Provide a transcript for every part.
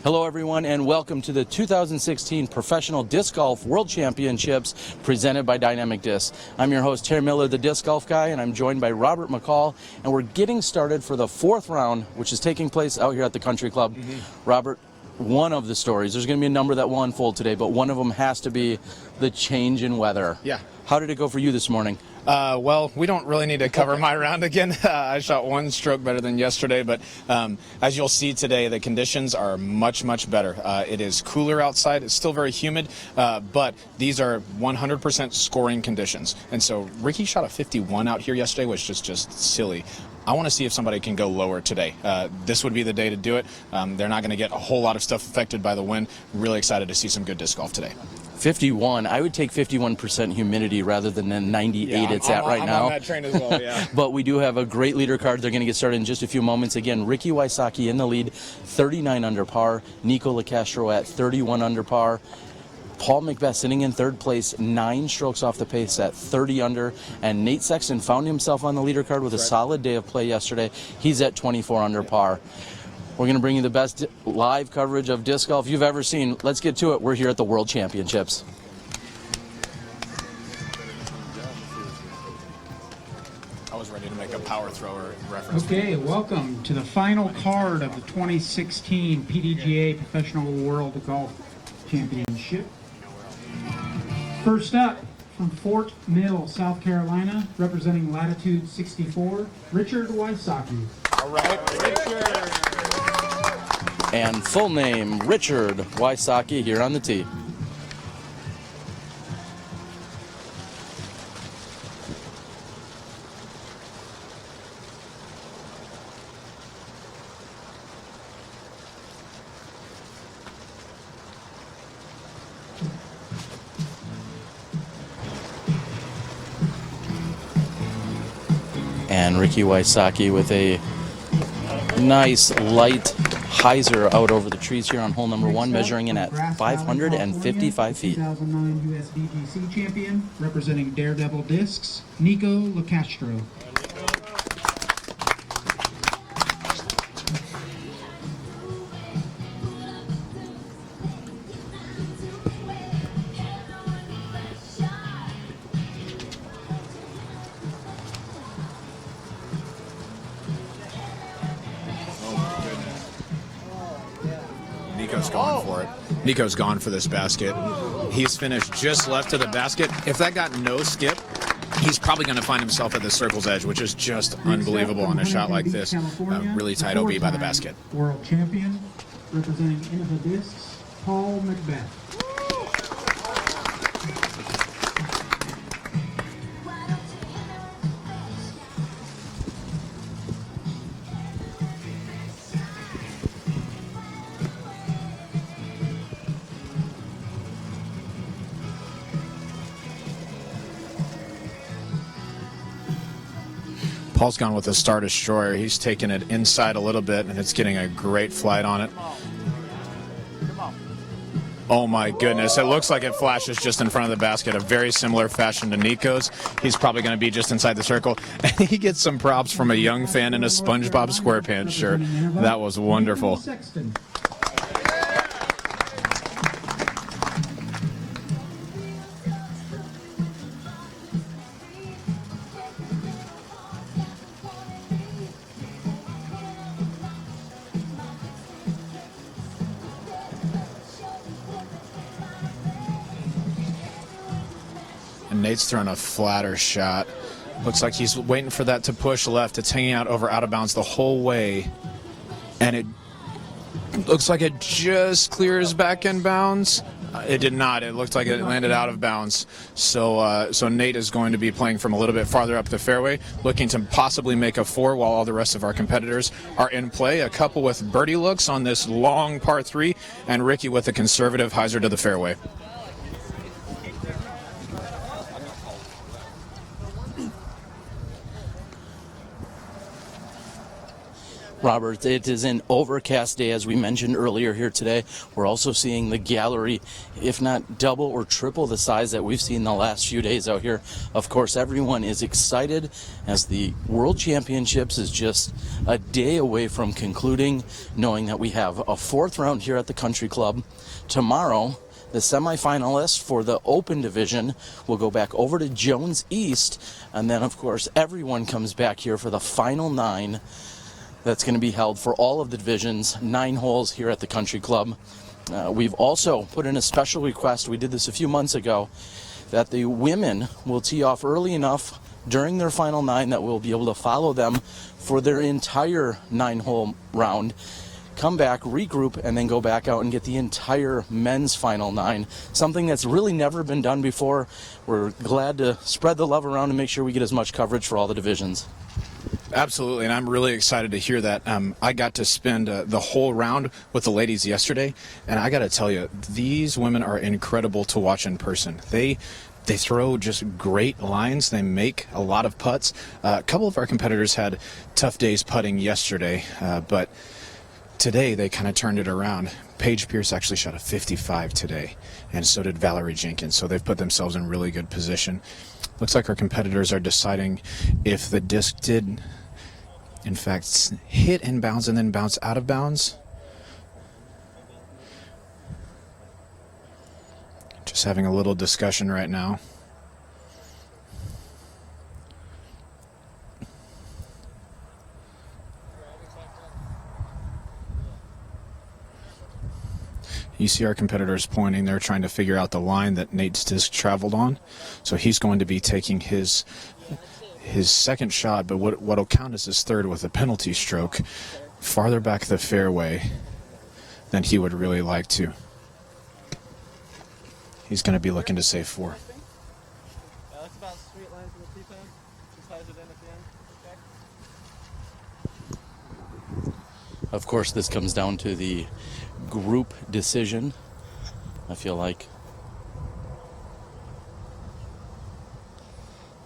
Hello everyone and welcome to the 2016 Professional Disc Golf World Championships presented by Dynamic Disc. I'm your host Terry Miller, the Disc Golf Guy, and I'm joined by Robert McCall, and we're getting started for the fourth round, which is taking place out here at the Country Club. Robert, one of the stories, there's going to be a number that will unfold today, but one of them has to be the change in weather. Yeah. How did it go for you this morning? Well, we don't really need to cover my round again. I shot one stroke better than yesterday, but as you'll see today, the conditions are much, much better. It is cooler outside. It's still very humid, but these are 100% scoring conditions. And so Ricky shot a 51 out here yesterday, which is just silly. I want to see if somebody can go lower today. This would be the day to do it. They're not going to get a whole lot of stuff affected by the wind. Really excited to see some good disc golf today. 51. I would take 51% humidity rather than the 98 it's at right now. I'm on that train as well, yeah. But we do have a great leader card. They're going to get started in just a few moments. Again, Ricky Wysocki in the lead, 39 under par. Nikko Locastro at 31 under par. Paul McBeth sitting in third place, 9 strokes off the pace at 30 under. And Nate Sexton found himself on the leader card with a solid day of play yesterday. He's at 24 under par. We're going to bring you the best live coverage of disc golf you've ever seen. Let's get to it. We're here at the World Championships. I was ready to make a power thrower reference. Okay, welcome to the final card of the 2016 PDGA Professional World Golf Championship. First up, from Fort Mill, South Carolina, representing latitude 64, Richard Wysocki. All right, Richard. And full name, Richard Wysocki, here on the tee. And Ricky Wysocki with a nice light hyzer out over the trees here on hole number 1, measuring in at 555 feet. 2009 USDGC champion, representing Daredevil Discs, Nikko Locastro. Nikko's going for it. Nikko's gone for this basket. He's finished just left of the basket. If that got no skip, he's probably going to find himself at the circle's edge, which is just unbelievable on a shot like this. Really tight OB by the basket. World champion, representing Innova Discs, Paul McBeth. Paul's gone with a Star Destroyer. He's taking it inside a little bit, and it's getting a great flight on it. Oh my goodness, it looks like it flashes just in front of the basket, a very similar fashion to Nikko's. He's probably going to be just inside the circle. And he gets some props from a young fan in a SpongeBob SquarePants shirt. That was wonderful. Sexton. And Nate's throwing a flatter shot. Looks like he's waiting for that to push left. It's hanging out over out of bounds the whole way. And it looks like it just clears back in bounds. It did not. It looked like it landed out of bounds. So Nate is going to be playing from a little bit farther up the fairway, looking to possibly make a 4 while all the rest of our competitors are in play. A couple with birdie looks on this long par 3, and Ricky with a conservative hyzer to the fairway. Robert, it is an overcast day, as we mentioned earlier here today. We're also seeing the gallery, if not double or triple the size that we've seen the last few days out here. Of course, everyone is excited as the World Championships is just a day away from concluding, knowing that we have a fourth round here at the Country Club. Tomorrow, the semifinalists for the Open division will go back over to Jones East, and then, of course, everyone comes back here for the final 9. That's going to be held for all of the divisions, 9 holes here at the Country Club. We've also put in a special request, we did this a few months ago, that the women will tee off early enough during their final 9 that we'll be able to follow them for their entire 9-hole round, come back, regroup, and then go back out and get the entire men's final 9. Something that's really never been done before. We're glad to spread the love around and make sure we get as much coverage for all the divisions. Absolutely, and I'm really excited to hear that. I got to spend the whole round with the ladies yesterday, and I got to tell you, these women are incredible to watch in person. They throw just great lines. They make a lot of putts. A couple of our competitors had tough days putting yesterday, but today they kind of turned it around. Paige Pierce actually shot a 55 today, and so did Valerie Jenkins, so they've put themselves in really good position. Looks like our competitors are deciding if the disc did, in fact, hit in bounds and then bounce out of bounds. Just having a little discussion right now. You see our competitors pointing. They're trying to figure out the line that Nate's disc traveled on. So he's going to be taking his second shot, but what'll count as his third with a penalty stroke farther back the fairway than he would really like to. He's going to be looking to save 4. That's about straight line from the tee pin. Just ties it in at the end. Okay. Of course, this comes down to the group decision. I feel like,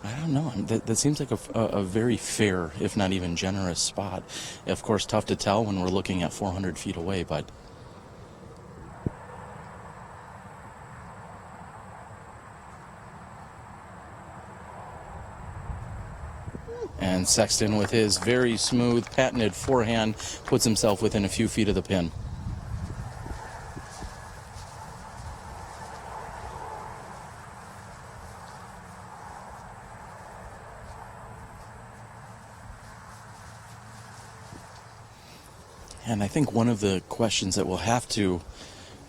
I don't know, that seems like a very fair, if not even generous spot. Of course, tough to tell when we're looking at 400 feet away, but and Sexton, with his very smooth, patented forehand, puts himself within a few feet of the pin. And I think one of the questions that we'll have to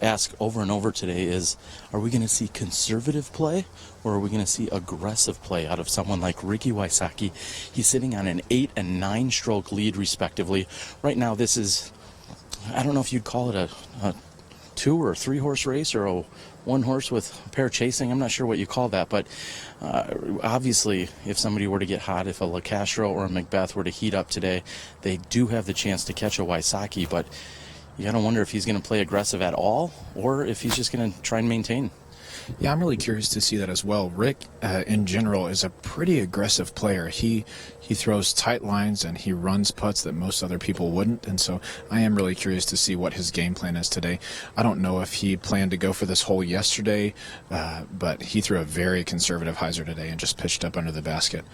ask over and over today is, are we going to see conservative play or are we going to see aggressive play out of someone like Ricky Wysocki? He's sitting on an 8 and 9 stroke lead respectively. Right now this is, I don't know if you'd call it a 2 or 3 horse race or a 1 horse with a pair chasing. I'm not sure what you call that, but obviously if somebody were to get hot, if a Locastro or a McBeth were to heat up today, they do have the chance to catch a Wysocki, but you gotta wonder if he's gonna play aggressive at all or if he's just gonna try and maintain. Yeah, I'm really curious to see that as well. Rick, in general, is a pretty aggressive player. He throws tight lines and he runs putts that most other people wouldn't, and so I am really curious to see what his game plan is today. I don't know if he planned to go for this hole yesterday, but he threw a very conservative hyzer today and just pitched up under the basket.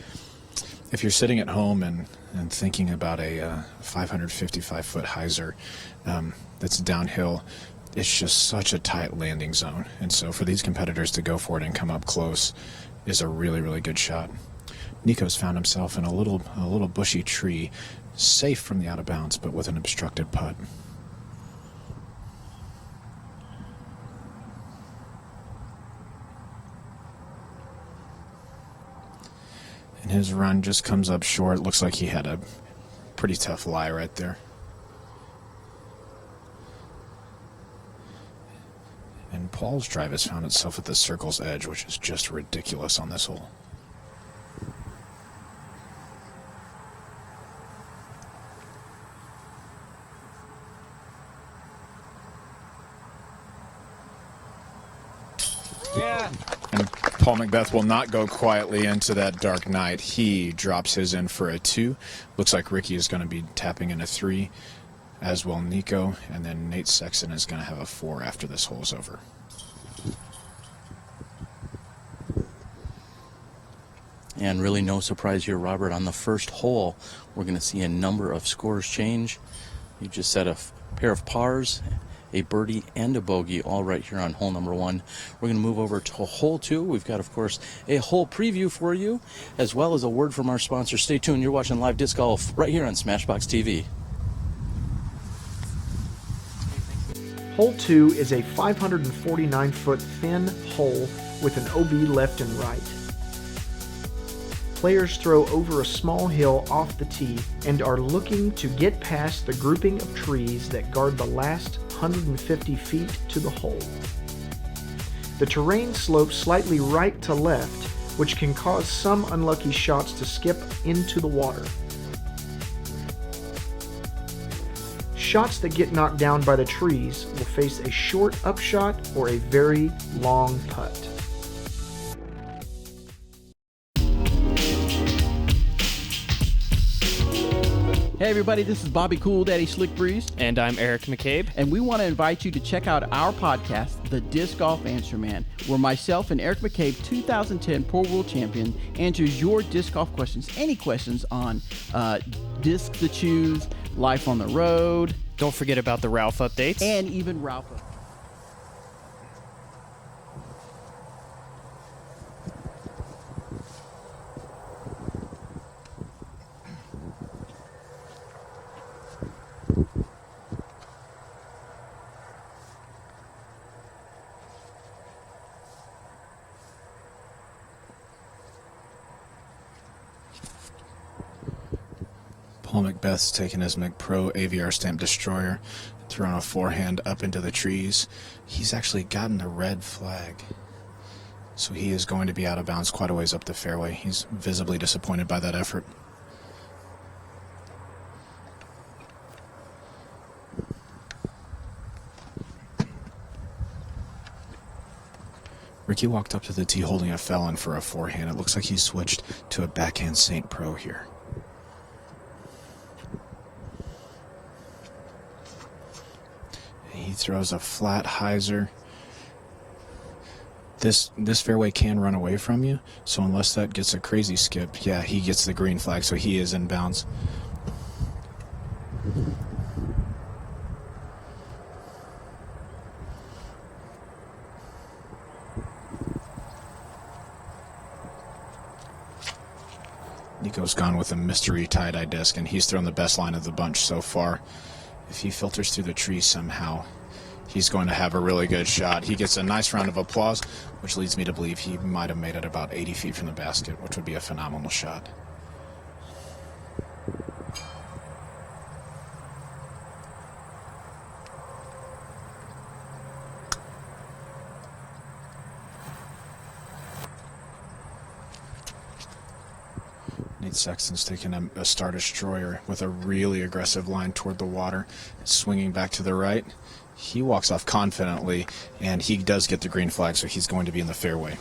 If you're sitting at home and thinking about a 555-foot hyzer that's downhill, it's just such a tight landing zone. And so for these competitors to go for it and come up close is a really, really good shot. Nikko's found himself in a little bushy tree, safe from the out of bounds, but with an obstructed putt. And his run just comes up short. Looks like he had a pretty tough lie right there. And Paul's drive has found itself at the circle's edge, which is just ridiculous on this hole. Yeah. And Paul McBeth will not go quietly into that dark night. He drops his in for a 2. Looks like Ricky is going to be tapping in a 3, as will Nikko, and then Nate Sexton is going to have a 4 after this hole's over. And really no surprise here, Robert. On the first hole, we're going to see a number of scores change. You just set a pair of pars, a birdie, and a bogey, all right here on hole number 1. We're going to move over to hole 2. We've got, of course, a hole preview for you, as well as a word from our sponsor. Stay tuned. You're watching live disc golf right here on SmashBoxxTV. Hole 2 is a 549-foot thin hole with an OB left and right. Players throw over a small hill off the tee and are looking to get past the grouping of trees that guard the last 150 feet to the hole. The terrain slopes slightly right to left, which can cause some unlucky shots to skip into the water. Shots that get knocked down by the trees will face a short upshot or a very long putt. Hey everybody, this is Bobby Cool Daddy Slick Breeze, And I'm Eric McCabe. and we want to invite you to check out our podcast, The Disc Golf Answer Man, where myself and Eric McCabe, 2010 Pro World Champion, answers your disc golf questions, any questions on discs to choose, life on the road, Don't forget about the Ralph updates. and even Ralph. Paul McBeth's taking his McPro AVR Stamp Destroyer, throwing a forehand up into the trees. He's actually gotten the red flag, so he is going to be out of bounds quite a ways up the fairway. He's visibly disappointed by that effort. Ricky walked up to the tee holding a felon for a forehand. It looks like he switched to a backhand St. Pro here. He throws a flat hyzer. This fairway can run away from you, so unless that gets a crazy skip, yeah, he gets the green flag, so he is in bounds. Nikko's gone with a mystery tie-dye disc, and he's thrown the best line of the bunch so far. If he filters through the trees somehow, he's going to have a really good shot. He gets a nice round of applause, which leads me to believe he might have made it about 80 feet from the basket, which would be a phenomenal shot. Nate Sexton's taking a Star Destroyer with a really aggressive line toward the water, swinging back to the right. He walks off confidently, and he does get the green flag, so he's going to be in the fairway.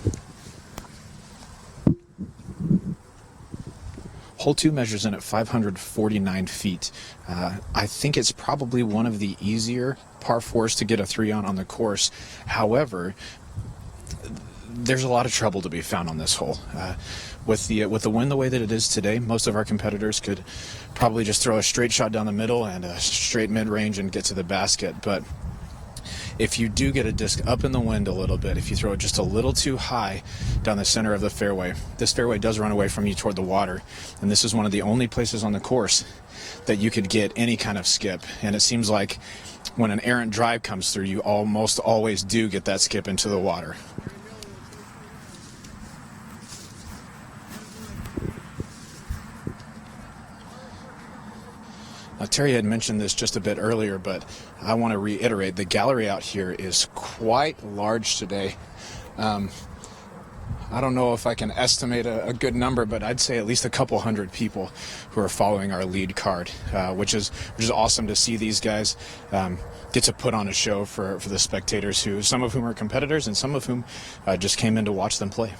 Hole 2 measures in at 549 feet. I think it's probably one of the easier par 4s to get a 3 on the course. However, there's a lot of trouble to be found on this hole. With the wind the way that it is today, most of our competitors could probably just throw a straight shot down the middle and a straight mid-range and get to the basket. But if you do get a disc up in the wind a little bit, if you throw it just a little too high down the center of the fairway, this fairway does run away from you toward the water. And this is one of the only places on the course that you could get any kind of skip. And it seems like when an errant drive comes through, you almost always do get that skip into the water. Terry had mentioned this just a bit earlier, but I want to reiterate, the gallery out here is quite large today. I don't know if I can estimate a good number, but I'd say at least a couple hundred people who are following our lead card, which is awesome to see these guys get to put on a show for the spectators, who some of whom are competitors and some of whom just came in to watch them play.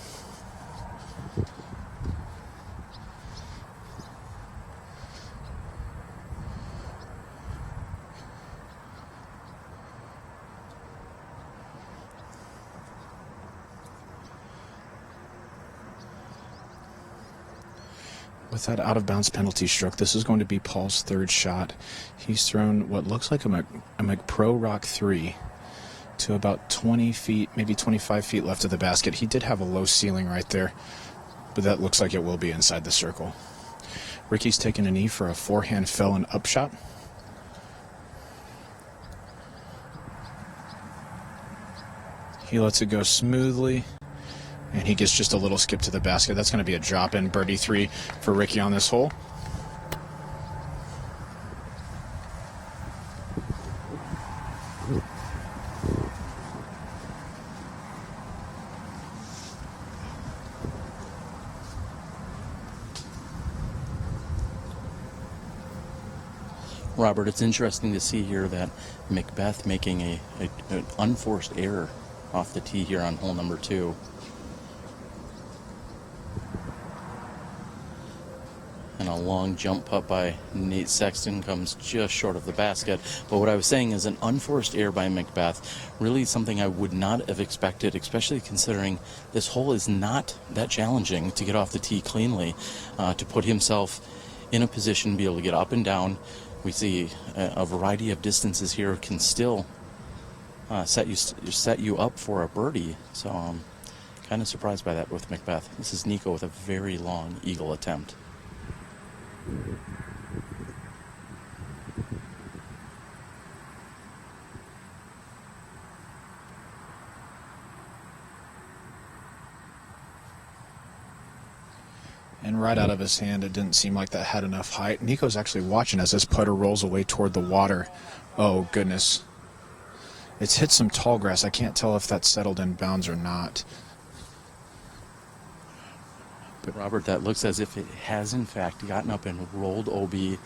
With that out-of-bounds penalty stroke, this is going to be Paul's third shot. He's thrown what looks like a McPro Rock 3 to about 20 feet, maybe 25 feet left of the basket. He did have a low ceiling right there, but that looks like it will be inside the circle. Ricky's taken a knee for a forehand fell and up shot. He lets it go smoothly, and he gets just a little skip to the basket. That's going to be a drop-in birdie 3 for Ricky on this hole. Robert, it's interesting to see here that McBeth making an unforced error off the tee here on hole number 2. And a long jump putt by Nate Sexton comes just short of the basket. But what I was saying is an unforced error by McBeth, really something I would not have expected, especially considering this hole is not that challenging to get off the tee cleanly, to put himself in a position to be able to get up and down. We see a variety of distances here can still set you up for a birdie. So I'm kind of surprised by that with McBeth. This is Nikko with a very long eagle attempt. And right out of his hand, it didn't seem like that had enough height. Nikko's actually watching as this putter rolls away toward the water. Oh, goodness. It's hit some tall grass. I can't tell if that's settled in bounds or not. But Robert, that looks as if it has in fact gotten up and rolled OB.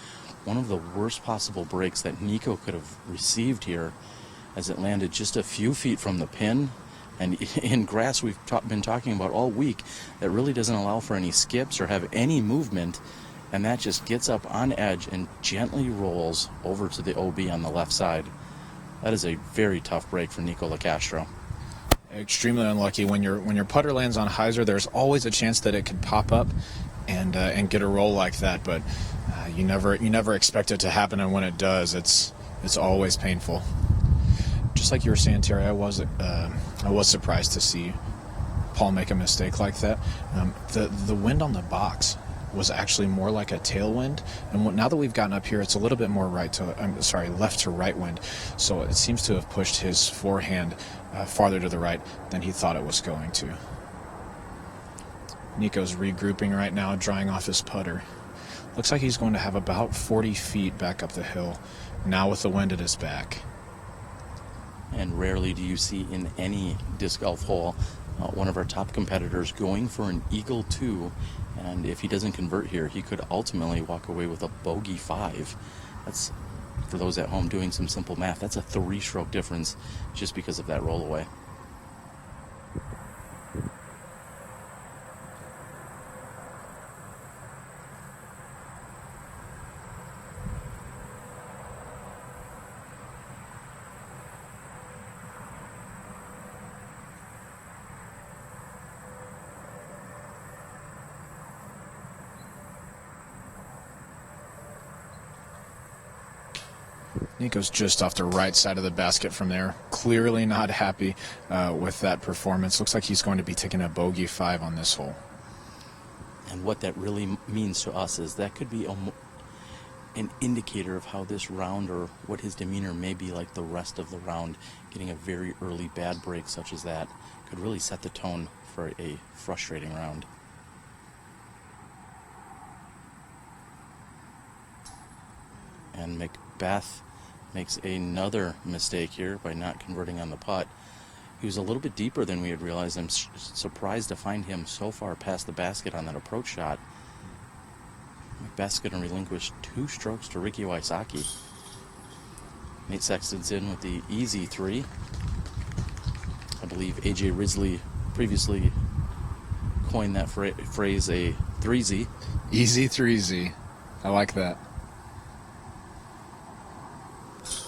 One of the worst possible breaks that Nikko could have received here, as it landed just a few feet from the pin. And in grass we've been talking about all week that really doesn't allow for any skips or have any movement, and that just gets up on edge and gently rolls over to the OB on the left side. That is a very tough break for Nikko Locastro. Extremely unlucky. When your putter lands on hyzer, there's always a chance that it could pop up and get a roll like that, but you never expect it to happen, and when it does, it's always painful. Just like you were saying, Terry, I was surprised to see Paul make a mistake like that. The wind on the box was actually more like a tailwind, and now that we've gotten up here, it's a little bit more left to right wind. So it seems to have pushed his forehand farther to the right than he thought it was going to. Nikko's regrouping right now, drying off his putter. Looks like he's going to have about 40 feet back up the hill, now with the wind at his back. And rarely do you see in any disc golf hole one of our top competitors going for an eagle 2, and if he doesn't convert here, he could ultimately walk away with a bogey 5. That's, for those at home doing some simple math, that's a 3-stroke difference just because of that roll away. Nikko's just off the right side of the basket from there. Clearly not happy with that performance. Looks like he's going to be taking a bogey 5 on this hole. And what that really means to us is that could be an indicator of how this round, or what his demeanor may be like the rest of the round. Getting a very early bad break such as that could really set the tone for a frustrating round. And McBeth makes another mistake here by not converting on the putt. He was a little bit deeper than we had realized. I'm surprised to find him so far past the basket on that approach shot. McBeth's going to relinquish 2 strokes to Ricky Wysocki. Nate Sexton's in with the easy 3. I believe AJ Risley previously coined that phrase, a 3Z. Easy 3Z. I like that.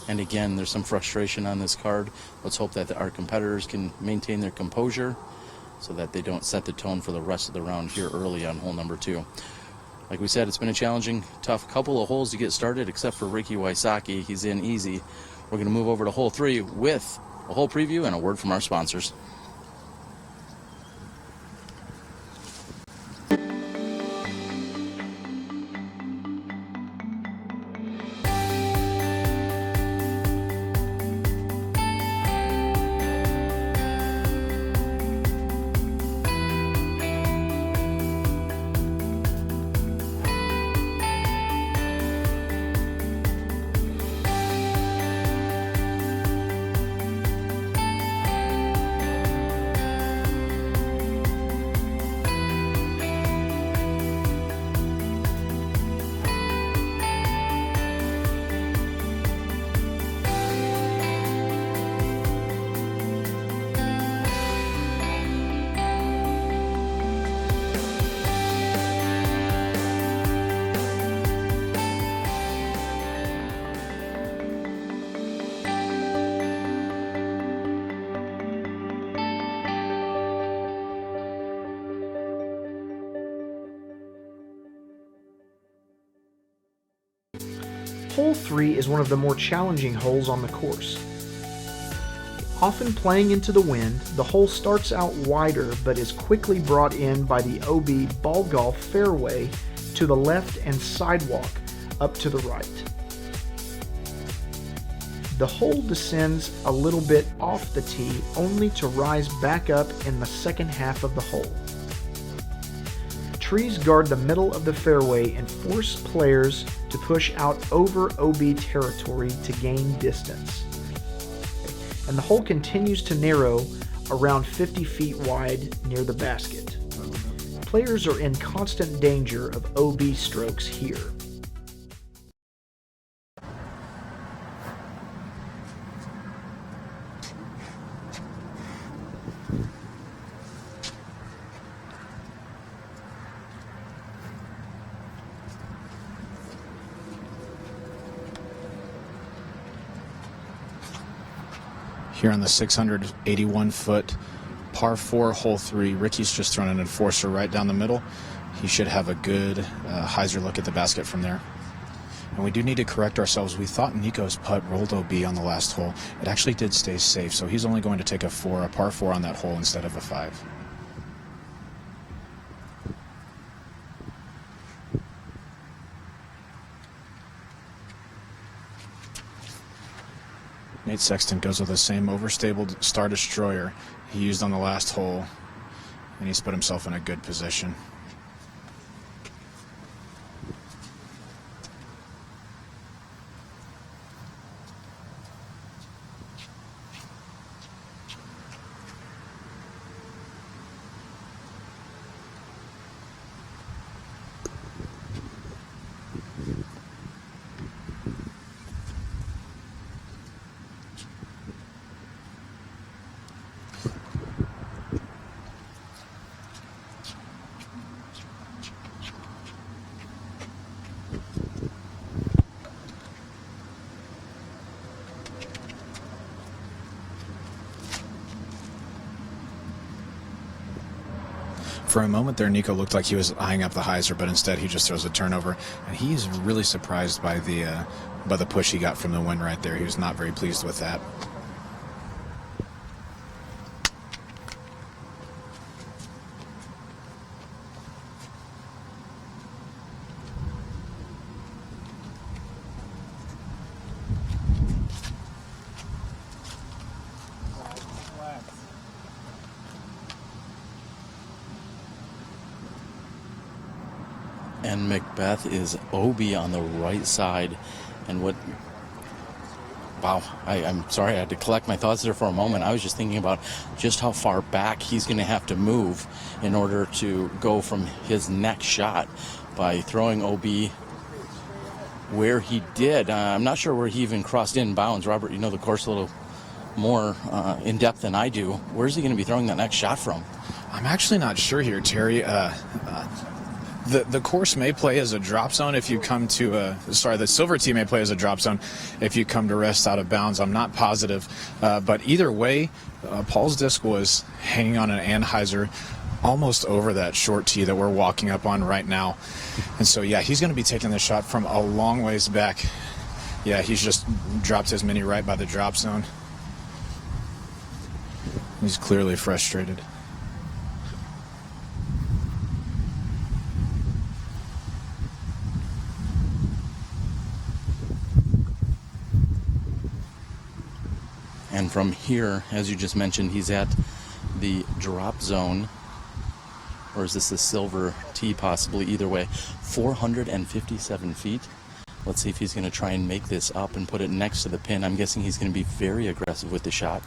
And again, there's some frustration on this card. Let's hope that our competitors can maintain their composure so that they don't set the tone for the rest of the round here early on hole number 2. Like we said, it's been a challenging, tough couple of holes to get started, except for Ricky Wysocki. He's in easy. We're going to move over to hole 3 with a hole preview and a word from our sponsors. Hole 3 is one of the more challenging holes on the course. Often playing into the wind, the hole starts out wider but is quickly brought in by the OB ball golf fairway to the left and sidewalk up to the right. The hole descends a little bit off the tee only to rise back up in the second half of the hole. Trees guard the middle of the fairway and force players to push out over OB territory to gain distance. And the hole continues to narrow around 50 feet wide near the basket. Players are in constant danger of OB strokes here. Here on the 681-foot par 4 hole 3, Ricky's just thrown an enforcer right down the middle. He should have a good hyzer look at the basket from there. And we do need to correct ourselves. We thought Nikko's putt rolled OB on the last hole. It actually did stay safe, so he's only going to take a par 4 on that hole instead of a 5. Nate Sexton goes with the same overstable Star Destroyer he used on the last hole, and he's put himself in a good position. For a moment there, Nikko looked like he was eyeing up the hyzer, but instead he just throws a turnover. And he's really surprised by the push he got from the wind right there. He was not very pleased with that. And McBeth is OB on the right side. And what Wow, I'm sorry, I had to collect my thoughts there for a moment. I was just thinking about just how far back he's going to have to move in order to go from his next shot by throwing OB where he did. I'm not sure where he even crossed in bounds. Robert, you know the course a little more in depth than I do. Where's he going to be throwing that next shot from? I'm actually not sure here, Terry. The course may play as a drop zone if you come to the silver tee may play as a drop zone if you come to rest out of bounds. I'm not positive, but either way, Paul's disc was hanging on an anhyzer almost over that short tee that we're walking up on right now. And so, yeah, he's going to be taking the shot from a long ways back. Yeah, he's just dropped his mini right by the drop zone. He's clearly frustrated. And from here, as you just mentioned, he's at the drop zone. Or is this the silver tee possibly? Either way, 457 feet. Let's see if he's going to try and make this up and put it next to the pin. I'm guessing he's going to be very aggressive with the shot.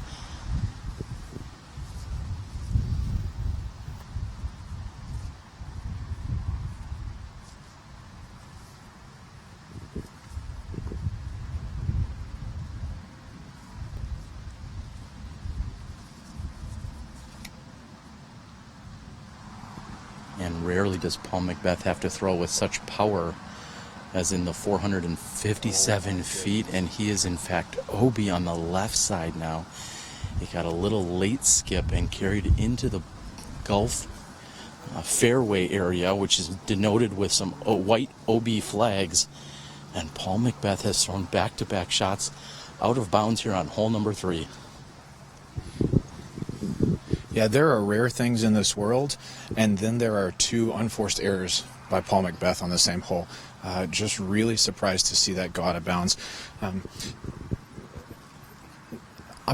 And rarely does Paul McBeth have to throw with such power as in the 457 feet. And he is, in fact, OB on the left side now. He got a little late skip and carried into the Gulf fairway area, which is denoted with some white OB flags. And Paul McBeth has thrown back-to-back shots out of bounds here on hole number 3. Yeah, there are rare things in this world, and then there are 2 unforced errors by Paul McBeth on the same hole. Just really surprised to see that go out of bounds. I'm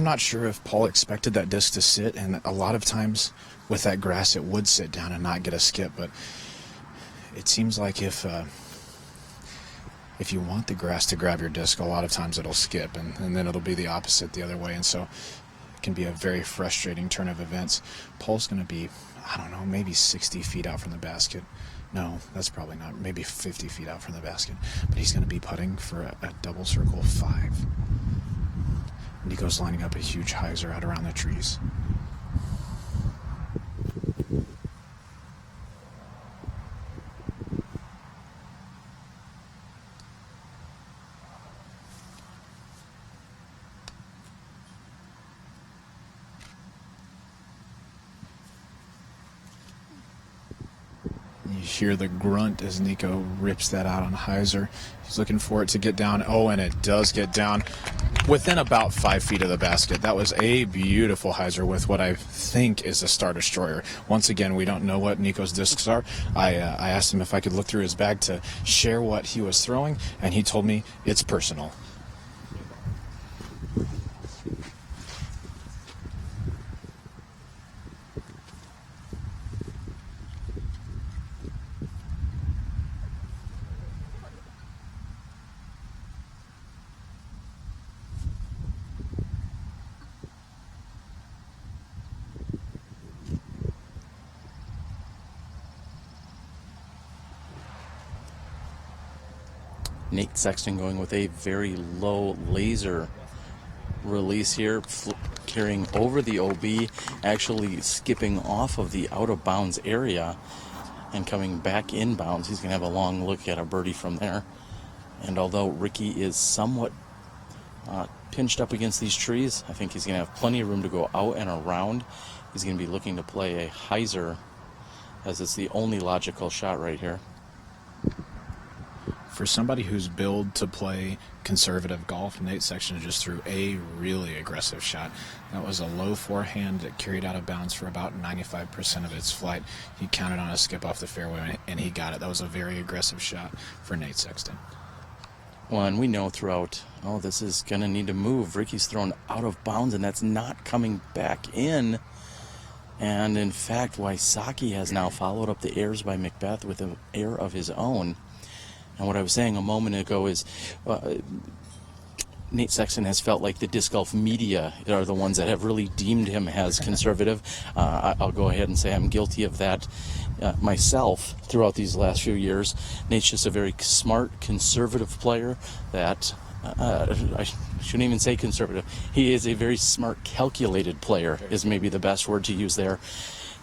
not sure if Paul expected that disc to sit, and a lot of times with that grass it would sit down and not get a skip, but it seems like if you want the grass to grab your disc, a lot of times it'll skip, and then it'll be the opposite the other way, and so can be a very frustrating turn of events. Paul's going to be, I don't know, maybe 60 feet out from the basket. No, that's probably not. Maybe 50 feet out from the basket. But he's going to be putting for a double circle 5. Nikko's lining up a huge hyzer out around the trees. Hear the grunt as Nikko rips that out on hyzer. He's looking for it to get down. Oh, and it does get down within about 5 feet of the basket. That was a beautiful hyzer with what I think is a Star Destroyer. Once again, we don't know what Nikko's discs are. I asked him if I could look through his bag to share what he was throwing, and he told me it's personal. Nate Sexton going with a very low laser release here, carrying over the OB, actually skipping off of the out-of-bounds area and coming back in bounds. He's going to have a long look at a birdie from there. And although Ricky is somewhat pinched up against these trees, I think he's going to have plenty of room to go out and around. He's going to be looking to play a hyzer, as it's the only logical shot right here. For somebody who's billed to play conservative golf, Nate Sexton just threw a really aggressive shot. That was a low forehand that carried out of bounds for about 95% of its flight. He counted on a skip off the fairway, and he got it. That was a very aggressive shot for Nate Sexton. Well, and we know throughout, this is going to need to move. Ricky's thrown out of bounds, and that's not coming back in. And in fact, Wysocki has now followed up the errors by McBeth with an error of his own. And what I was saying a moment ago is Nate Sexton has felt like the disc golf media are the ones that have really deemed him as conservative. I'll go ahead and say I'm guilty of that myself throughout these last few years. Nate's just a very smart, conservative player that I shouldn't even say conservative. He is a very smart, calculated player is maybe the best word to use there.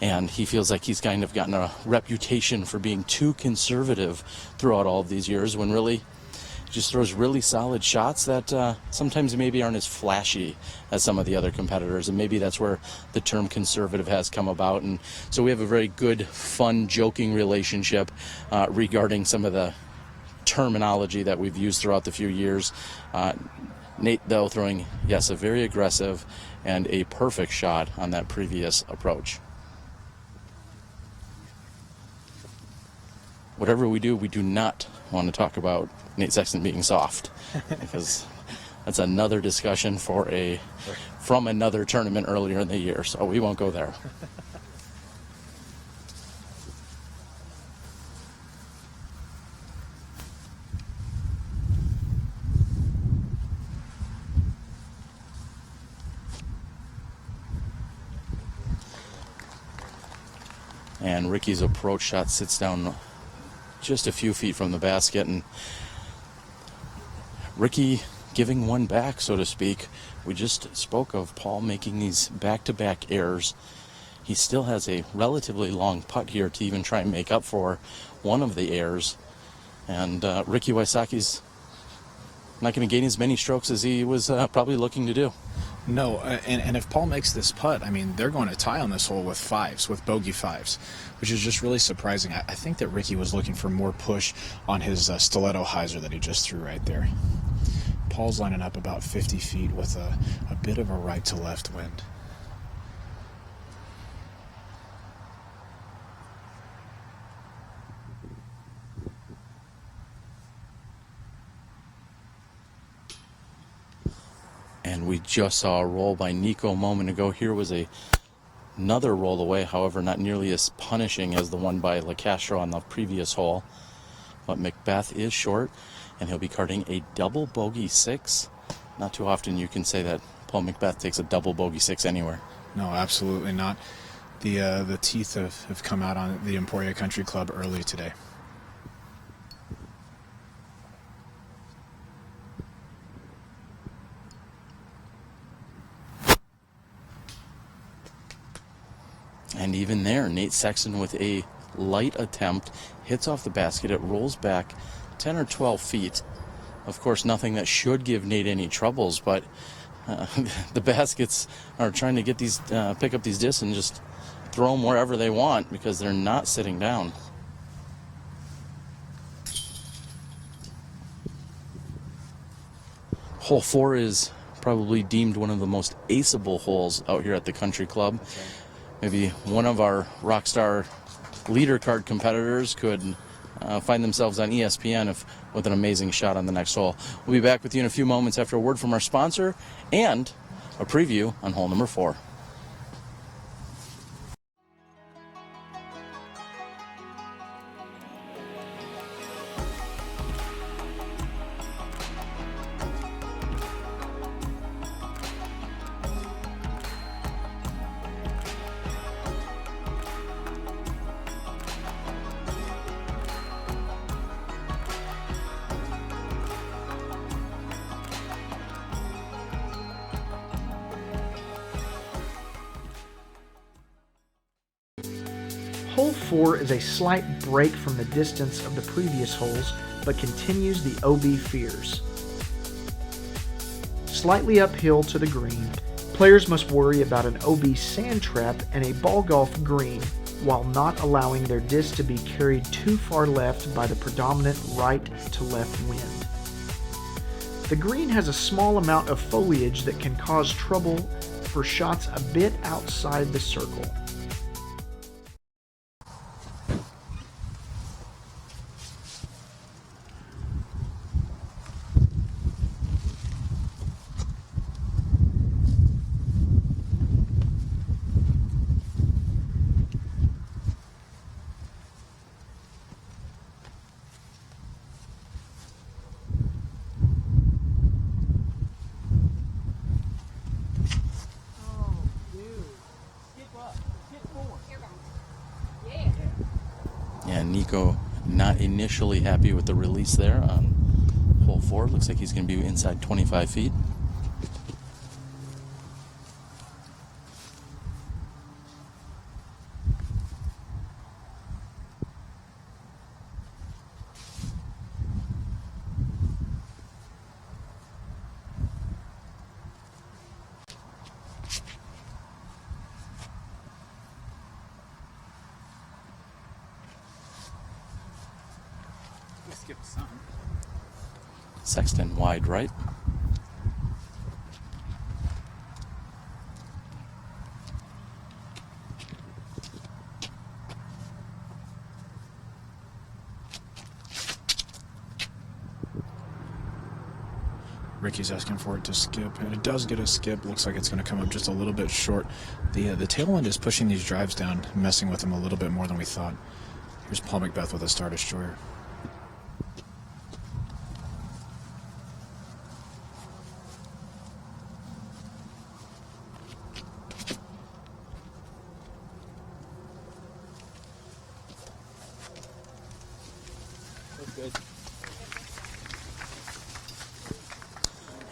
And he feels like he's kind of gotten a reputation for being too conservative throughout all of these years, when really just throws really solid shots that sometimes maybe aren't as flashy as some of the other competitors, and maybe that's where the term conservative has come about. And so we have a very good, fun, joking relationship regarding some of the terminology that we've used throughout the few years. Nate, though, throwing, yes, a very aggressive and a perfect shot on that previous approach. Whatever we do not want to talk about Nate Sexton being soft, because that's another discussion from another tournament earlier in the year, so we won't go there. And Ricky's approach shot sits down just a few feet from the basket, and Ricky giving one back, so to speak. We just spoke of Paul making these back-to-back errors. He still has a relatively long putt here to even try and make up for one of the errors, and Ricky Wysocki's not going to gain as many strokes as he was probably looking to do. No, and if Paul makes this putt, I mean, they're going to tie on this hole with fives, with bogey fives, which is just really surprising. I think that Ricky was looking for more push on his stiletto hyzer that he just threw right there. Paul's lining up about 50 feet with a bit of a right to left wind. And we just saw a roll by Nikko a moment ago. Here was another roll away, however, not nearly as punishing as the one by Locastro on the previous hole. But McBeth is short, and he'll be carding a double bogey 6. Not too often you can say that Paul McBeth takes a double bogey 6 anywhere. No, absolutely not. The teeth have come out on the Emporia Country Club early today. And even there, Nate Sexton with a light attempt, hits off the basket. It rolls back 10 or 12 feet. Of course, nothing that should give Nate any troubles, but the baskets are trying to get these, pick up these discs and just throw them wherever they want because they're not sitting down. Hole 4 is probably deemed one of the most aceable holes out here at the country club. Maybe one of our Rockstar leader card competitors could find themselves on ESPN with an amazing shot on the next hole. We'll be back with you in a few moments after a word from our sponsor and a preview on hole number 4. Hole 4 is a slight break from the distance of the previous holes, but continues the OB fears. Slightly uphill to the green, players must worry about an OB sand trap and a ball golf green, while not allowing their disc to be carried too far left by the predominant right to left wind. The green has a small amount of foliage that can cause trouble for shots a bit outside the circle. And Nikko not initially happy with the release there on hole 4. Looks like he's going to be inside 25 feet. Skip some. Sexton wide right. Ricky's asking for it to skip, and it does get a skip. Looks like it's going to come up just a little bit short. The tail end is pushing these drives down, messing with them a little bit more than we thought. Here's Paul McBeth with a Star Destroyer.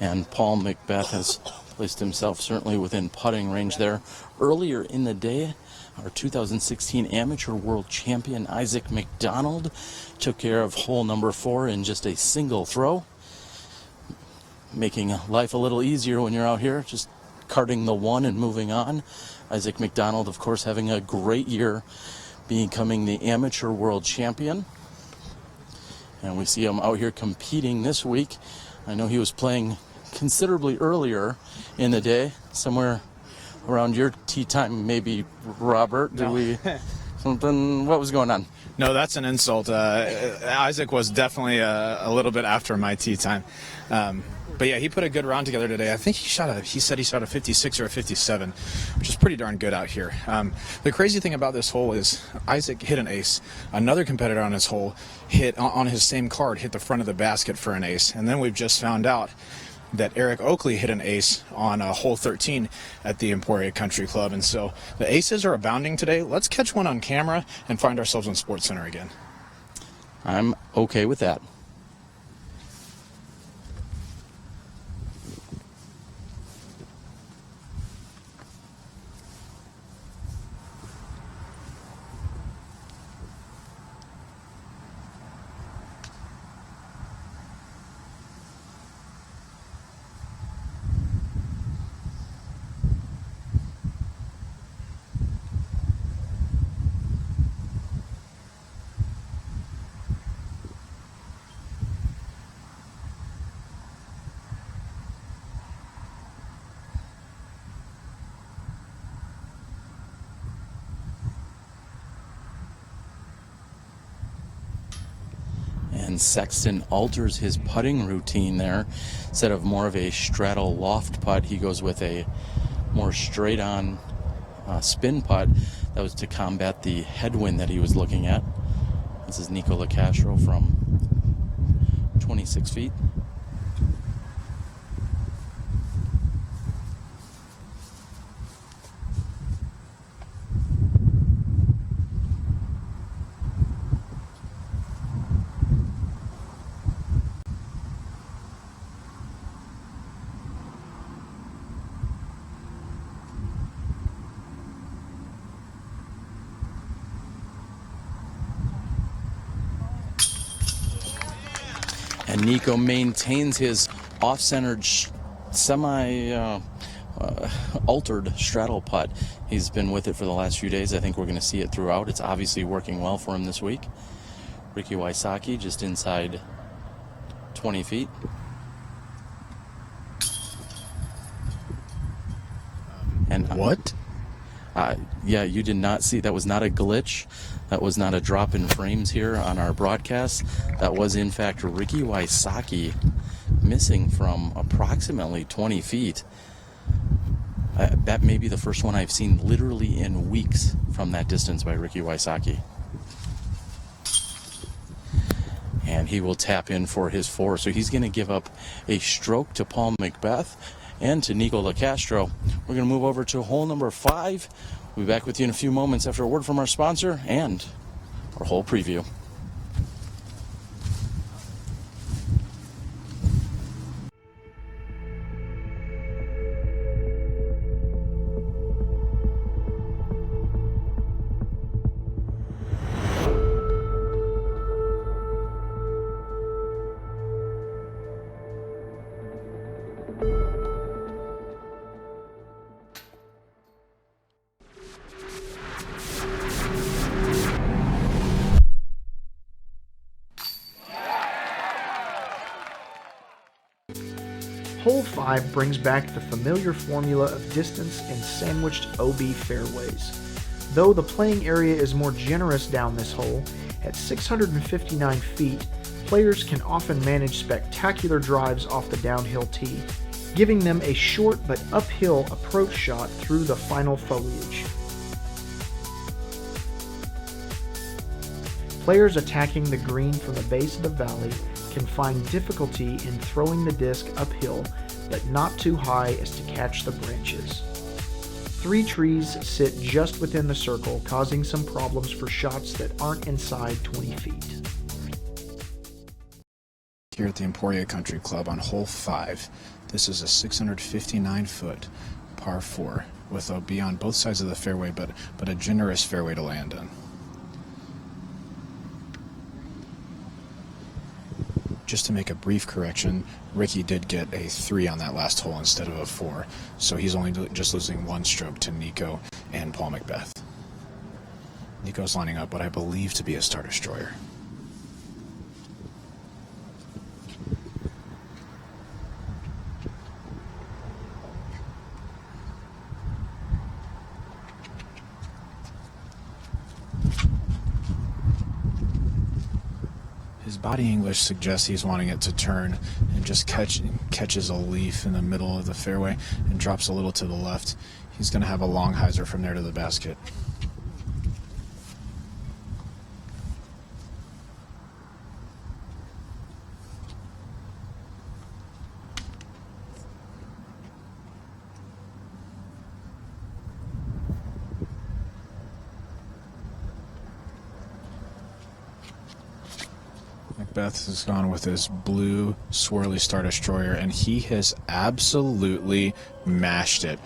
And Paul McBeth has placed himself certainly within putting range there. Earlier in the day, our 2016 Amateur World Champion Isaac McDonald took care of hole number 4 in just a single throw, making life a little easier when you're out here, just carting the 1 and moving on. Isaac McDonald, of course, having a great year, becoming the Amateur World Champion. And we see him out here competing this week. I know he was playing considerably earlier in the day, somewhere around your tee time, maybe, Robert. Did we something? What was going on? No, that's an insult. Isaac was definitely a little bit after my tee time. But yeah, he put a good round together today. I think he said he shot a 56 or a 57, which is pretty darn good out here. The crazy thing about this hole is Isaac hit an ace. Another competitor on his hole hit on his same card, hit the front of the basket for an ace. And then we've just found out that Eric Oakley hit an ace on hole 13 at the Emporia Country Club. And so the aces are abounding today. Let's catch one on camera and find ourselves in Sports Center again. I'm okay with that. And Sexton alters his putting routine there. Instead of more of a straddle loft putt, he goes with a more straight on spin putt. That was to combat the headwind that he was looking at. This is Nikko Locastro from 26 feet. And Nikko maintains his off-centered, altered straddle putt. He's been with it for the last few days. I think we're going to see it throughout. It's obviously working well for him this week. Ricky Wysocki just inside 20 feet. And What? Yeah, you did not see. That was not a glitch. That was not a drop in frames here on our broadcast. That was, in fact, Ricky Wysocki missing from approximately 20 feet. That may be the first one I've seen literally in weeks from that distance by Ricky Wysocki. And he will tap in for his 4. So he's going to give up a stroke to Paul McBeth and to Nikko Locastro. We're going to move over to hole number 5. We'll be back with you in a few moments after a word from our sponsor and our hole preview. Hole 5 brings back the familiar formula of distance and sandwiched OB fairways. Though the playing area is more generous down this hole, at 659 feet, players can often manage spectacular drives off the downhill tee, giving them a short but uphill approach shot through the final foliage. Players attacking the green from the base of the valley can find difficulty in throwing the disc uphill, but not too high as to catch the branches. 3 trees sit just within the circle, causing some problems for shots that aren't inside 20 feet. Here at the Emporia Country Club on hole 5, this is a 659-foot par 4 with OB on both sides of the fairway, but a generous fairway to land in. Just to make a brief correction, Ricky did get a 3 on that last hole instead of a 4, so he's only just losing 1 stroke to Nikko and Paul McBeth. Nikko's lining up what I believe to be a Star Destroyer. His body English suggests he's wanting it to turn and just catches a leaf in the middle of the fairway and drops a little to the left. He's going to have a long hyzer from there to the basket. McBeth has gone with his blue swirly Star Destroyer, and he has absolutely mashed it.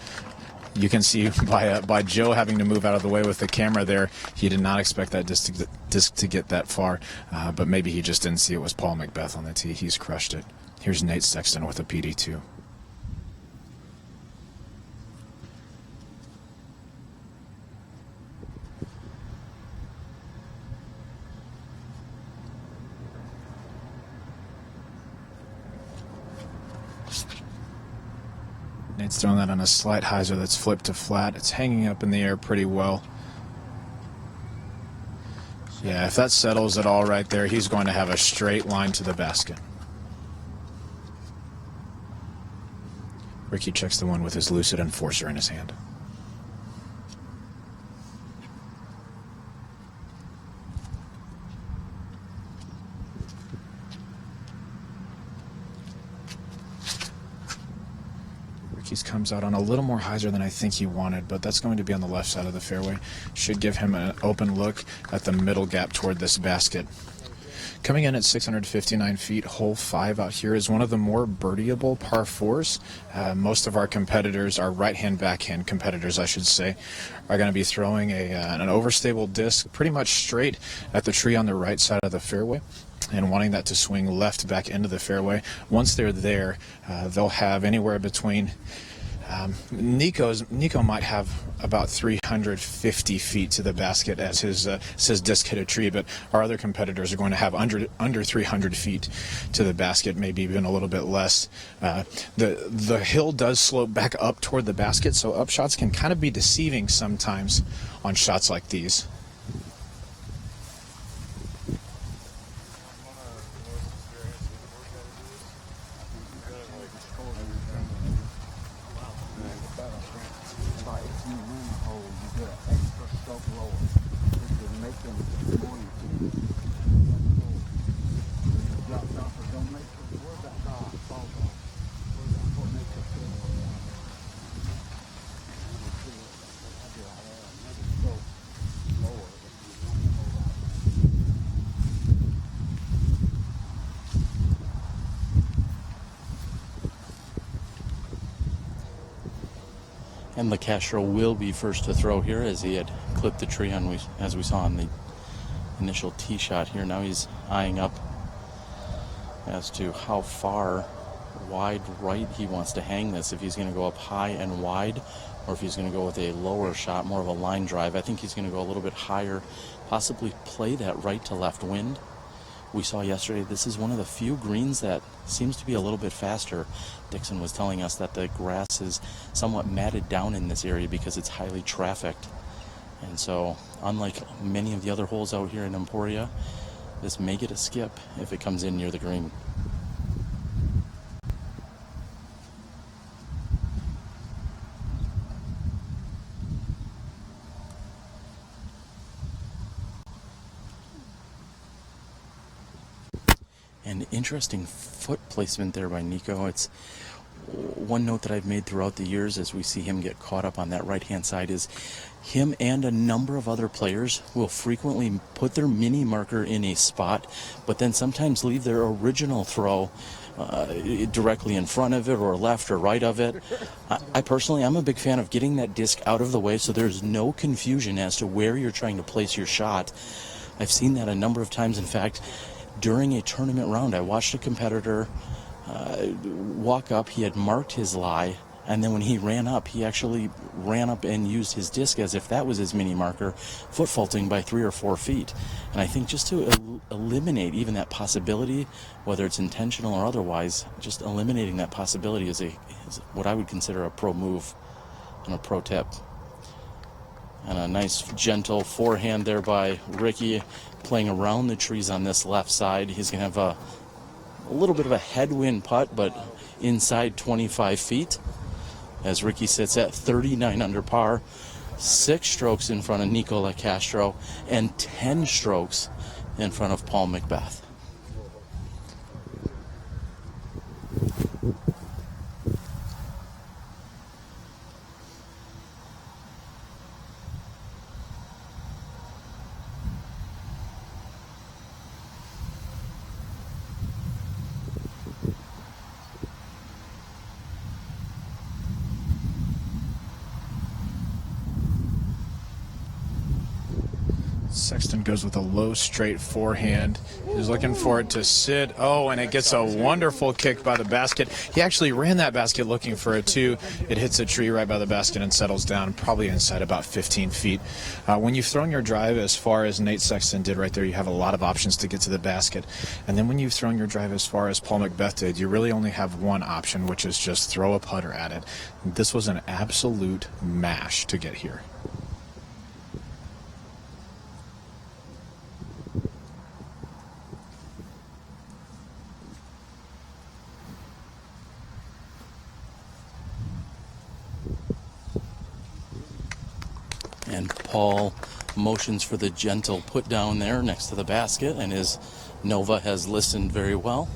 You can see by Joe having to move out of the way with the camera there, he did not expect that disc to get that far, but maybe he just didn't see it was Paul McBeth on the tee. He's crushed it. Here's Nate Sexton with a PD2. Nate's throwing that on a slight hyzer that's flipped to flat. It's hanging up in the air pretty well. Yeah, if that settles at all right there, he's going to have a straight line to the basket. Ricky checks the one with his Lucid Enforcer in his hand. Ricky's comes out on a little more hyzer than I think he wanted, but that's going to be on the left side of the fairway. Should give him an open look at the middle gap toward this basket. Coming in at 659 feet, hole 5 out here is one of the more birdieable par 4s. Most of our competitors, our right-hand, backhand competitors, I should say, are going to be throwing an overstable disc pretty much straight at the tree on the right side of the fairway and wanting that to swing left back into the fairway. Once they're there, they'll have anywhere between Nikko might have about 350 feet to the basket as his disc hit a tree, but our other competitors are going to have under 300 feet to the basket, maybe even a little bit less. The hill does slope back up toward the basket, so up shots can kind of be deceiving sometimes on shots like these. And Locastro will be first to throw here, as he had clipped the tree on as we saw in the initial tee shot here. Now he's eyeing up as to how far wide right he wants to hang this, if he's going to go up high and wide or if he's going to go with a lower shot, more of a line drive. I think he's going to go a little bit higher, possibly play that right to left wind. We saw yesterday this is one of the few greens that seems to be a little bit faster. Dixon was telling us that the grass is somewhat matted down in this area because it's highly trafficked. And so, unlike many of the other holes out here in Emporia, this may get a skip if it comes in near the green. An interesting foot placement there by Nikko. It's one note that I've made throughout the years as we see him get caught up on that right-hand side is him and a number of other players will frequently put their mini marker in a spot, but then sometimes leave their original throw directly in front of it or left or right of it. I personally, I'm a big fan of getting that disc out of the way so there's no confusion as to where you're trying to place your shot. I've seen that a number of times. In fact, during a tournament round, I watched a competitor walk up. He had marked his lie, and then when he ran up, he actually ran up and used his disc as if that was his mini marker, foot faulting by 3 or 4 feet. And I think just to eliminate even that possibility, whether it's intentional or otherwise, just eliminating that possibility is what I would consider a pro move and a pro tip. And a nice gentle forehand there by Ricky, playing around the trees on this left side. He's going to have a little bit of a headwind putt, but inside 25 feet as Ricky sits at 39 under par, 6 strokes in front of Nikko Locastro and 10 strokes in front of Paul McBeth. Sexton goes with a low straight forehand. He's looking for it to sit. Oh, and it gets a wonderful kick by the basket. He actually ran that basket looking for it too. It hits a tree right by the basket and settles down probably inside about 15 feet. When you've thrown your drive as far as Nate Sexton did right there, you have a lot of options to get to the basket. And then when you've thrown your drive as far as Paul McBeth did, you really only have one option, which is just throw a putter at it. This was an absolute mash to get here. And Paul motions for the gentle put down there next to the basket, and his Nova has listened very well.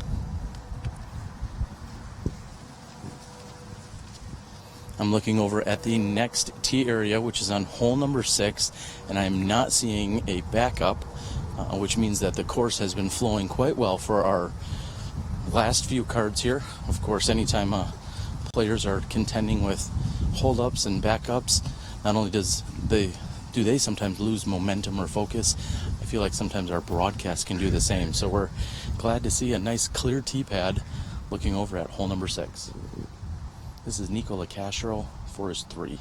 I'm looking over at the next tee area, which is on hole number 6, and I'm not seeing a backup, which means that the course has been flowing quite well for our last few cards here. Of course, anytime players are contending with hold-ups and backups, not only do they sometimes lose momentum or focus, I feel like sometimes our broadcast can do the same. So we're glad to see a nice clear tee pad looking over at hole number 6. This is Nikko Locastro for his 3.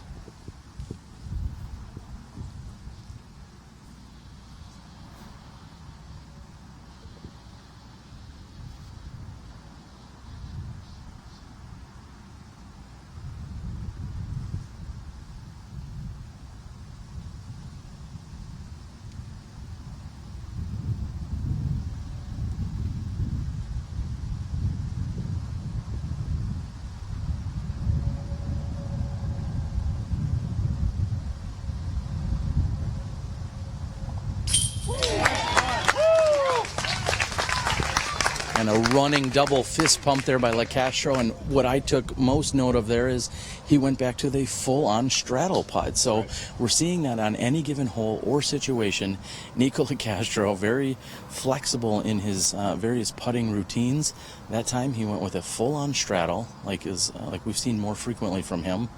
And a running double fist pump there by Locastro. And what I took most note of there is he went back to the full-on straddle putt. So we're seeing that on any given hole or situation. Nikko Locastro, very flexible in his various putting routines. That time he went with a full-on straddle, like we've seen more frequently from him.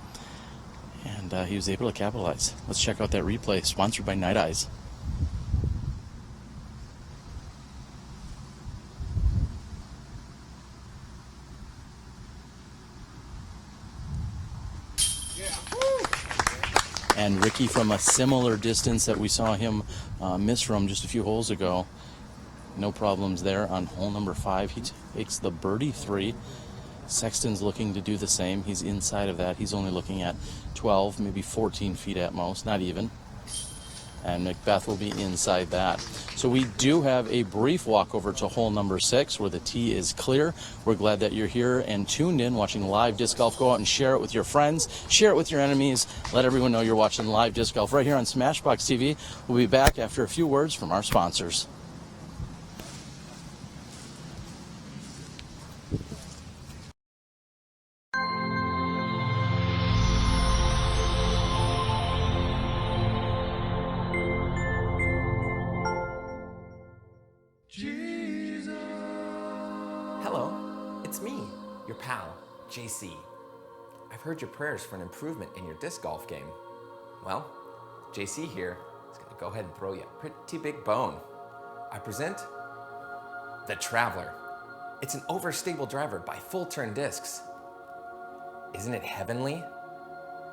and he was able to capitalize. Let's check out that replay, sponsored by Night Eyes. And Ricky, from a similar distance that we saw him miss from just a few holes ago, no problems there on hole number 5. He takes the birdie 3. Sexton's looking to do the same. He's inside of that. He's only looking at 12, maybe 14 feet at most, not even. And McBeth will be inside that. So we do have a brief walk over to hole number 6 where the tee is clear. We're glad that you're here and tuned in watching live disc golf. Go out and share it with your friends. Share it with your enemies. Let everyone know you're watching live disc golf right here on SmashBoxxTV. We'll be back after a few words from our sponsors. Hello, it's me, your pal, JC. I've heard your prayers for an improvement in your disc golf game. Well, JC here is going to go ahead and throw you a pretty big bone. I present the Traveler. It's an overstable driver by Full Turn Discs. Isn't it heavenly?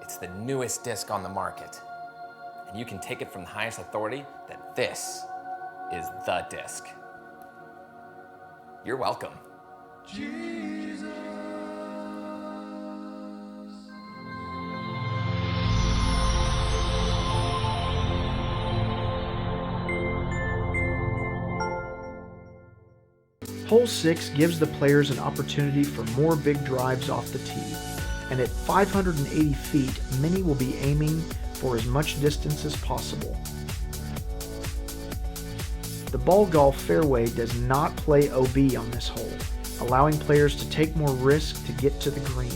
It's the newest disc on the market. And you can take it from the highest authority that this is the disc. You're welcome. Hole 6 gives the players an opportunity for more big drives off the tee, and at 580 feet, many will be aiming for as much distance as possible. The ball golf fairway does not play OB on this hole, allowing players to take more risk to get to the green.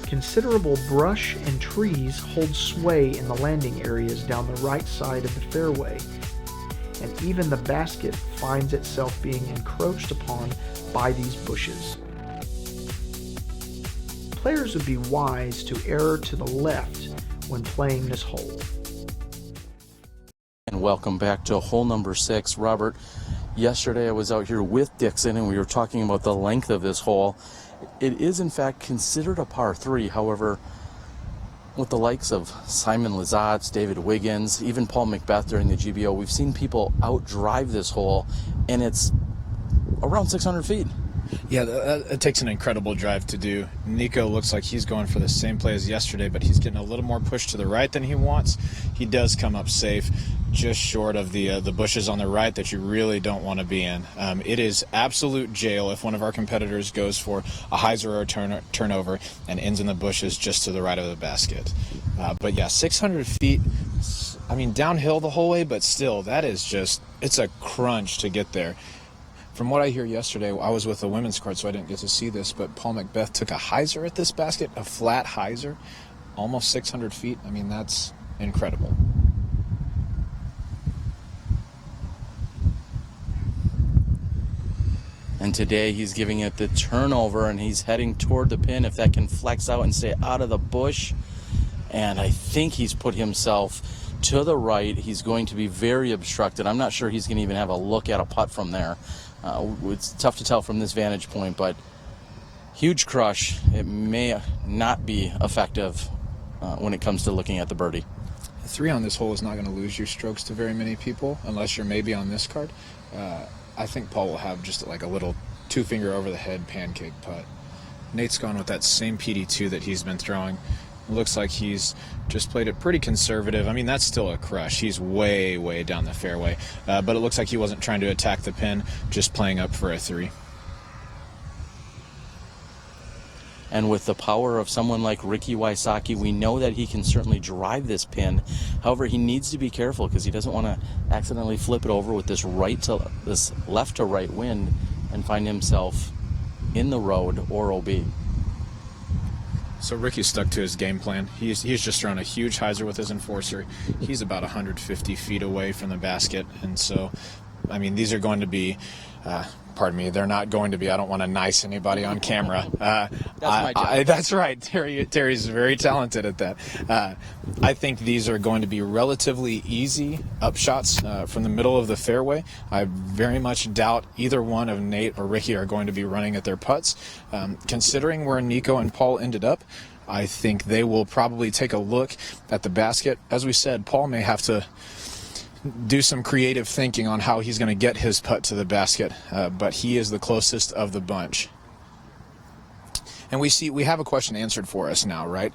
Considerable brush and trees hold sway in the landing areas down the right side of the fairway, and even the basket finds itself being encroached upon by these bushes. Players would be wise to err to the left when playing this hole. And welcome back to hole number 6. Robert, yesterday I was out here with Dixon and we were talking about the length of this hole. It is in fact considered a par 3. However, with the likes of Simon Lizotte, David Wiggins, even Paul McBeth during the GBO, we've seen people outdrive this hole, and it's around 600 feet. Yeah, it takes an incredible drive to do. Nikko looks like he's going for the same play as yesterday, but he's getting a little more push to the right than he wants. He does come up safe, just short of the bushes on the right that you really don't want to be in. It is absolute jail if one of our competitors goes for a hyzer or a turnover and ends in the bushes just to the right of the basket. But yeah, 600 feet, I mean, downhill the whole way, but still, that is just, it's a crunch to get there. From what I hear yesterday, I was with the women's court, so I didn't get to see this, but Paul McBeth took a hyzer at this basket, a flat hyzer, almost 600 feet. I mean, that's incredible. And today he's giving it the turnover, and he's heading toward the pin. If that can flex out and stay out of the bush. And I think he's put himself to the right. He's going to be very obstructed. I'm not sure he's going to even have a look at a putt from there. It's tough to tell from this vantage point, but huge crush. It may not be effective when it comes to looking at the birdie. 3 on this hole is not going to lose your strokes to very many people, unless you're maybe on this card. I think Paul will have just like a little 2-finger over the head pancake putt. Nate's gone with that same PD2 that he's been throwing. It looks like he's just played it pretty conservative. I mean, that's still a crush. He's way, way down the fairway. But it looks like he wasn't trying to attack the pin, just playing up for a 3. And with the power of someone like Ricky Wysocki, we know that he can certainly drive this pin. However, he needs to be careful because he doesn't want to accidentally flip it over with this left to right wind and find himself in the road or OB. So Ricky stuck to his game plan. He's just thrown a huge hyzer with his enforcer. He's about 150 feet away from the basket, and so, I mean, these are going to be pardon me, they're not going to be. I don't want to nice anybody on camera. That's my job. That's right. Terry's very talented at that. I think these are going to be relatively easy upshots from the middle of the fairway. I very much doubt either one of Nate or Ricky are going to be running at their putts. Considering where Nikko and Paul ended up, I think they will probably take a look at the basket. As we said, Paul may have to do some creative thinking on how he's going to get his putt to the basket, but he is the closest of the bunch. And we have a question answered for us now, right?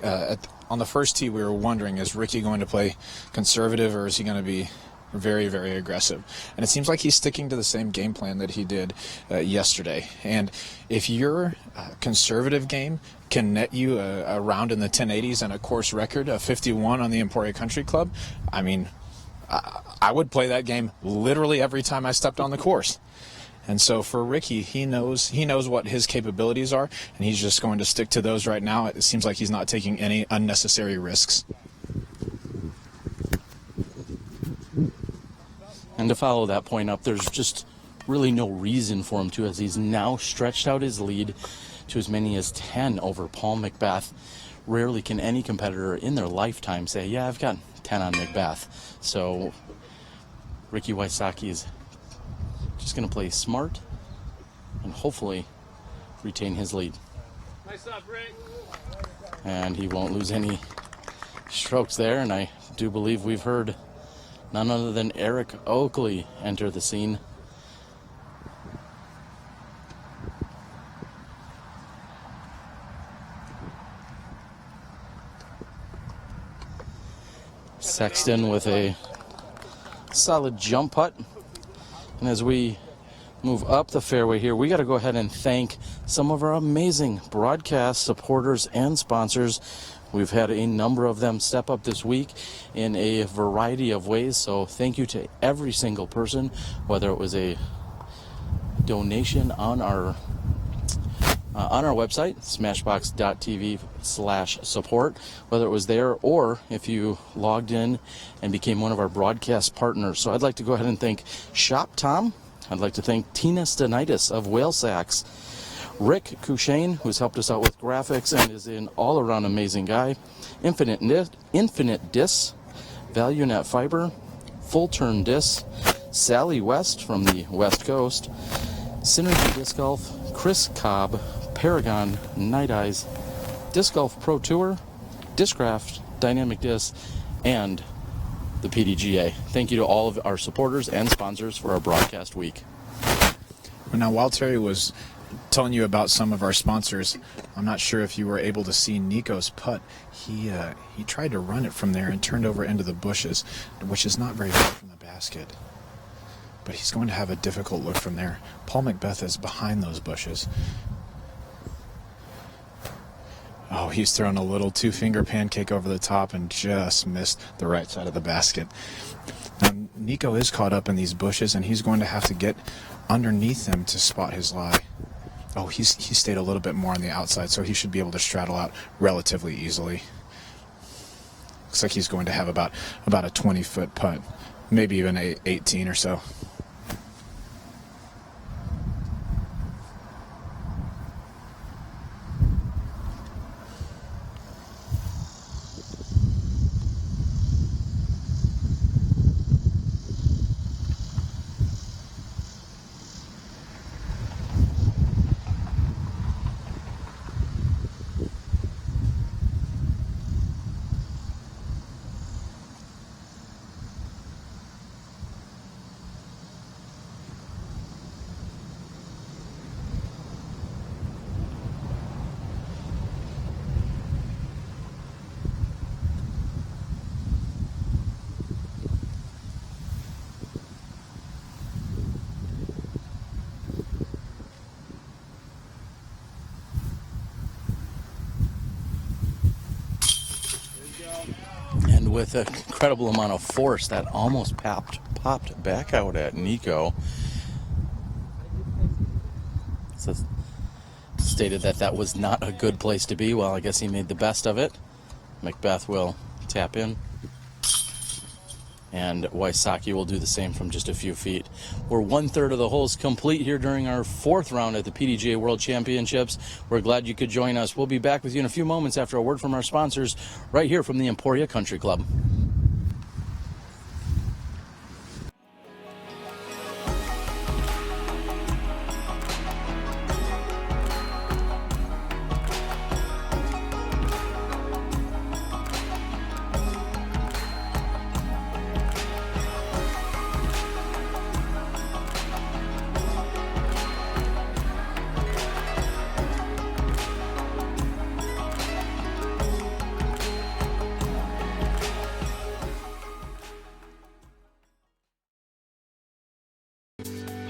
On the first tee, we were wondering, is Ricky going to play conservative or is he going to be very, very aggressive? And it seems like he's sticking to the same game plan that he did yesterday. And if your conservative game can net you a round in the 1080s and a course record of 51 on the Emporia Country Club, I mean, I would play that game literally every time I stepped on the course. And so for Ricky, he knows what his capabilities are, and he's just going to stick to those right now. It seems like he's not taking any unnecessary risks. And to follow that point up, there's just really no reason for him to, as he's now stretched out his lead to as many as 10 over Paul McBeth. Rarely can any competitor in their lifetime say, yeah, I've got 10 on McBeth. So Ricky Wysocki is just going to play smart and hopefully retain his lead. Nice up, Rick. And he won't lose any strokes there. And I do believe we've heard none other than Eric Oakley enter the scene. Sexton with a solid jump putt. And as we move up the fairway here, we got to go ahead and thank some of our amazing broadcast supporters and sponsors. We've had a number of them step up this week in a variety of ways. So thank you to every single person, whether it was a donation on our website, SmashBoxxTV/support, whether it was there or if you logged in and became one of our broadcast partners. So I'd like to go ahead and thank Shop Tom. I'd like to thank Tina Stenitis of Whale Sacks, Rick Cushane, who's helped us out with graphics and is an all-around amazing guy, Infinite Disc, ValueNet Fiber, Full Turn Disc, Sally West from the West Coast, Synergy Disc Golf, Chris Cobb, Paragon, Night Eyes, Disc Golf Pro Tour, Discraft, Dynamic Disc, and the PDGA. Thank you to all of our supporters and sponsors for our broadcast week. Now, while Terry was telling you about some of our sponsors, I'm not sure if you were able to see Nikko's putt. He tried to run it from there and turned over into the bushes, which is not very far from the basket. But he's going to have a difficult look from there. Paul McBeth is behind those bushes. Oh, he's thrown a little two-finger pancake over the top and just missed the right side of the basket. Now, Nikko is caught up in these bushes, and he's going to have to get underneath them to spot his lie. Oh, he stayed a little bit more on the outside, so he should be able to straddle out relatively easily. Looks like he's going to have about a 20-foot putt, maybe even 18 or so. With an incredible amount of force that almost popped back out at Nikko. So stated that was not a good place to be. Well, I guess he made the best of it. McBeth will tap in. and Wysocki will do the same from just a few feet. We're 1/3 of the holes complete here during our 4th round at the PDGA World Championships. We're glad you could join us. We'll be back with you in a few moments after a word from our sponsors right here from the Emporia Country Club.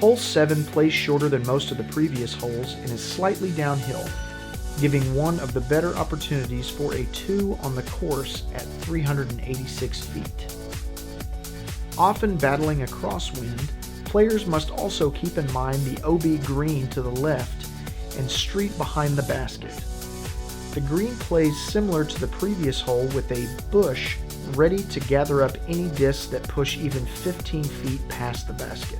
Hole 7 plays shorter than most of the previous holes and is slightly downhill, giving one of the better opportunities for a 2 on the course at 386 feet. Often battling a crosswind, players must also keep in mind the OB green to the left and street behind the basket. The green plays similar to the previous hole with a bush ready to gather up any discs that push even 15 feet past the basket.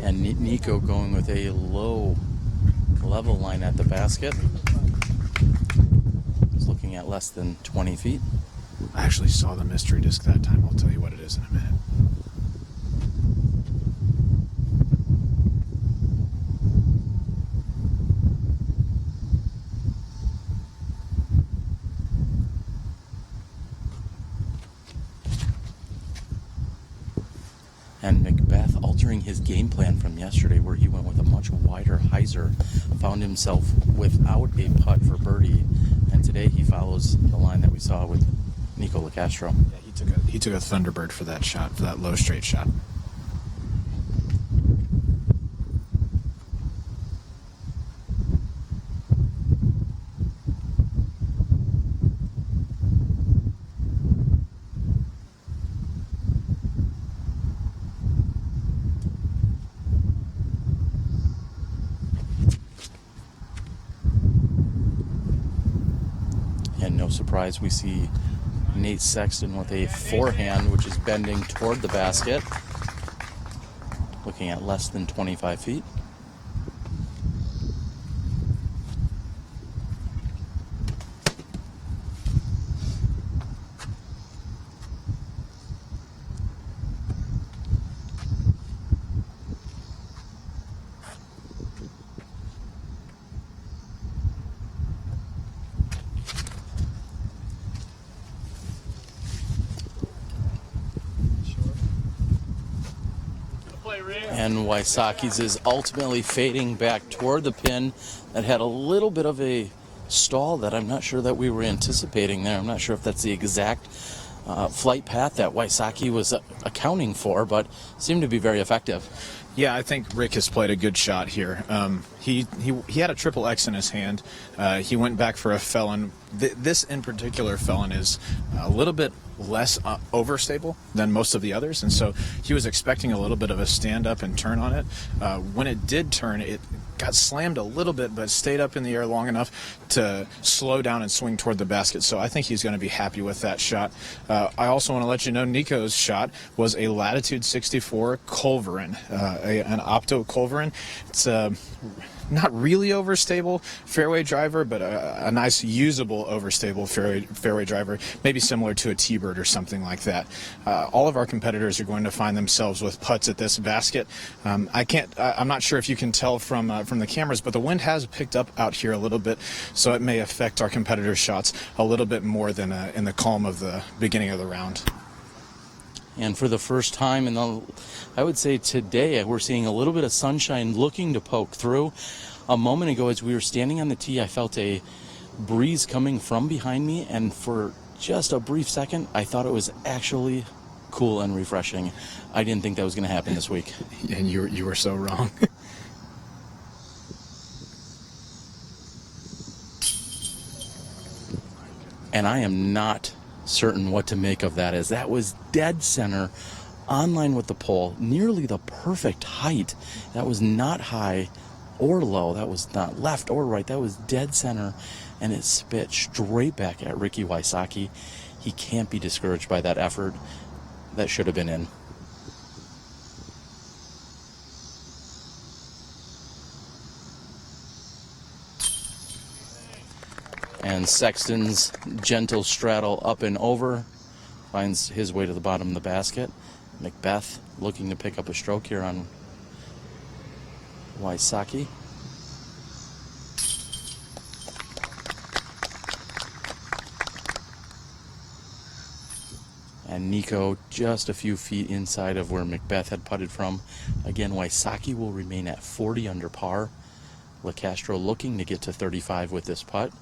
And Nikko going with a low level line at the basket. He's looking at less than 20 feet. I actually saw the mystery disc that time. I'll tell you what it is in a minute. And McBeth altering his game plan from yesterday, where he went with a much wider hyzer, found himself without a putt for birdie, and today he follows the line that we saw with Nikko Locastro. Yeah, he took a Thunderbird for that shot, for that low straight shot. And no surprise, we see Nate Sexton with a forehand, which is bending toward the basket, looking at less than 25 feet. And Wysocki's is ultimately fading back toward the pin. That had a little bit of a stall that I'm not sure that we were anticipating there. I'm not sure if that's the exact flight path that Wysocki was accounting for, but seemed to be very effective. Yeah, I think Rick has played a good shot here. He had a triple X in his hand. He went back for a felon. This in particular felon is a little bit less overstable than most of the others, and so he was expecting a little bit of a stand up and turn on it. When it did turn, it got slammed a little bit, but stayed up in the air long enough to slow down and swing toward the basket. So I think he's going to be happy with that shot. I also want to let you know Nikko's shot was a Latitude 64 Culverin, an Opto Culverin. It's not really overstable fairway driver, but a nice usable overstable fairway driver, maybe similar to a T-Bird or something like that. All of our competitors are going to find themselves with putts at this basket. I'm not sure if you can tell from the cameras, but the wind has picked up out here a little bit, so it may affect our competitors' shots a little bit more than in the calm of the beginning of the round. And for the first time I would say today, we're seeing a little bit of sunshine looking to poke through. A moment ago, as we were standing on the tee, I felt a breeze coming from behind me, and for just a brief second, I thought it was actually cool and refreshing. I didn't think that was going to happen this week. And you were so wrong. And I am not certain what to make of that, as that was dead center, on line with the pole, nearly the perfect height. That was not high or low. That was not left or right. That was dead center, and it spit straight back at Ricky Wysocki. He can't be discouraged by that effort. That should have been in. And Sexton's gentle straddle up and over finds his way to the bottom of the basket. McBeth looking to pick up a stroke here on Wysocki. And Nikko just a few feet inside of where McBeth had putted from. Again, Wysocki will remain at 40 under par. Locastro looking to get to 35 with this putt.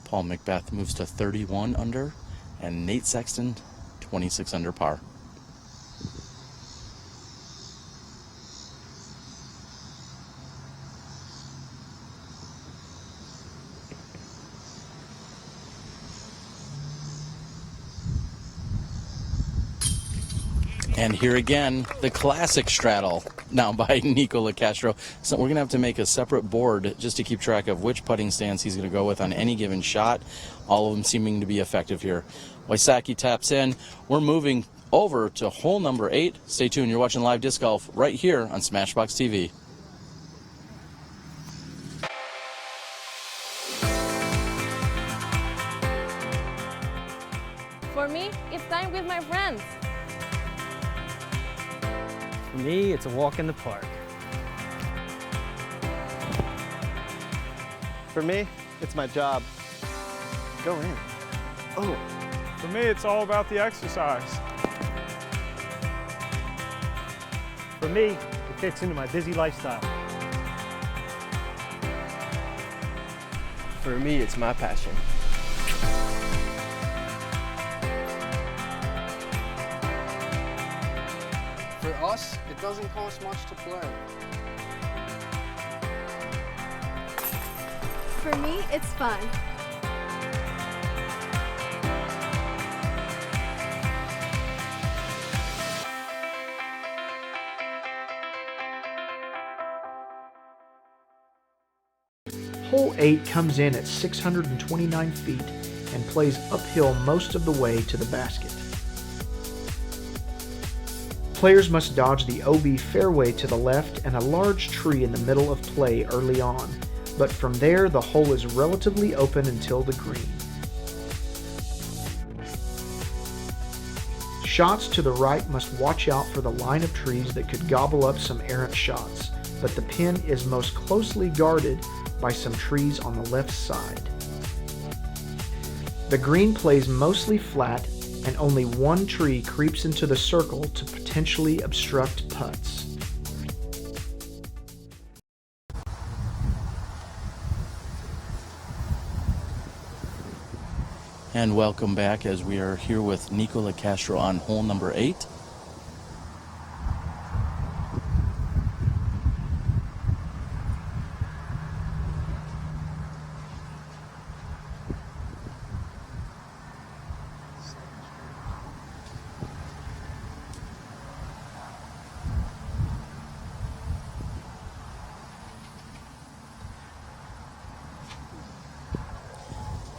Paul McBeth moves to 31 under, and Nate Sexton 26 under par. And here again, the classic straddle now by Nikko Locastro. So we're going to have to make a separate board just to keep track of which putting stance he's going to go with on any given shot. All of them seeming to be effective here. Wysocki taps in. We're moving over to hole number 8. Stay tuned. You're watching live disc golf right here on SmashBoxxTV. For me, it's time with my friends. For me, it's a walk in the park. For me, it's my job. Go in. Oh. For me, it's all about the exercise. For me, it fits into my busy lifestyle. For me, it's my passion. For us, it doesn't cost much to play. For me, it's fun. Hole 8 comes in at 629 feet and plays uphill most of the way to the basket. Players must dodge the OB fairway to the left and a large tree in the middle of play early on, but from there the hole is relatively open until the green. Shots to the right must watch out for the line of trees that could gobble up some errant shots, but the pin is most closely guarded by some trees on the left side. The green plays mostly flat, and only one tree creeps into the circle to potentially obstruct putts. And welcome back, as we are here with Nikko Locastro on hole number 8.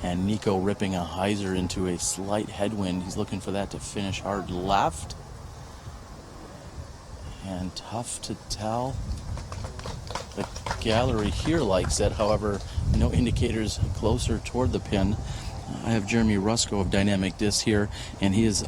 And Nikko ripping a hyzer into a slight headwind. He's looking for that to finish hard left. And tough to tell. The gallery here likes it, however, no indicators closer toward the pin. I have Jeremy Rusko of Dynamic Disc here, and he is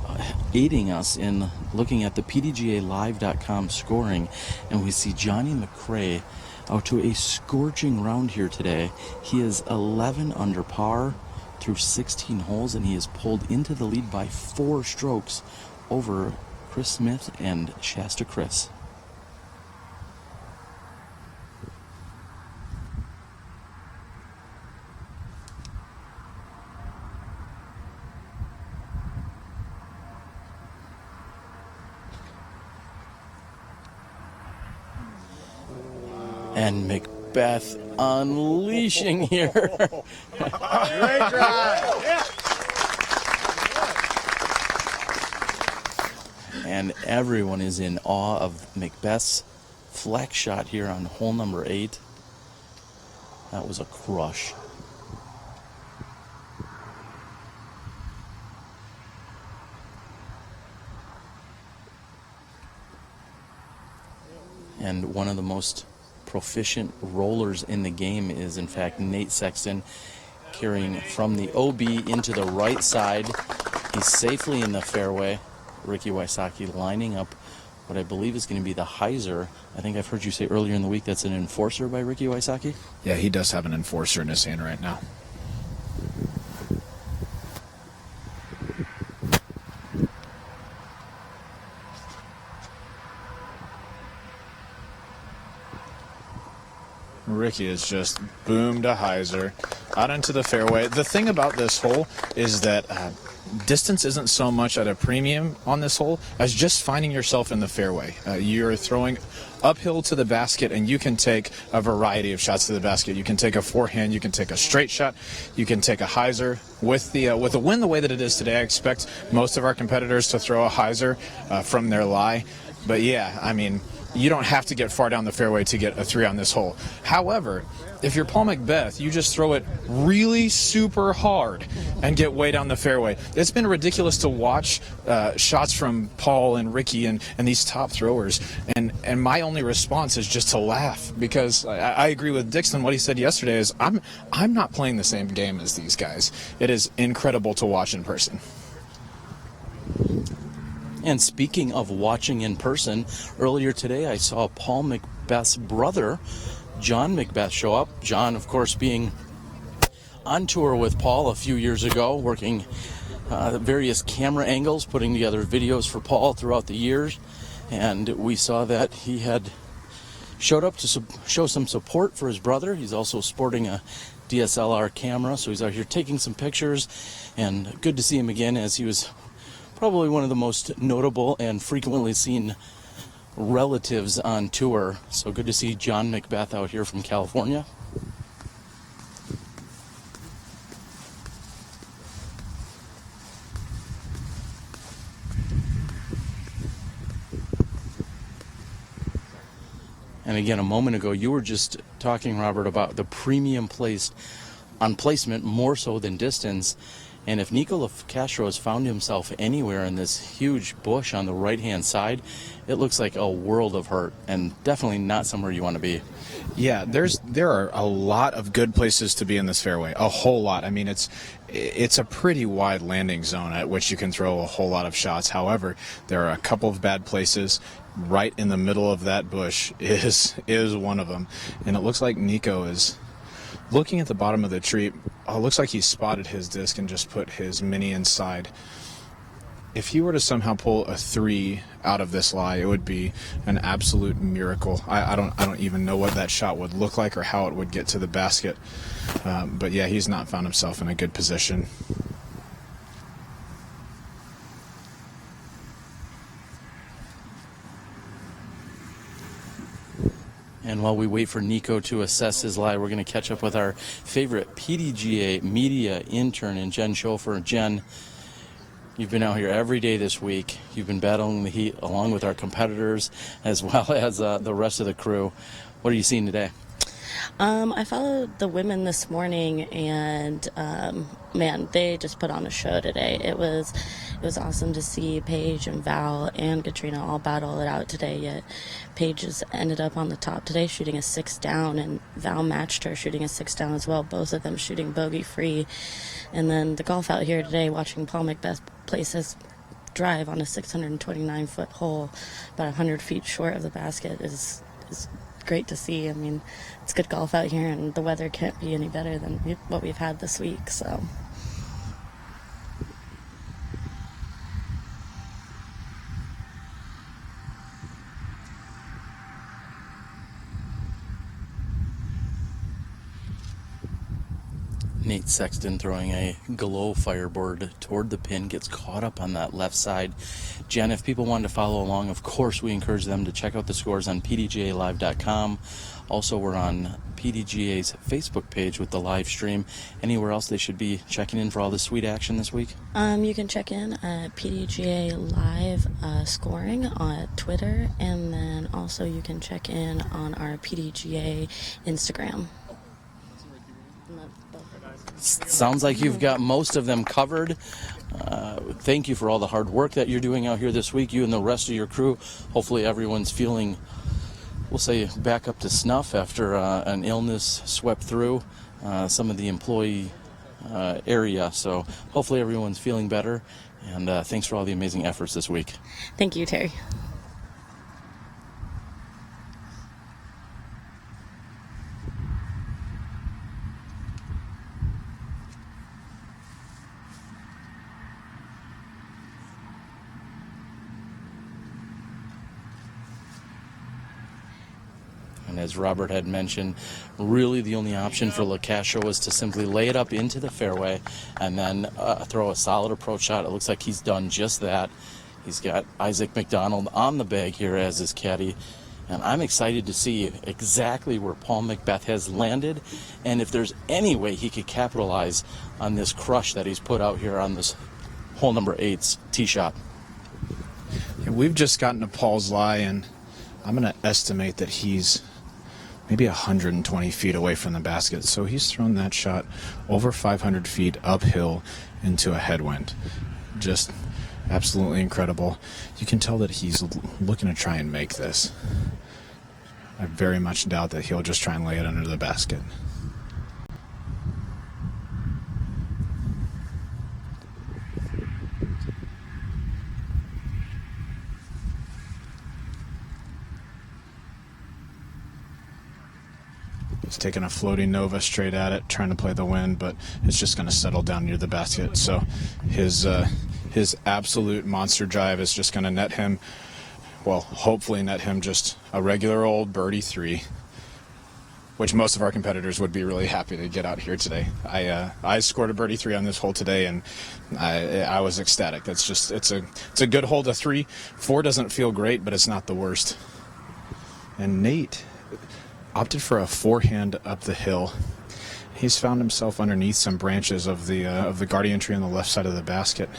aiding us in looking at the PDGALive.com scoring, and we see Johnny McRae out to a scorching round here today. He is 11 under par through 16 holes, and he is pulled into the lead by 4 strokes over Chris Smith and Shasta Chris. And McBeth unleashing here. Great drive. Yeah. And everyone is in awe of McBeth's flex shot here on hole number 8. That was a crush. And one of the most proficient rollers in the game is in fact Nate Sexton, carrying from the OB into the right side. He's safely in the fairway. Ricky Wysocki lining up what I believe is going to be the hyzer. I think I've heard you say earlier in the week that's an enforcer by Ricky Wysocki. Yeah, he does have an enforcer in his hand right now. Ricky is just boomed a hyzer out into the fairway. The thing about this hole is that distance isn't so much at a premium on this hole as just finding yourself in the fairway. You're throwing uphill to the basket, and you can take a variety of shots to the basket. You can take a forehand, you can take a straight shot, you can take a hyzer. With the wind the way that it is today, I expect most of our competitors to throw a hyzer from their lie. But yeah, I mean, you don't have to get far down the fairway to get a 3 on this hole. However, if you're Paul McBeth, you just throw it really super hard and get way down the fairway. It's been ridiculous to watch shots from Paul and Ricky and these top throwers. And my only response is just to laugh, because I agree with Dixon. What he said yesterday is, I'm not playing the same game as these guys. It is incredible to watch in person. And speaking of watching in person, earlier today I saw Paul McBeth's brother, John McBeth, show up. John, of course, being on tour with Paul a few years ago, working various camera angles, putting together videos for Paul throughout the years. And we saw that he had showed up to show some support for his brother. He's also sporting a DSLR camera, so he's out here taking some pictures. And good to see him again, as he was probably one of the most notable and frequently seen relatives on tour. So good to see John McBeth out here from California. And again, a moment ago, you were just talking, Robert, about the premium placed on placement more so than distance. And if Nikko Locastro has found himself anywhere in this huge bush on the right-hand side, it looks like a world of hurt, and definitely not somewhere you want to be. Yeah, there are a lot of good places to be in this fairway, a whole lot. I mean, it's a pretty wide landing zone at which you can throw a whole lot of shots. However, there are a couple of bad places. Right in the middle of that bush is one of them, and it looks like Nikko is looking at the bottom of the tree. It looks like he spotted his disc and just put his mini inside. If he were to somehow pull a 3 out of this lie, it would be an absolute miracle. I don't even know what that shot would look like or how it would get to the basket. But yeah, he's not found himself in a good position. And while we wait for Nikko to assess his lie, we're going to catch up with our favorite PDGA media intern and Jen Schofer. Jen, you've been out here every day this week. You've been battling the heat along with our competitors as well as the rest of the crew. What are you seeing today? I followed the women this morning, and man, they just put on a show today. It was it was awesome to see Paige and Val and Katrina all battle it out today, yet Paige has ended up on the top today shooting a 6 down, and Val matched her shooting a 6 down as well, both of them shooting bogey free. And then the golf out here today, watching Paul McBeth place his drive on a 629-foot hole about 100 feet short of the basket is great to see. I mean, it's good golf out here, and the weather can't be any better than what we've had this week, so. Nate Sexton throwing a glow fireboard toward the pin, gets caught up on that left side. Jen, if people wanted to follow along, of course we encourage them to check out the scores on pdgalive.com. Also, we're on PDGA's Facebook page with the live stream. Anywhere else they should be checking in for all the sweet action this week? You can check in at PDGA Live scoring on Twitter, and then also you can check in on our PDGA Instagram. Sounds like you've got most of them covered. Thank you for all the hard work that you're doing out here this week, you and the rest of your crew. Hopefully everyone's feeling, we'll say, back up to snuff after an illness swept through some of the employee area. So hopefully everyone's feeling better, and thanks for all the amazing efforts this week. Thank you, Terry. And as Robert had mentioned, really the only option for Locastro was to simply lay it up into the fairway and then throw a solid approach shot. It looks like he's done just that. He's got Isaac McDonald on the bag here as his caddy. And I'm excited to see exactly where Paul McBeth has landed, and if there's any way he could capitalize on this crush that he's put out here on this hole number 8's tee shot. Yeah, we've just gotten to Paul's lie, and I'm going to estimate that he's maybe 120 feet away from the basket. So he's thrown that shot over 500 feet uphill into a headwind. Just absolutely incredible. You can tell that he's looking to try and make this. I very much doubt that he'll just try and lay it under the basket. He's taking a floating Nova straight at it, trying to play the wind, but it's just going to settle down near the basket. So his absolute monster drive is just going to net him, well, hopefully net him just a regular old birdie 3, which most of our competitors would be really happy to get out here today. I scored a birdie 3 on this hole today, and I was ecstatic. That's just it's a good hole to 3. 4 doesn't feel great, but it's not the worst. And Nate opted for a forehand up the hill. He's found himself underneath some branches of the guardian tree on the left side of the basket.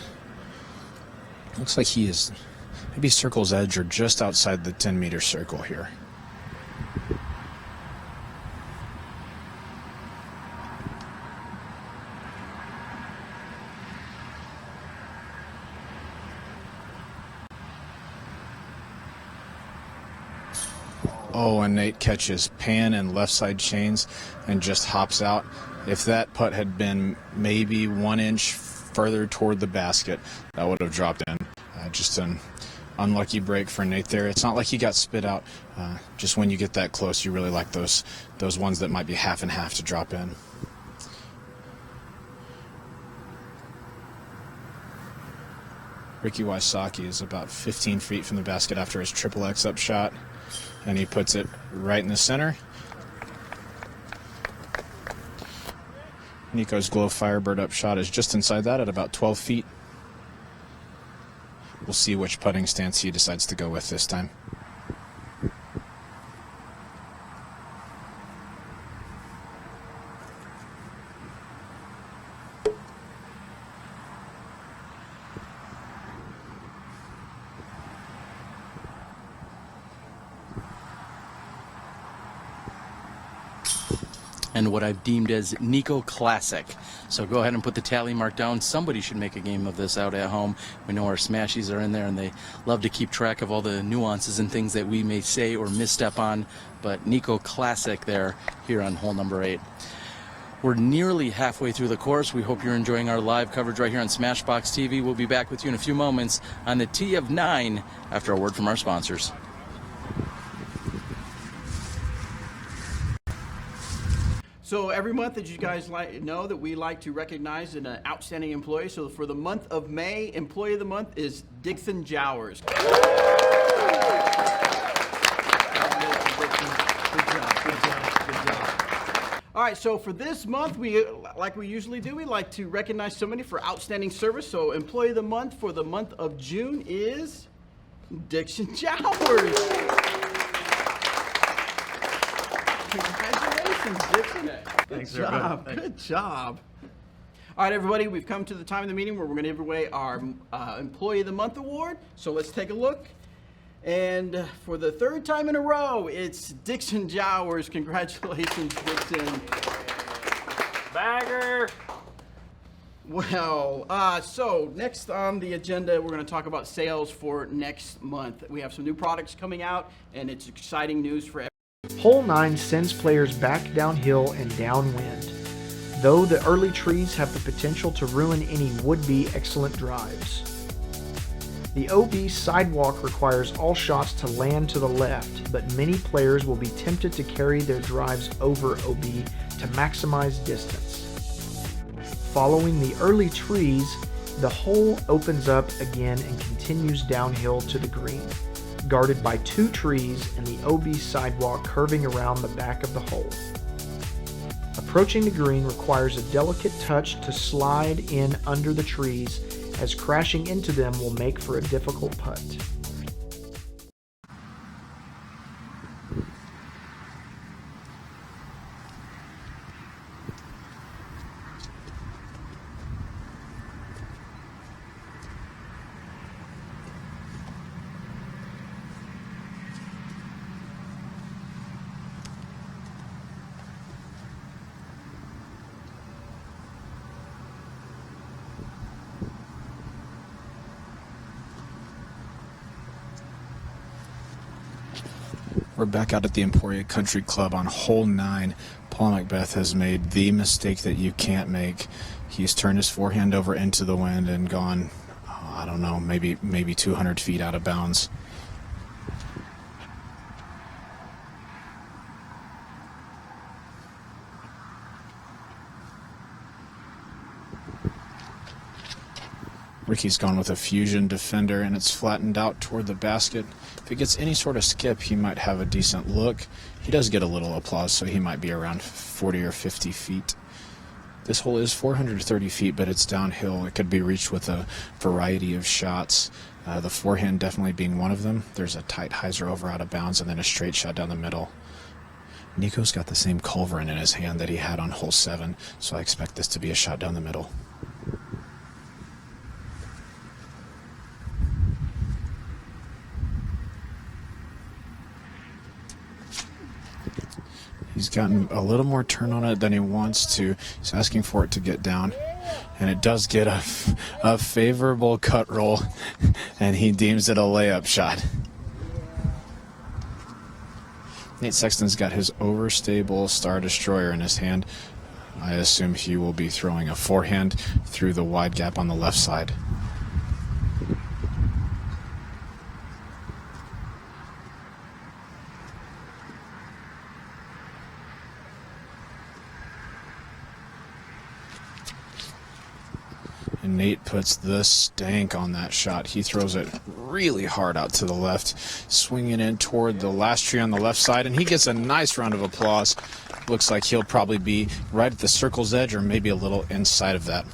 Looks like he is maybe circle's edge or just outside the 10-meter circle here. Oh, and Nate catches pan and left side chains and just hops out. If that putt had been maybe 1 inch further toward the basket, that would have dropped in. Just an unlucky break for Nate there. It's not like he got spit out. Just when you get that close, you really like those ones that might be half and half to drop in. Ricky Wysocki is about 15 feet from the basket after his triple X up shot, and he puts it right in the center. Nikko's glow firebird up shot is just inside that at about 12 feet. We'll see which putting stance he decides to go with this time. and what I've deemed as Nikko Classic. So go ahead and put the tally mark down. Somebody should make a game of this out at home. We know our Smashies are in there, and they love to keep track of all the nuances and things that we may say or misstep on. But Nikko Classic there here on hole number 8. We're nearly halfway through the course. We hope you're enjoying our live coverage right here on SmashBoxx TV. We'll be back with you in a few moments on the tee of 9 after a word from our sponsors. So every month, as you guys know, that we like to recognize an outstanding employee. So for the month of May, Employee of the Month is Dixon Jowers. Good job. All right, so for this month, like we usually do, we like to recognize somebody for outstanding service. So Employee of the Month for the month of June is Dixon Jowers. Congratulations, Dixon. Thanks, Good job. Good job. All right, everybody, we've come to the time of the meeting where we're going to give away our Employee of the Month award. So let's take a look. And for the third time in a row, it's Dixon Jowers. Congratulations, Dixon. Bagger! Well, so next on the agenda, we're going to talk about sales for next month. We have some new products coming out, and it's exciting news for everyone. Hole 9 sends players back downhill and downwind, though the early trees have the potential to ruin any would-be excellent drives. The OB sidewalk requires all shots to land to the left, but many players will be tempted to carry their drives over OB to maximize distance. Following the early trees, the hole opens up again and continues downhill to the green, guarded by 2 trees and the OB sidewalk curving around the back of the hole. Approaching the green requires a delicate touch to slide in under the trees, as crashing into them will make for a difficult putt. We're back out at the Emporia Country Club on hole 9. Paul McBeth has made the mistake that you can't make. He's turned his forehand over into the wind and gone, I don't know, maybe 200 feet out of bounds. Ricky's gone with a Fusion Defender, and it's flattened out toward the basket. If he gets any sort of skip, he might have a decent look. He does get a little applause, so he might be around 40 or 50 feet. This hole is 430 feet, but it's downhill. It could be reached with a variety of shots. The forehand definitely being one of them. There's a tight hyzer over out of bounds, and then a straight shot down the middle. Nikko's got the same culverin in his hand that he had on hole 7, so I expect this to be a shot down the middle. He's gotten a little more turn on it than he wants to. He's asking for it to get down, and it does get a favorable cut roll, and he deems it a layup shot. Nate Sexton's got his overstable Star Destroyer in his hand. I assume he will be throwing a forehand through the wide gap on the left side. And Nate puts the stank on that shot. He throws it really hard out to the left, swinging in toward the last tree on the left side, and he gets a nice round of applause. Looks like he'll probably be right at the circle's edge or maybe a little inside of that.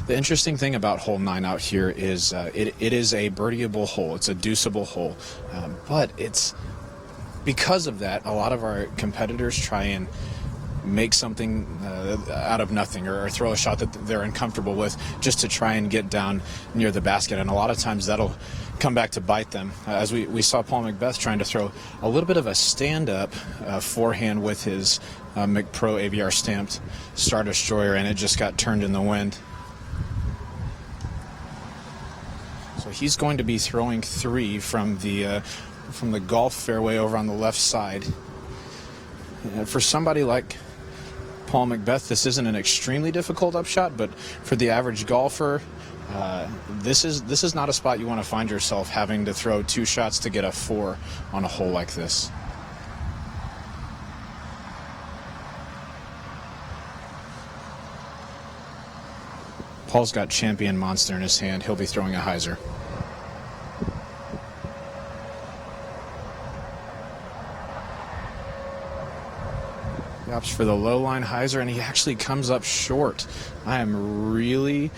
The interesting thing about hole 9 out here is it is a birdieable hole. It's a deuceable hole. But it's because of that, a lot of our competitors try and make something out of nothing, or throw a shot that they're uncomfortable with, just to try and get down near the basket. And a lot of times that'll come back to bite them. As we saw Paul McBeth trying to throw a little bit of a stand-up forehand with his McPro AVR stamped Star Destroyer, and it just got turned in the wind. So he's going to be throwing 3 from the golf fairway over on the left side. For somebody like Paul McBeth, this isn't an extremely difficult upshot, but for the average golfer, this is not a spot you want to find yourself having to throw 2 shots to get a 4 on a hole like this. Paul's got Champion Monster in his hand. He'll be throwing a hyzer. Opts for the low line hyzer, and he actually comes up short. I am really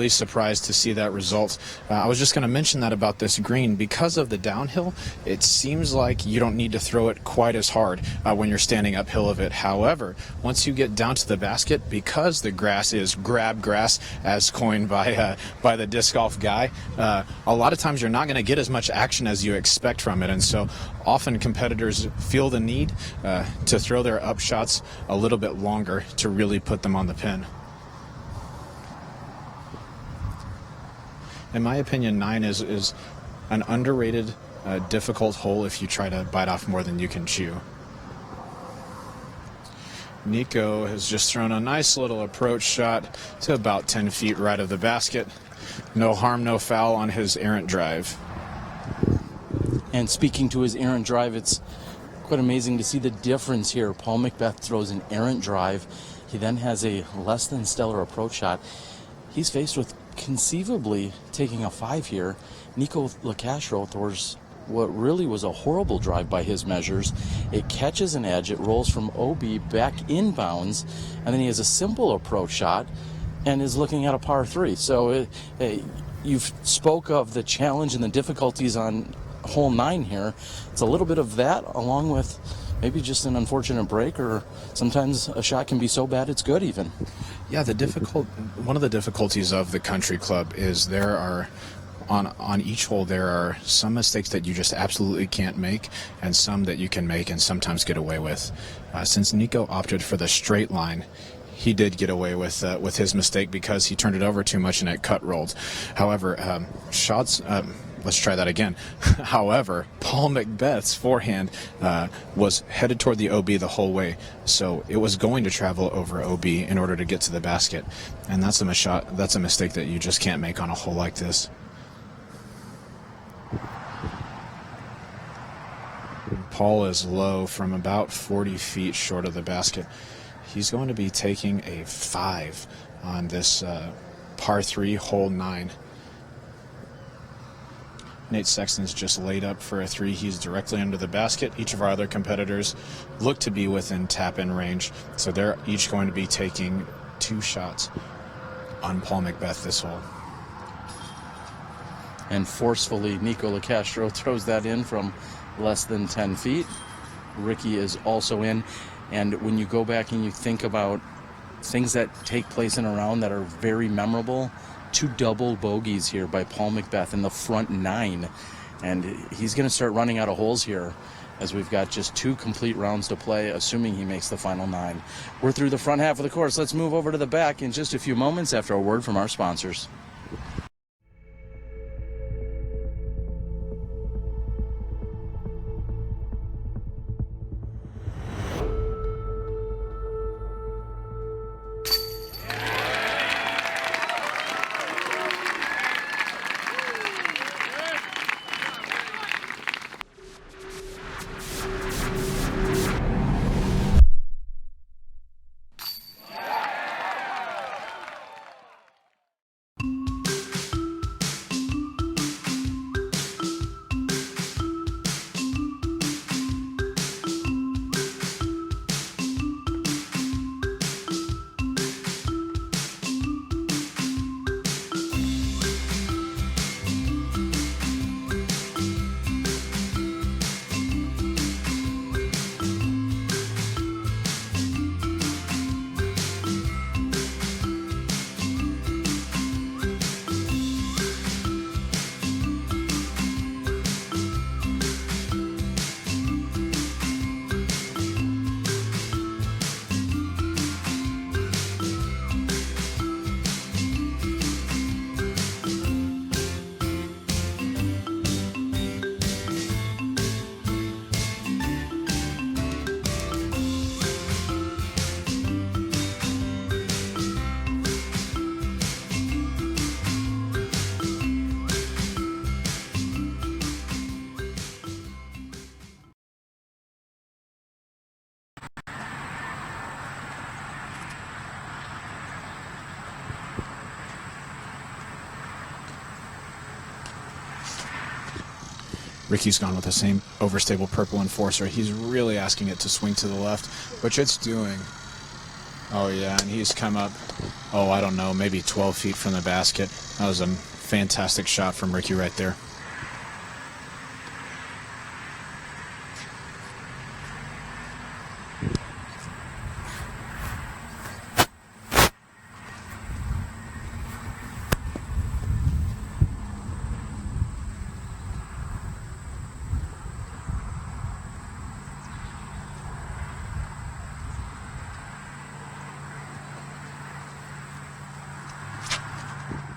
surprised to see that result. I was just going to mention that about this green. Because of the downhill, it seems like you don't need to throw it quite as hard when you're standing uphill of it. However, once you get down to the basket, because the grass is grab grass, as coined by the disc golf guy, a lot of times you're not going to get as much action as you expect from it. And so often competitors feel the need to throw their up shots a little bit longer to really put them on the pin. In my opinion, 9 is an underrated, difficult hole if you try to bite off more than you can chew. Nikko has just thrown a nice little approach shot to about 10 feet right of the basket. No harm, no foul on his errant drive. And speaking to his errant drive, it's quite amazing to see the difference here. Paul McBeth throws an errant drive. He then has a less than stellar approach shot. He's faced with conceivably taking a 5 here. Nikko Locastro throws what really was a horrible drive by his measures. It catches an edge, it rolls from OB back inbounds, and then he has a simple approach shot and is looking at a par 3. So you've spoke of the challenge and the difficulties on hole 9 here. It's a little bit of that, along with maybe just an unfortunate break, or sometimes a shot can be so bad it's good even. Yeah, one of the difficulties of the country club is there are on each hole there are some mistakes that you just absolutely can't make, and some that you can make and sometimes get away with. Since Nikko opted for the straight line, he did get away with his mistake because he turned it over too much and it cut rolled. However, let's try that again. However, Paul McBeth's forehand was headed toward the OB the whole way, so it was going to travel over OB in order to get to the basket, and that's a mistake that you just can't make on a hole like this. Paul is low from about 40 feet short of the basket. He's going to be taking a 5 on this par 3 hole 9. Nate Sexton's just laid up for a 3. He's directly under the basket. Each of our other competitors look to be within tap-in range, so they're each going to be taking 2 shots on Paul McBeth this hole. And forcefully, Nikko Locastro throws that in from less than 10 feet. Ricky is also in. And when you go back and you think about things that take place in a round that are very memorable, 2 double bogeys here by Paul McBeth in the front 9. And he's going to start running out of holes here as we've got just 2 complete rounds to play, assuming he makes the final 9. We're through the front half of the course. Let's move over to the back in just a few moments after a word from our sponsors. Ricky's gone with the same overstable purple enforcer. He's really asking it to swing to the left, which it's doing. Oh yeah, and he's come up, oh, I don't know, maybe 12 feet from the basket. That was a fantastic shot from Ricky right there.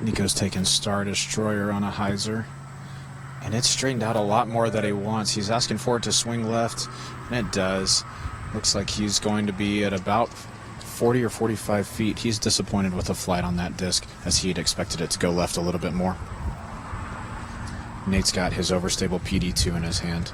Nikko's taking Star Destroyer on a hyzer, and it's straightened out a lot more than he wants. He's asking for it to swing left, and it does. Looks like he's going to be at about 40 or 45 feet. He's disappointed with the flight on that disc, as he had expected it to go left a little bit more. Nate's got his overstable PD2 in his hand.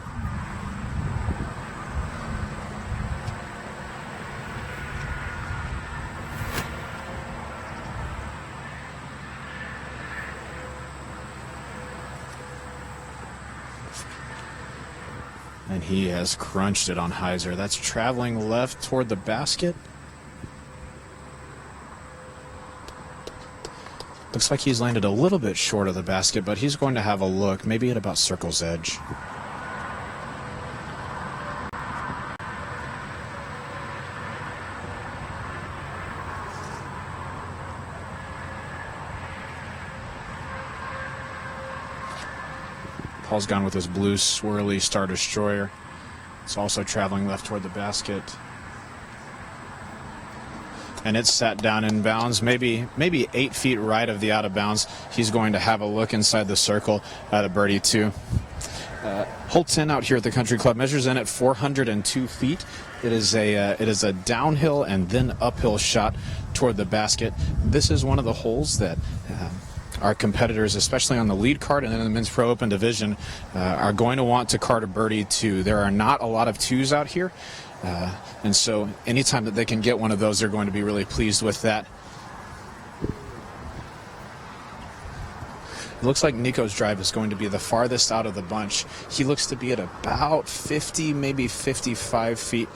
And he has crunched it on hyzer. That's traveling left toward the basket. Looks like he's landed a little bit short of the basket, but he's going to have a look, maybe at about circle's edge. Paul's gone with his blue swirly Star Destroyer. It's also traveling left toward the basket. And it's sat down in bounds, maybe 8 feet right of the out of bounds. He's going to have a look inside the circle at a birdie too. Hole 10 out here at the Country Club measures in at 402 feet. It is a downhill and then uphill shot toward the basket. This is one of the holes that our competitors, especially on the lead card and then in the Men's Pro Open division, are going to want to card a birdie too. There are not a lot of twos out here, and so anytime that they can get one of those, they're going to be really pleased with that. It looks like Nikko's drive is going to be the farthest out of the bunch. He looks to be at about 50, maybe 55 feet,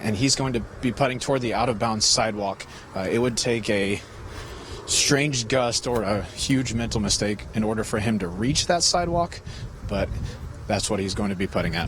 and he's going to be putting toward the out-of-bounds sidewalk. It would take a strange gust or a huge mental mistake in order for him to reach that sidewalk, but that's what he's going to be putting at.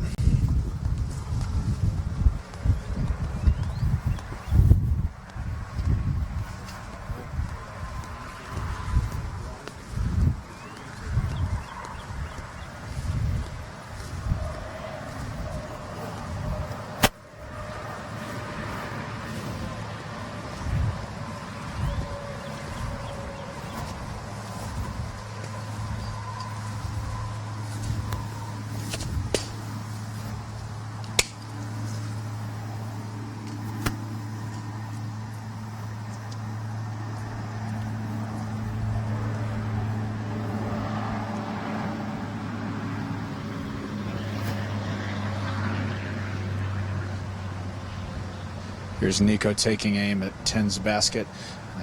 Here's Nikko taking aim at 10's basket.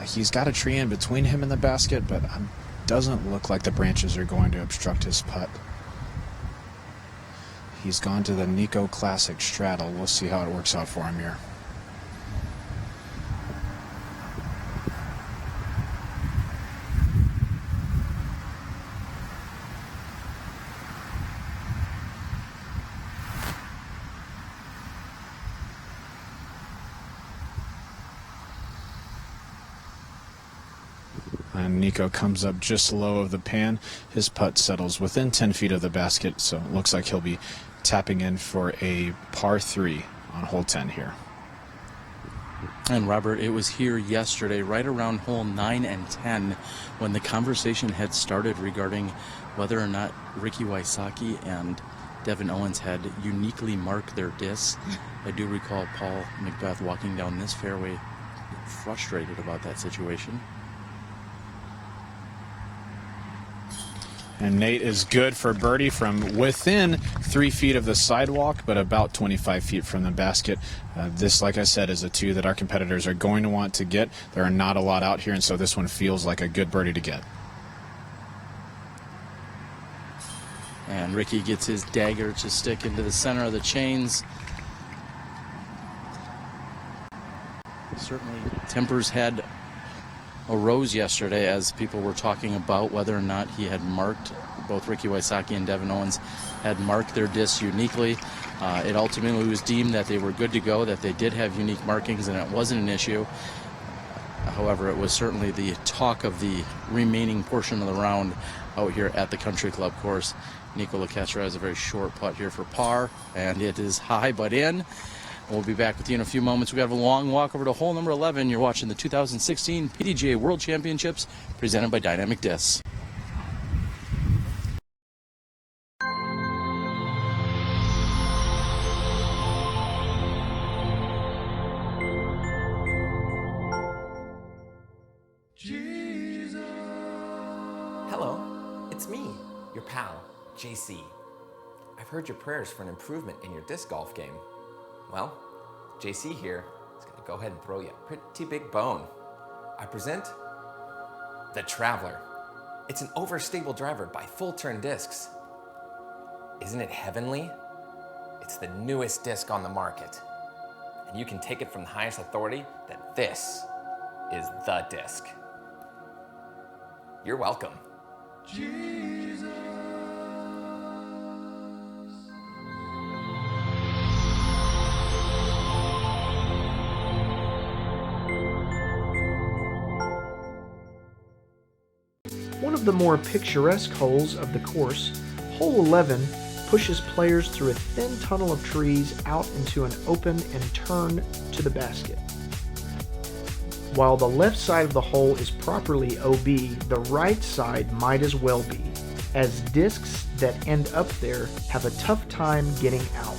He's got a tree in between him and the basket, but doesn't look like the branches are going to obstruct his putt. He's gone to the Nikko Classic straddle. We'll see how it works out for him here. And Nikko comes up just low of the pan. His putt settles within 10 feet of the basket, so it looks like he'll be tapping in for a par 3 on hole 10 here. And Robert, it was here yesterday, right around hole 9 and 10, when the conversation had started regarding whether or not Ricky Wysocki and Devin Owens had uniquely marked their discs. I do recall Paul McBeth walking down this fairway frustrated about that situation. And Nate is good for birdie from within 3 feet of the sidewalk, but about 25 feet from the basket. This, like I said, is a 2 that our competitors are going to want to get. There are not a lot out here, and so this one feels like a good birdie to get. And Ricky gets his dagger to stick into the center of the chains. Certainly tempers had arose yesterday as people were talking about whether or not he had marked, both Ricky Wysocki and Devin Owens had marked their discs uniquely. It ultimately was deemed that they were good to go, that they did have unique markings, and it wasn't an issue. However, it was certainly the talk of the remaining portion of the round out here at the Country Club course. Nikko Locastro has a very short putt here for par, and it is high but in. We'll be back with you in a few moments. We've got a long walk over to hole number 11. You're watching the 2016 PDGA World Championships presented by Dynamic Discs. Hello, it's me, your pal, JC. I've heard your prayers for an improvement in your disc golf game. Well, JC here is going to go ahead and throw you a pretty big bone. I present the Traveler. It's an overstable driver by Full Turn Discs. Isn't it heavenly? It's the newest disc on the market. And you can take it from the highest authority that this is the disc. You're welcome. Jesus. One of the more picturesque holes of the course, hole 11 pushes players through a thin tunnel of trees out into an open and turn to the basket. While the left side of the hole is properly OB, the right side might as well be, as discs that end up there have a tough time getting out.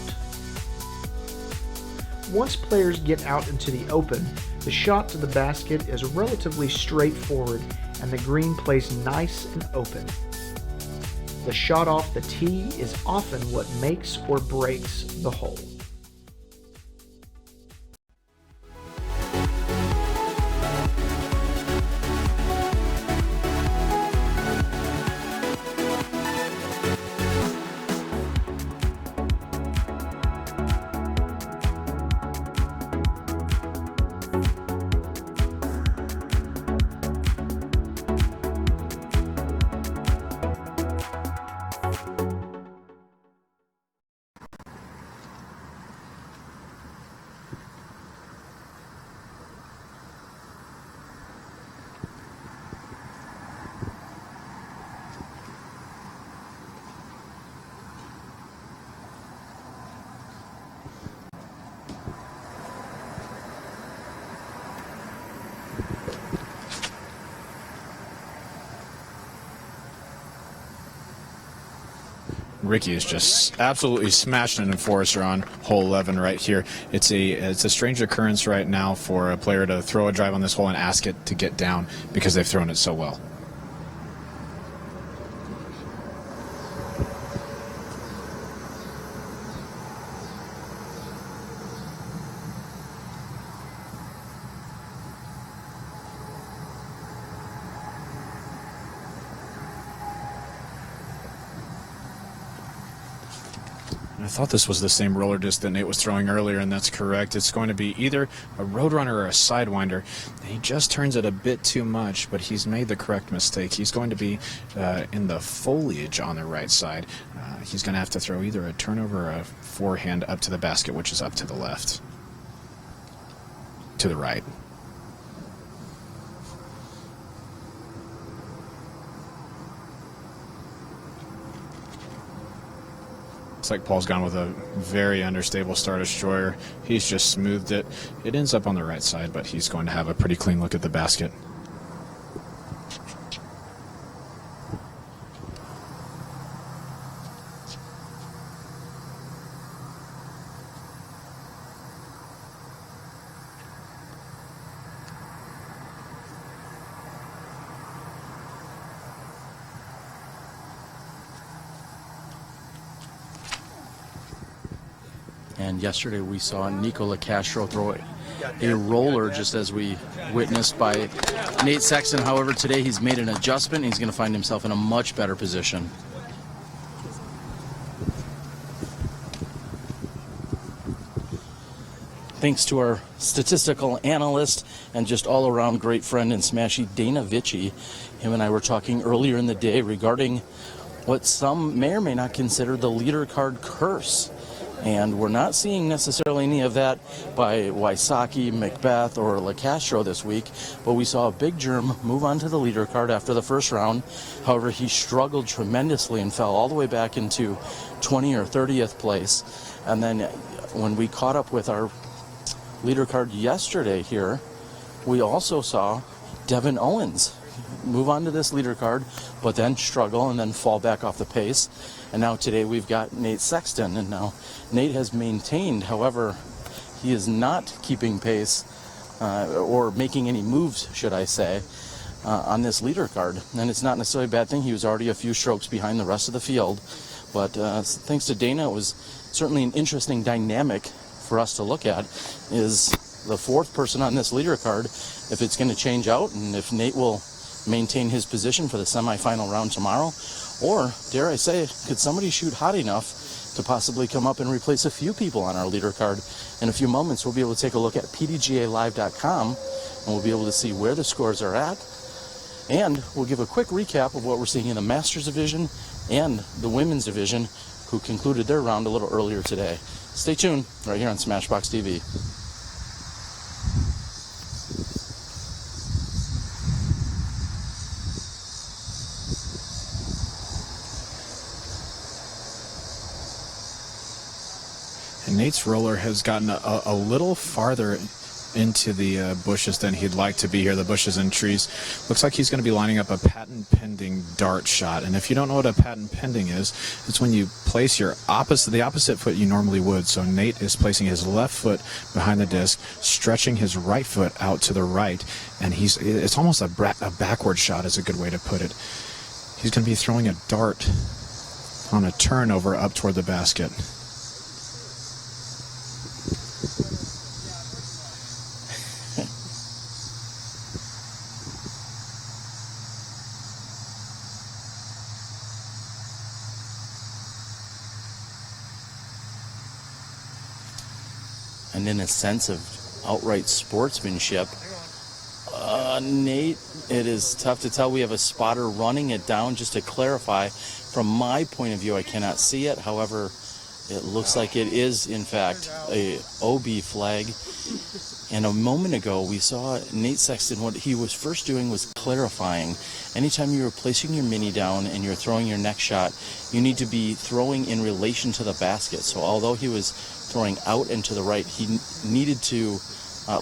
Once players get out into the open, the shot to the basket is relatively straightforward and the green plays nice and open. The shot off the tee is often what makes or breaks the hole. Ricky is just absolutely smashing an enforcer on hole 11 right here. It's a strange occurrence right now for a player to throw a drive on this hole and ask it to get down because they've thrown it so well. I thought this was the same roller disc that Nate was throwing earlier, and that's correct. It's going to be either a Roadrunner or a Sidewinder. He just turns it a bit too much, but he's made the correct mistake. He's going to be in the foliage on the right side. He's going to have to throw either a turnover or a forehand up to the basket, which is up to the left. To the right. Looks like Paul's gone with a very understable start destroyer. He's just smoothed it. It ends up on the right side, but he's going to have a pretty clean look at the basket. And yesterday we saw Nikko Locastro throw a roller, just as we witnessed by Nate Sexton. However, today he's made an adjustment. He's going to find himself in a much better position. thanks to our statistical analyst and just all-around great friend and smashy Dana Vici. Him and I were talking earlier in the day regarding what some may or may not consider the leader card curse. And we're not seeing necessarily any of that by Wysocki, McBeth, or Locastro this week, but we saw a big germ move on to the leader card after the first round. However, he struggled tremendously and fell all the way back into 20th or 30th place. And then when we caught up with our leader card yesterday here, we also saw Devin Owens move on to this leader card, but then struggle and then fall back off the pace. And now today we've got Nate Sexton, and now Nate has maintained. However, he is not keeping pace or making any moves, should I say, on this leader card. And it's not necessarily a bad thing. He was already a few strokes behind the rest of the field. But thanks to Dana, it was certainly an interesting dynamic for us to look at, is the fourth person on this leader card, if it's going to change out, and if Nate will maintain his position for the semifinal round tomorrow, or, dare I say, could somebody shoot hot enough to possibly come up and replace a few people on our leader card? In a few moments, we'll be able to take a look at pdgalive.com, and we'll be able to see where the scores are at, and we'll give a quick recap of what we're seeing in the Masters division and the Women's division, who concluded their round a little earlier today. Stay tuned right here on SmashBoxxTV. And Nate's roller has gotten a little farther into the bushes than he'd like to be here, the bushes and trees. Looks like he's going to be lining up a patent pending dart shot. And if you don't know what a patent pending is, it's when you place the opposite foot you normally would. So Nate is placing his left foot behind the disc, stretching his right foot out to the right, and it's almost a backward shot is a good way to put it. He's going to be throwing a dart on a turnover up toward the basket. And in a sense of outright sportsmanship, Nate, it is tough to tell. We have a spotter running it down. Just to clarify, from my point of view, I cannot see it. However, it looks like it is, in fact, a OB flag. And a moment ago, we saw Nate Sexton, what he was first doing was clarifying. Anytime you were placing your mini down and you're throwing your next shot, you need to be throwing in relation to the basket. So although he was throwing out and to the right, he needed to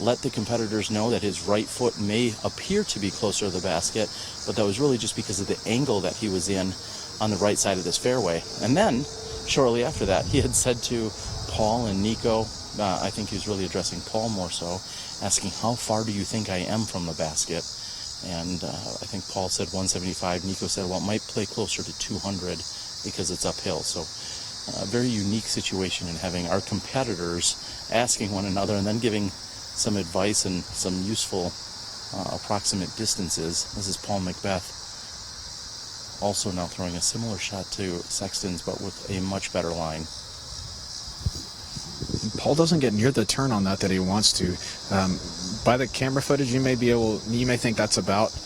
let the competitors know that his right foot may appear to be closer to the basket, but that was really just because of the angle that he was in on the right side of this fairway. And then, shortly after that, he had said to Paul and Nikko, I think he was really addressing Paul more so, asking, how far do you think I am from the basket? And I think Paul said 175. Nikko said, well, it might play closer to 200 because it's uphill. So a very unique situation in having our competitors asking one another and then giving some advice and some useful approximate distances. This is Paul McBeth, also now throwing a similar shot to Sexton's, but with a much better line. Paul doesn't get near the turn on that he wants to. By the camera footage, you may think that's about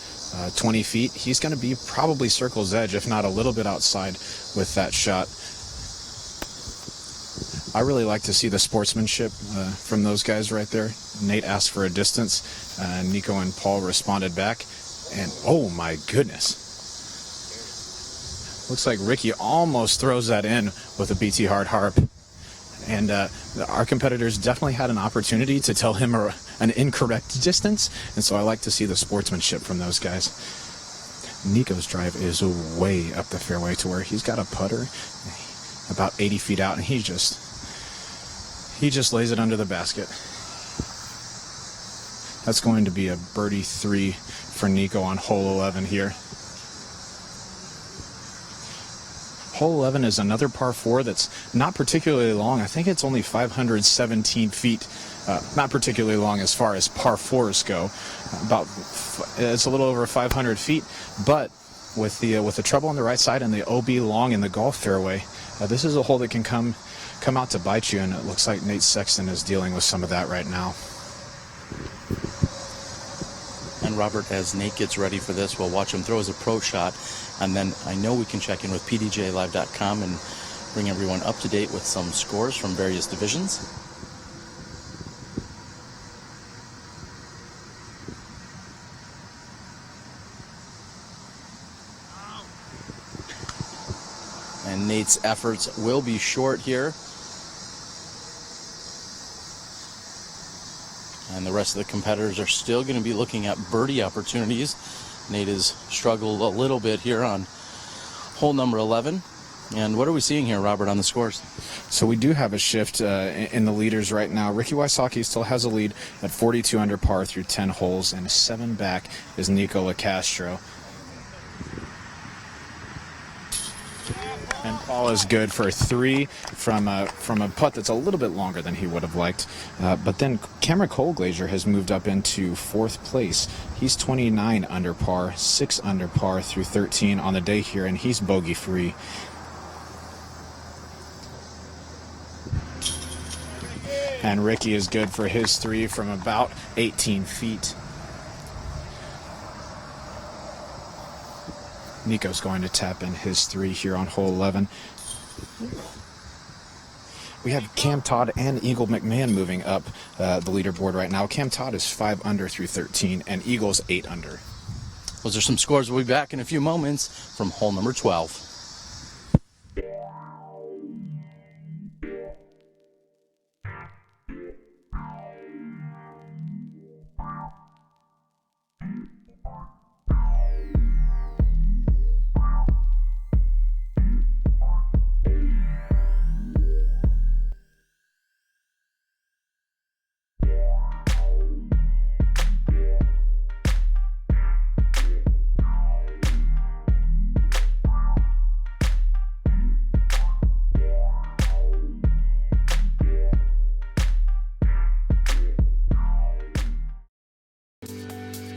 20 feet. He's going to be probably circle's edge, if not a little bit outside with that shot. I really like to see the sportsmanship from those guys right there. Nate asked for a distance. Nikko and Paul responded back. And oh my goodness. Looks like Ricky almost throws that in with a BT hard harp. And our competitors definitely had an opportunity to tell him an incorrect distance. And so I like to see the sportsmanship from those guys. Nikko's drive is way up the fairway to where he's got a putter about 80 feet out, and he just lays it under the basket. That's going to be a birdie 3 for Nikko on hole 11 here. Hole 11 is another par 4 that's not particularly long. I think it's only 517 feet. Not particularly long as far as par 4s go. It's a little over 500 feet, but with the trouble on the right side and the OB long in the golf fairway, this is a hole that can come come out to bite you, and it looks like Nate Sexton is dealing with some of that right now. And Robert, as Nate gets ready for this, we'll watch him throw his approach shot, and then I know we can check in with pdjlive.com and bring everyone up to date with some scores from various divisions. And Nate's efforts will be short here. And the rest of the competitors are still going to be looking at birdie opportunities. Nate has struggled a little bit here on hole number 11. And what are we seeing here, Robert, on the scores? So we do have a shift in the leaders right now. Ricky Wysocki still has a lead at 42 under par through 10 holes, and 7 back is Nikko Locastro. And Paul is good for 3 from a putt that's a little bit longer than he would have liked. But then Cameron Colglazier has moved up into 4th place. He's 29 under par, 6 under par through 13 on the day here, and he's bogey-free. And Ricky is good for his 3 from about 18 feet. Nikko's going to tap in his 3 here on hole 11. We have Cam Todd and Eagle McMahon moving up the leaderboard right now. Cam Todd is 5 under through 13, and Eagle's 8 under. Those are some scores. We'll be back in a few moments from hole number 12.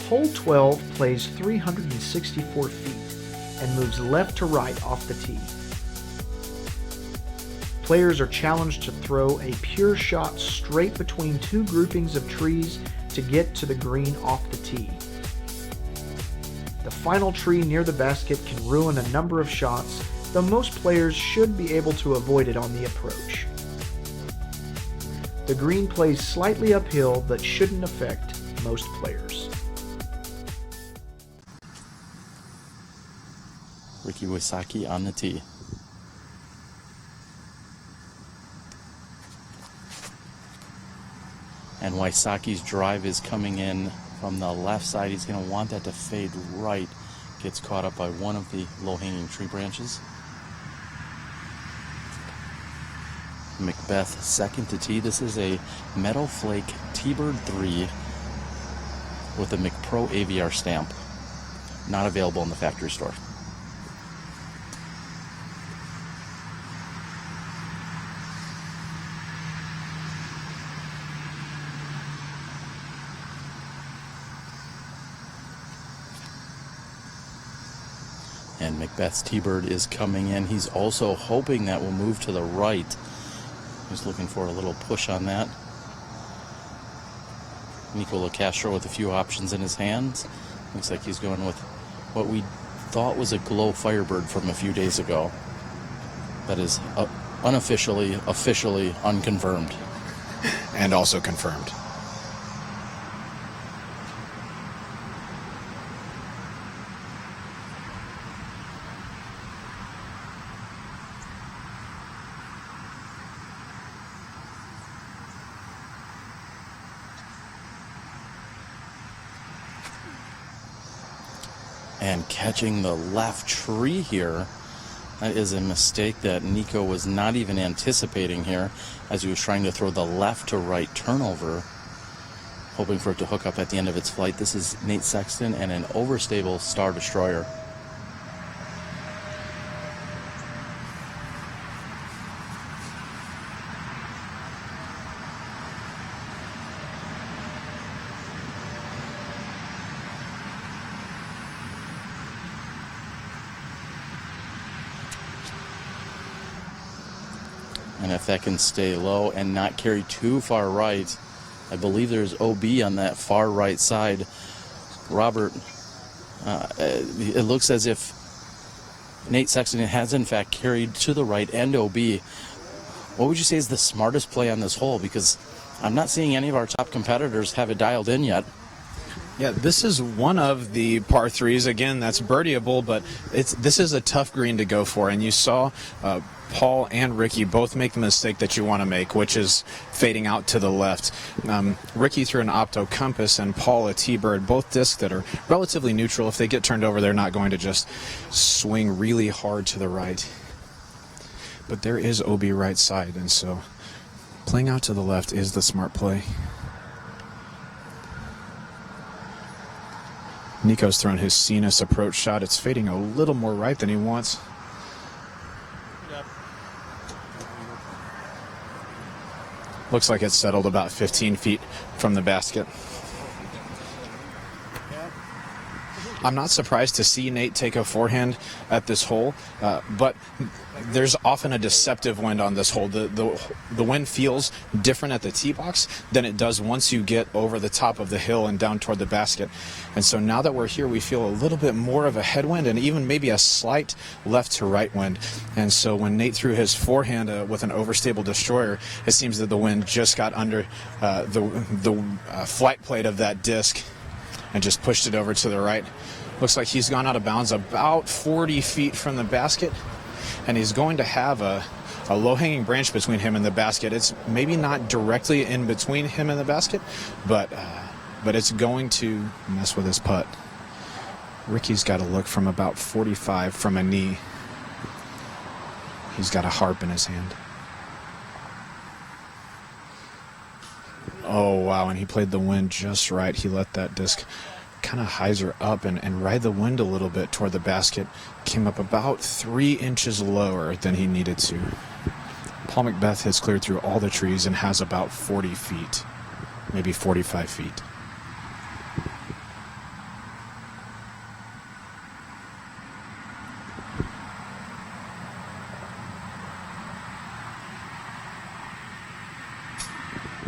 Hole 12 plays 364 feet and moves left to right off the tee. Players are challenged to throw a pure shot straight between 2 groupings of trees to get to the green off the tee. The final tree near the basket can ruin a number of shots, though most players should be able to avoid it on the approach. The green plays slightly uphill but shouldn't affect most players. Ricky Wysocki on the tee. And Wysocki's drive is coming in from the left side. He's going to want that to fade right. Gets caught up by one of the low-hanging tree branches. McBeth second to tee. This is a Meadow Flake T-Bird 3 with a McPro AVR stamp. Not available in the factory store. And McBeth's T-Bird is coming in. He's also hoping that will move to the right. He's looking for a little push on that. Nikko Locastro with a few options in his hands. Looks like he's going with what we thought was a Glow Firebird from a few days ago. That is unofficially, officially unconfirmed. And also confirmed. And catching the left tree here. That is a mistake that Nikko was not even anticipating here as he was trying to throw the left to right turnover, hoping for it to hook up at the end of its flight. This is Nate Sexton and an overstable Star Destroyer. And if that can stay low and not carry too far right, I believe there's OB on that far right side. Robert, it looks as if Nate Sexton has in fact carried to the right and OB. What would you say is the smartest play on this hole? Because I'm not seeing any of our top competitors have it dialed in yet. Yeah, this is one of the par threes. Again, that's birdieable, but this is a tough green to go for. And you saw Paul and Ricky both make the mistake that you want to make, which is fading out to the left. Ricky threw an opto compass and Paul a T-bird, both discs that are relatively neutral. If they get turned over, they're not going to just swing really hard to the right. But there is OB right side, and so playing out to the left is the smart play. Nikko's thrown his Cenas approach shot. It's fading a little more right than he wants. Looks like it's settled about 15 feet from the basket. I'm not surprised to see Nate take a forehand at this hole, but there's often a deceptive wind on this hole. The wind feels different at the tee box than it does once you get over the top of the hill and down toward the basket. And so now that we're here, we feel a little bit more of a headwind and even maybe a slight left to right wind. And so when Nate threw his forehand with an overstable destroyer, it seems that the wind just got under the flight plate of that disc and just pushed it over to the right. Looks like he's gone out of bounds about 40 feet from the basket, and he's going to have a low-hanging branch between him and the basket. It's maybe not directly in between him and the basket, but it's going to mess with his putt. Ricky's got to look from about 45 from a knee. He's got a harp in his hand. Oh, wow, and he played the wind just right. He let that disc kind of hyzer up and ride the wind a little bit toward the basket. Came up about 3 inches lower than he needed to. Paul McBeth has cleared through all the trees and has about 40 feet, maybe 45 feet.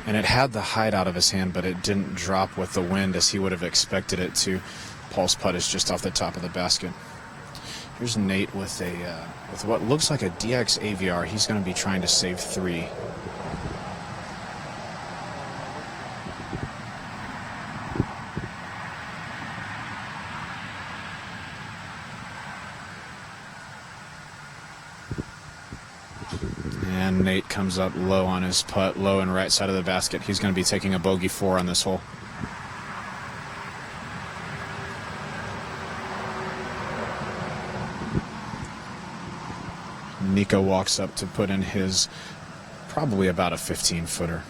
And it had the height out of his hand, but it didn't drop with the wind as he would have expected it to. Paul's putt is just off the top of the basket. Here's Nate with with what looks like a DX AVR. He's going to be trying to save 3. And Nate comes up low on his putt, low and right side of the basket. He's going to be taking a bogey 4 on this hole. Nikko walks up to put in his probably about a 15-footer.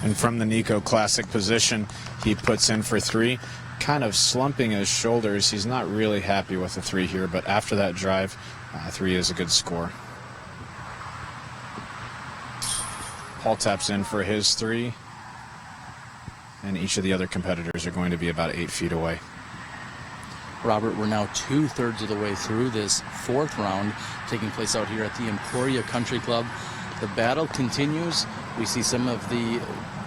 And from the Nikko Classic position, he puts in for 3, kind of slumping his shoulders. He's not really happy with the 3 here, but after that drive, 3 is a good score. Paul taps in for his 3, and each of the other competitors are going to be about 8 feet away. Robert, we're now 2/3 of the way through this 4th round, taking place out here at the Emporia Country Club. The battle continues. We see some of the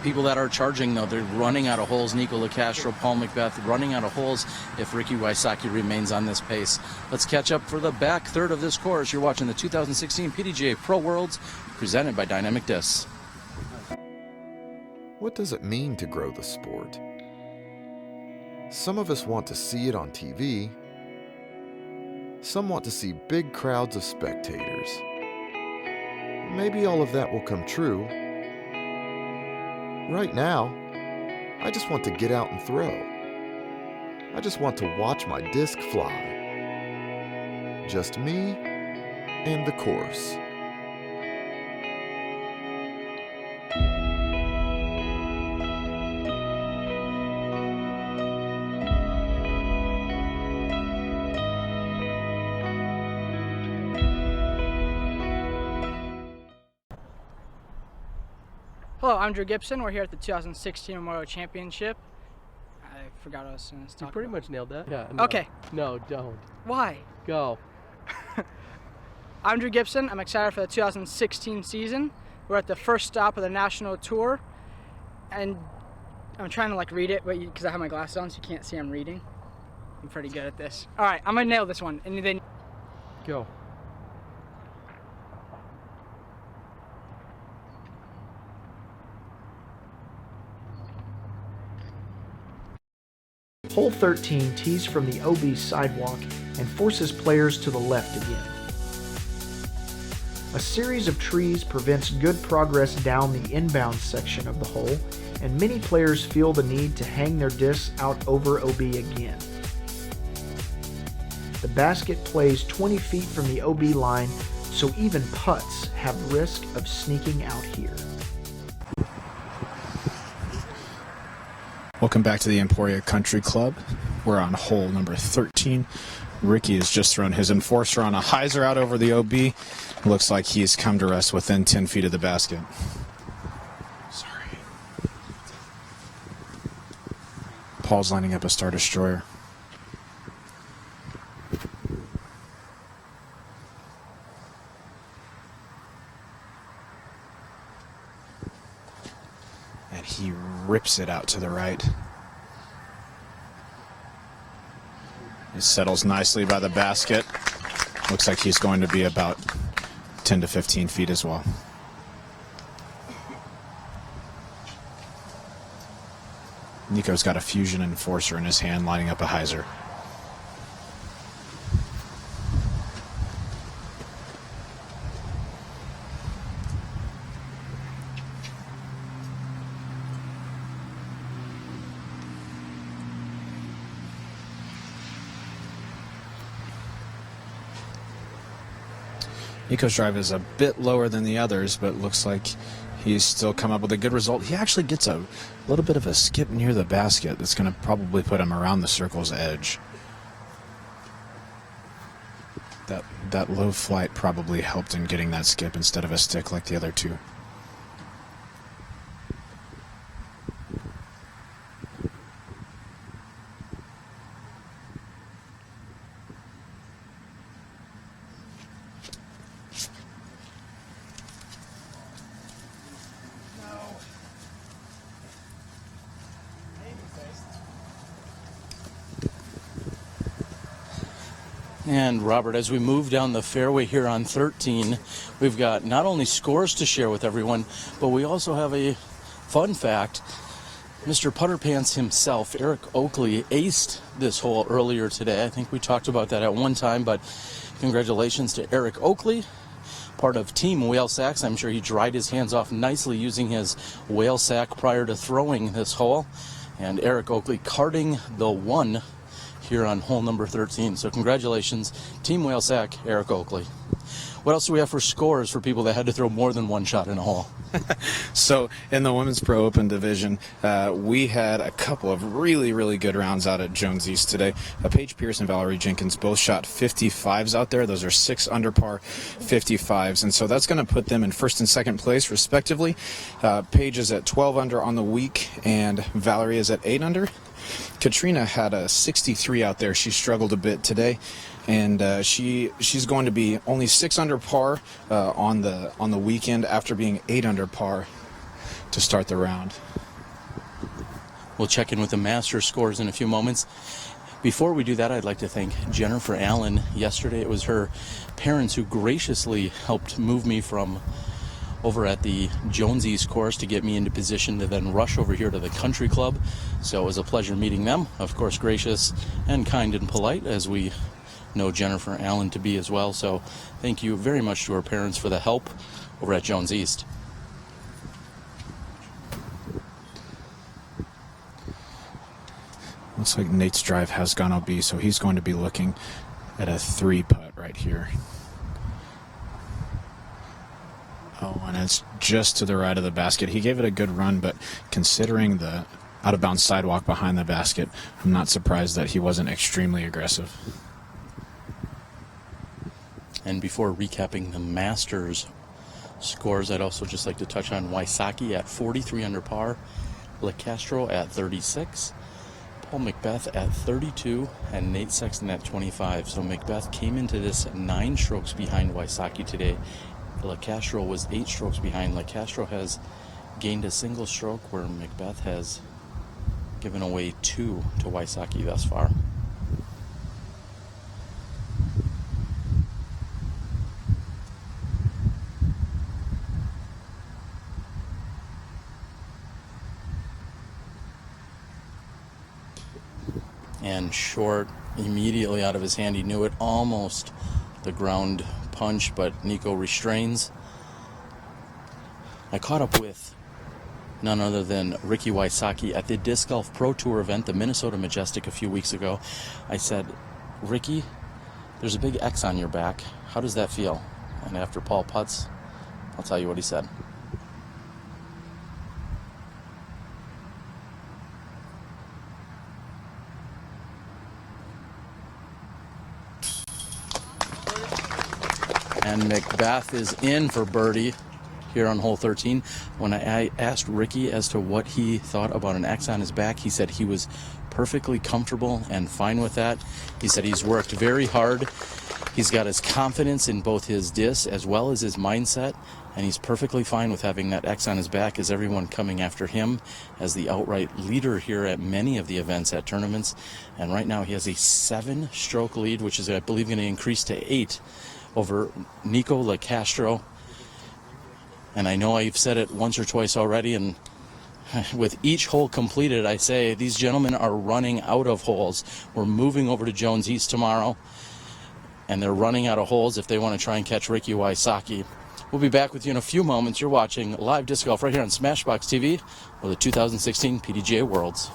people that are charging, though. They're running out of holes. Nikko Locastro, Paul McBeth running out of holes if Ricky Wysocki remains on this pace. Let's catch up for the back third of this course. You're watching the 2016 PDGA Pro Worlds, presented by Dynamic Discs. What does it mean to grow the sport? Some of us want to see it on TV. Some want to see big crowds of spectators. Maybe all of that will come true. Right now, I just want to get out and throw. I just want to watch my disc fly. Just me and the course. Hello, I'm Drew Gibson. We're here at the 2016 Memorial Championship. I forgot what I was going to talk You pretty about. much nailed that. Yeah. No. Okay. No, don't. Why? Go. I'm Drew Gibson. I'm excited for the 2016 season. We're at the first stop of the national tour, and I'm trying to like read it, but because I have my glasses on, so you can't see I'm reading. I'm pretty good at this. All right, I'm gonna nail this one, and then go. Hole 13 tees from the OB sidewalk and forces players to the left again. A series of trees prevents good progress down the inbound section of the hole, and many players feel the need to hang their discs out over OB again. The basket plays 20 feet from the OB line, so even putts have risk of sneaking out here. Welcome back to the Emporia Country Club. We're on hole number 13. Ricky has just thrown his enforcer on a hyzer out over the OB. Looks like he's come to rest within 10 feet of the basket. Sorry. Paul's lining up a Star Destroyer. And he rips it out to the right. It settles nicely by the basket. Looks like he's going to be about 10 to 15 feet as well. Nikko's got a Fusion Enforcer in his hand, lining up a hyzer. Nikko's drive is a bit lower than the others, but looks like he's still come up with a good result. He actually gets a little bit of a skip near the basket that's going to probably put him around the circle's edge. That low flight probably helped in getting that skip instead of a stick like the other two. And Robert, as we move down the fairway here on 13, we've got not only scores to share with everyone, but we also have a fun fact. Mr. Putter Pants himself, Eric Oakley, aced this hole earlier today. I think we talked about that at one time, but congratulations to Eric Oakley, part of Team Whale Sacks. I'm sure he dried his hands off nicely using his whale sack prior to throwing this hole. And Eric Oakley carding the one here on hole number 13. So congratulations, Team Whale Sack, Eric Oakley. What else do we have for scores for people that had to throw more than one shot in a hole? So in the Women's Pro Open division, we had a couple of really, really good rounds out at Jones East today. Paige Pierce and Valerie Jenkins both shot 55s out there. Those are 6 under par 55s, and so that's going to put them in first and second place respectively. Paige is at 12 under on the week, and Valerie is at 8 under. Katrina had a 63 out there. She struggled a bit today, and she's going to be only 6 under par on the weekend after being 8 under par to start the round. We'll check in with the Masters scores in a few moments. Before we do that, I'd like to thank Jennifer Allen. Yesterday it was her parents who graciously helped move me from over at the Jones East course to get me into position to then rush over here to the country club. So it was a pleasure meeting them. Of course, gracious and kind and polite, as we know Jennifer Allen to be as well. So thank you very much to her parents for the help over at Jones East. Looks like Nate's drive has gone OB, so he's going to be looking at a 3-putt right here. Oh, and it's just to the right of the basket. He gave it a good run, but considering the out-of-bounds sidewalk behind the basket, I'm not surprised that he wasn't extremely aggressive. And before recapping the Masters Scores I'd also just like to touch on: Wysocki at 43 under par, Locastro at 36, Paul McBeth at 32, and Nate Sexton at 25. So McBeth came into this 9 strokes behind Wysocki today. Locastro was 8 strokes behind. Locastro has gained a single stroke, where McBeth has given away 2 to Wysocki thus far. And short immediately out of his hand. He knew it, almost the ground punch, but Nikko restrains. I caught up with none other than Ricky Wysocki at the Disc Golf Pro Tour event, the Minnesota Majestic, a few weeks ago. I said, Ricky, there's a big X on your back. How does that feel? And after Paul putts, I'll tell you what he said. And McBeth is in for birdie here on hole 13. When I asked Ricky as to what he thought about an X on his back, he said he was perfectly comfortable and fine with that. He said he's worked very hard. He's got his confidence in both his disc as well as his mindset, and he's perfectly fine with having that X on his back, as everyone coming after him as the outright leader here at many of the events at tournaments. And right now he has a 7-stroke lead, which is, I believe, going to increase to 8 over Nikko Locastro. And I know I've said it once or twice already, and with each hole completed, I say these gentlemen are running out of holes. We're moving over to Jones East tomorrow, and they're running out of holes if they want to try and catch Ricky Wysocki. We'll be back with you in a few moments. You're watching live disc golf right here on SmashBoxxTV for the 2016 PDGA Worlds.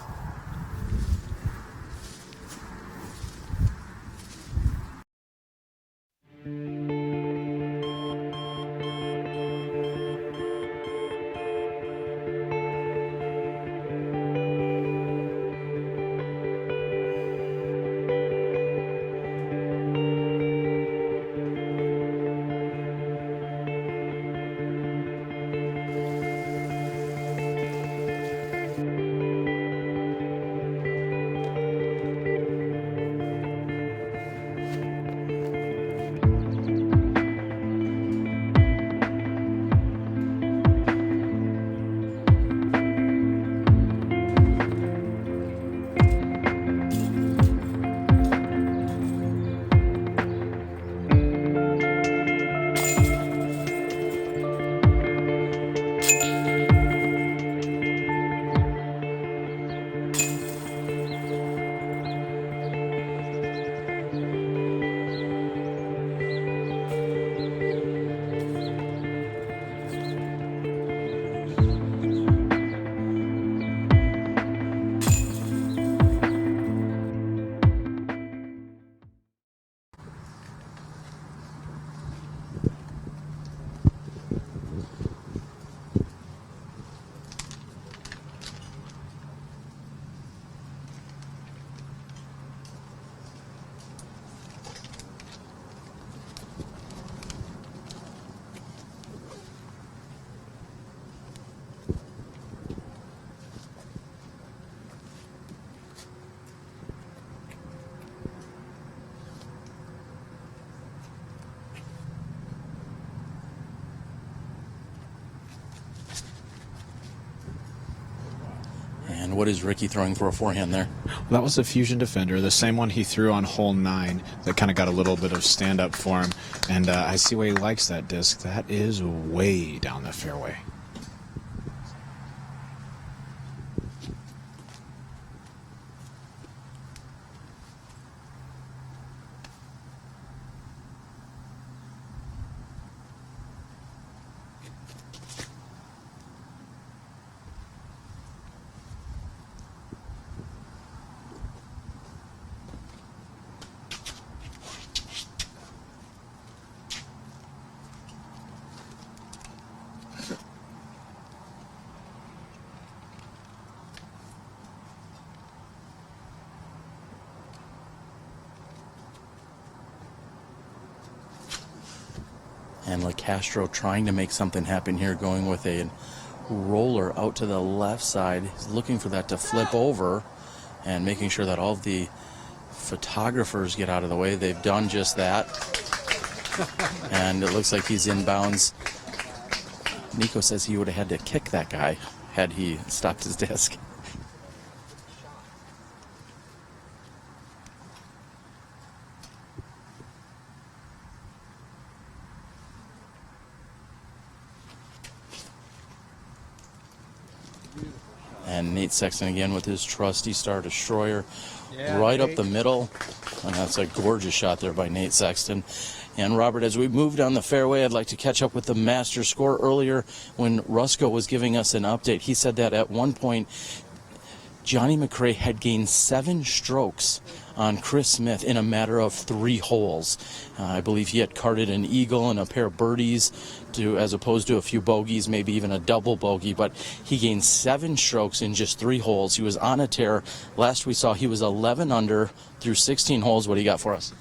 And what is Ricky throwing for a forehand there? Well, that was a Fusion Defender, the same one he threw on hole 9 that kind of got a little bit of stand-up for him. And I see why he likes that disc. That is way down the fairway. And Locastro trying to make something happen here, going with a roller out to the left side. He's looking for that to flip over and making sure that all of the photographers get out of the way. They've done just that. And it looks like he's inbounds. Nikko says he would have had to kick that guy had he stopped his disc. And Nate Sexton again with his trusty Star Destroyer right up the middle. And that's a gorgeous shot there by Nate Sexton. And Robert, as we move down the fairway, I'd like to catch up with the master score. Earlier when Rusko was giving us an update, he said that at one point Johnny McRae had gained 7 strokes on Chris Smith in a matter of 3 holes. I believe he had carded an eagle and a pair of birdies as opposed to a few bogeys, maybe even a double bogey, but he gained 7 strokes in just 3 holes. He was on a tear. Last we saw, he was 11 under through 16 holes. What do you got for us?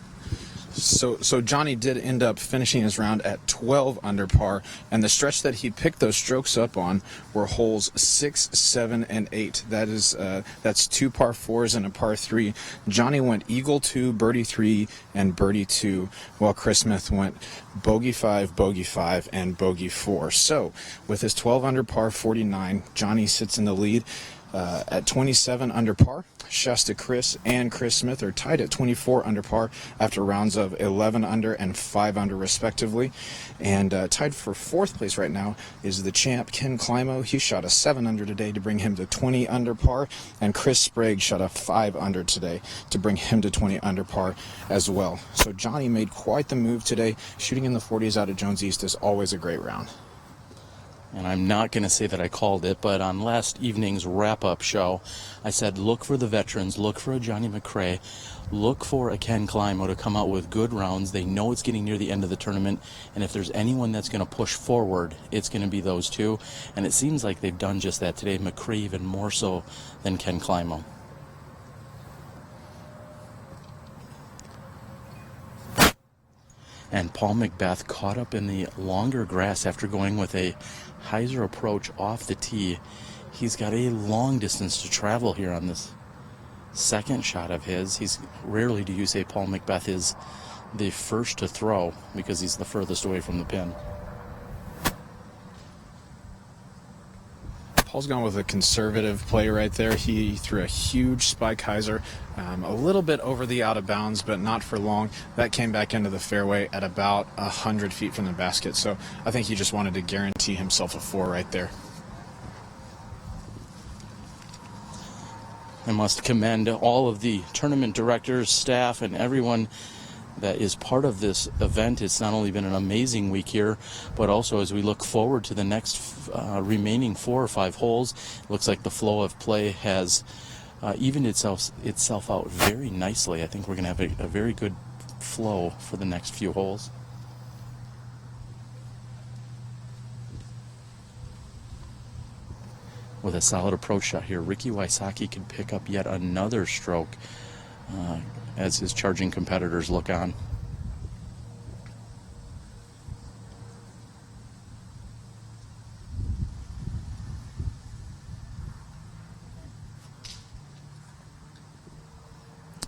So Johnny did end up finishing his round at 12 under par, and the stretch that he picked those strokes up on were holes 6, 7, and 8. That's 2 par 4s and a par 3. Johnny went eagle 2, birdie 3, and birdie 2, while Chris Smith went bogey 5, and bogey 4. So with his 12 under par 49, Johnny sits in the lead at 27 under par. Shasta Chris and Chris Smith are tied at 24 under par after rounds of 11 under and 5 under respectively. And tied for 4th place right now is the champ Ken Climo. He shot a 7 under today to bring him to 20 under par, and Chris Sprague shot a 5 under today to bring him to 20 under par as well. So Johnny made quite the move today. Shooting in the 40s out of Jones East is always a great round. And I'm not going to say that I called it, but on last evening's wrap-up show, I said look for the veterans, look for a Johnny McRae, look for a Ken Climo to come out with good rounds. They know it's getting near the end of the tournament, and if there's anyone that's going to push forward, it's going to be those two. And it seems like they've done just that today, McRae even more so than Ken Climo. And Paul McBeth caught up in the longer grass after going with a hyzer approach off the tee. He's got a long distance to travel here on this second shot of his. Rarely do you say Paul McBeth is the first to throw because he's the furthest away from the pin. Paul's gone with a conservative play right there. He threw a huge spike hyzer, a little bit over the out of bounds, but not for long. That came back into the fairway at about 100 feet from the basket. So I think he just wanted to guarantee himself a 4 right there. I must commend all of the tournament directors, staff, and everyone that is part of this event. It's not only been an amazing week here, but also as we look forward to the next remaining 4 or 5 holes, it looks like the flow of play has evened itself out very nicely. I think we're going to have a very good flow for the next few holes. With a solid approach shot here, Ricky Wysocki can pick up yet another stroke as his charging competitors look on.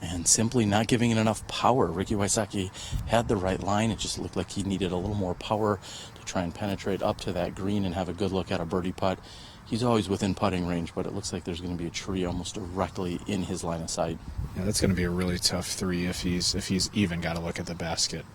And simply not giving it enough power. Ricky Wysocki had the right line. It just looked like he needed a little more power to try and penetrate up to that green and have a good look at a birdie putt. He's always within putting range, but it looks like there's going to be a tree almost directly in his line of sight. Yeah, that's going to be a really tough 3 if he's even got to look at the basket.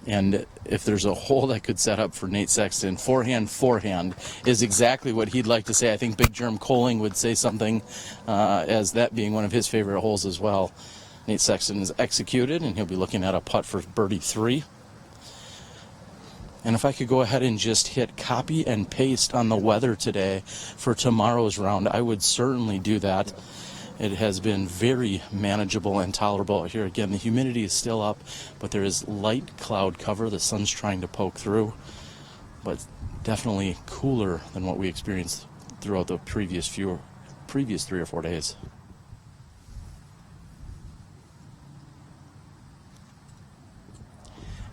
And if there's a hole that could set up for Nate Sexton, forehand is exactly what he'd like to say. I think Big Germ Coling would say something as that being one of his favorite holes as well. Nate Sexton is executed, and he'll be looking at a putt for birdie 3. And if I could go ahead and just hit copy and paste on the weather today for tomorrow's round, I would certainly do that. It has been very manageable and tolerable here. Again, the humidity is still up, but there is light cloud cover. The sun's trying to poke through, but definitely cooler than what we experienced throughout the previous 3 or 4 days.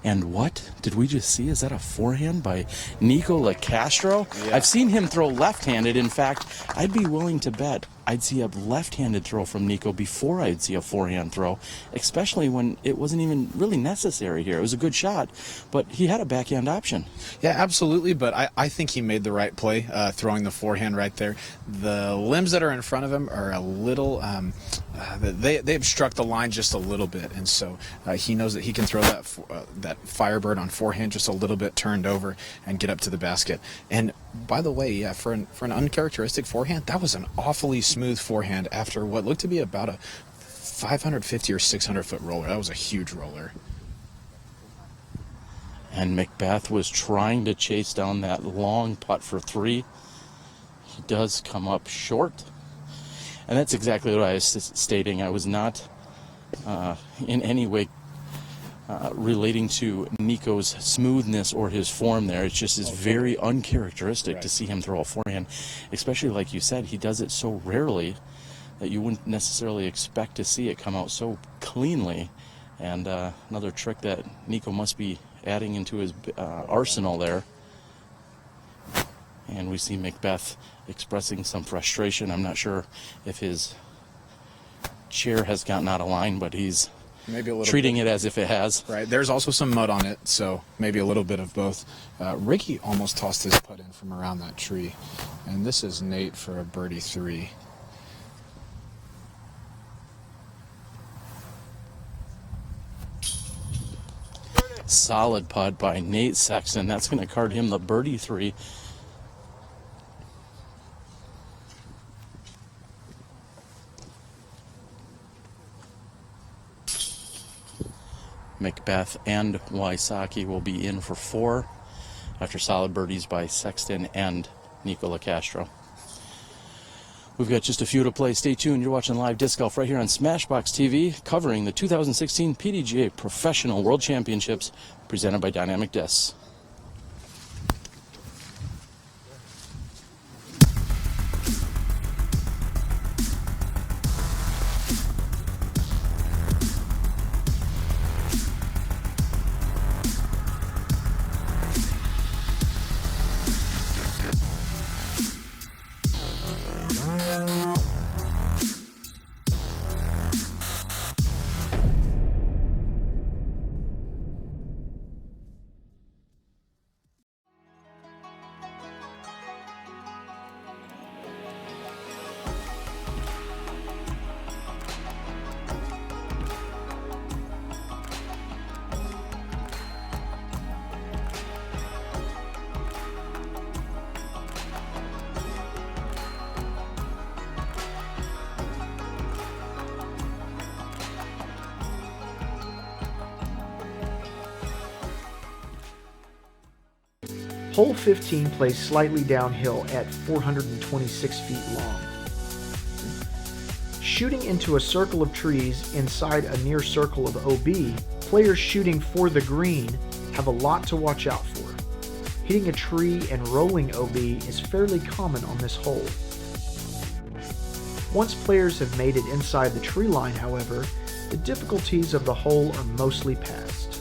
And what did we just see? Is that a forehand by Nikko Locastro? Yeah. I've seen him throw left-handed. In fact, I'd be willing to bet I'd see a left-handed throw from Nikko before I'd see a forehand throw, especially when it wasn't even really necessary here. It was a good shot, but he had a backhand option. Yeah, absolutely, but I think he made the right play, throwing the forehand right there. The limbs that are in front of him are a little, they obstruct the line just a little bit, and so he knows that he can throw that Firebird on forehand just a little bit turned over and get up to the basket. And by the way, yeah, for an uncharacteristic forehand, that was an awfully smooth forehand after what looked to be about a 550 or 600 foot roller. That was a huge roller. And McBeth was trying to chase down that long putt for 3. He does come up short. And that's exactly what I was stating. I was not in any way relating to Nikko's smoothness or his form there. It's just is very uncharacteristic to see him throw a forehand, especially like you said, he does it so rarely that you wouldn't necessarily expect to see it come out so cleanly. And another trick that Nikko must be adding into his arsenal there. And we see McBeth expressing some frustration. I'm not sure if his chair has gotten out of line, but he's maybe a little treating bit. it as if it has. Right. There's also some mud on it, so maybe a little bit of both. Ricky almost tossed his putt in from around that tree. And this is Nate for a birdie 3. Solid putt by Nate Sexton. That's going to card him the birdie 3. McBeth and Wysocki will be in for 4 after solid birdies by Sexton and Nikko Locastro. We've got just a few to play. Stay tuned. You're watching live disc golf right here on SmashBoxxTV, covering the 2016 PDGA Professional World Championships presented by Dynamic Discs. Hole 15 plays slightly downhill at 426 feet long. Shooting into a circle of trees inside a near circle of OB, players shooting for the green have a lot to watch out for. Hitting a tree and rolling OB is fairly common on this hole. Once players have made it inside the tree line, however, the difficulties of the hole are mostly past.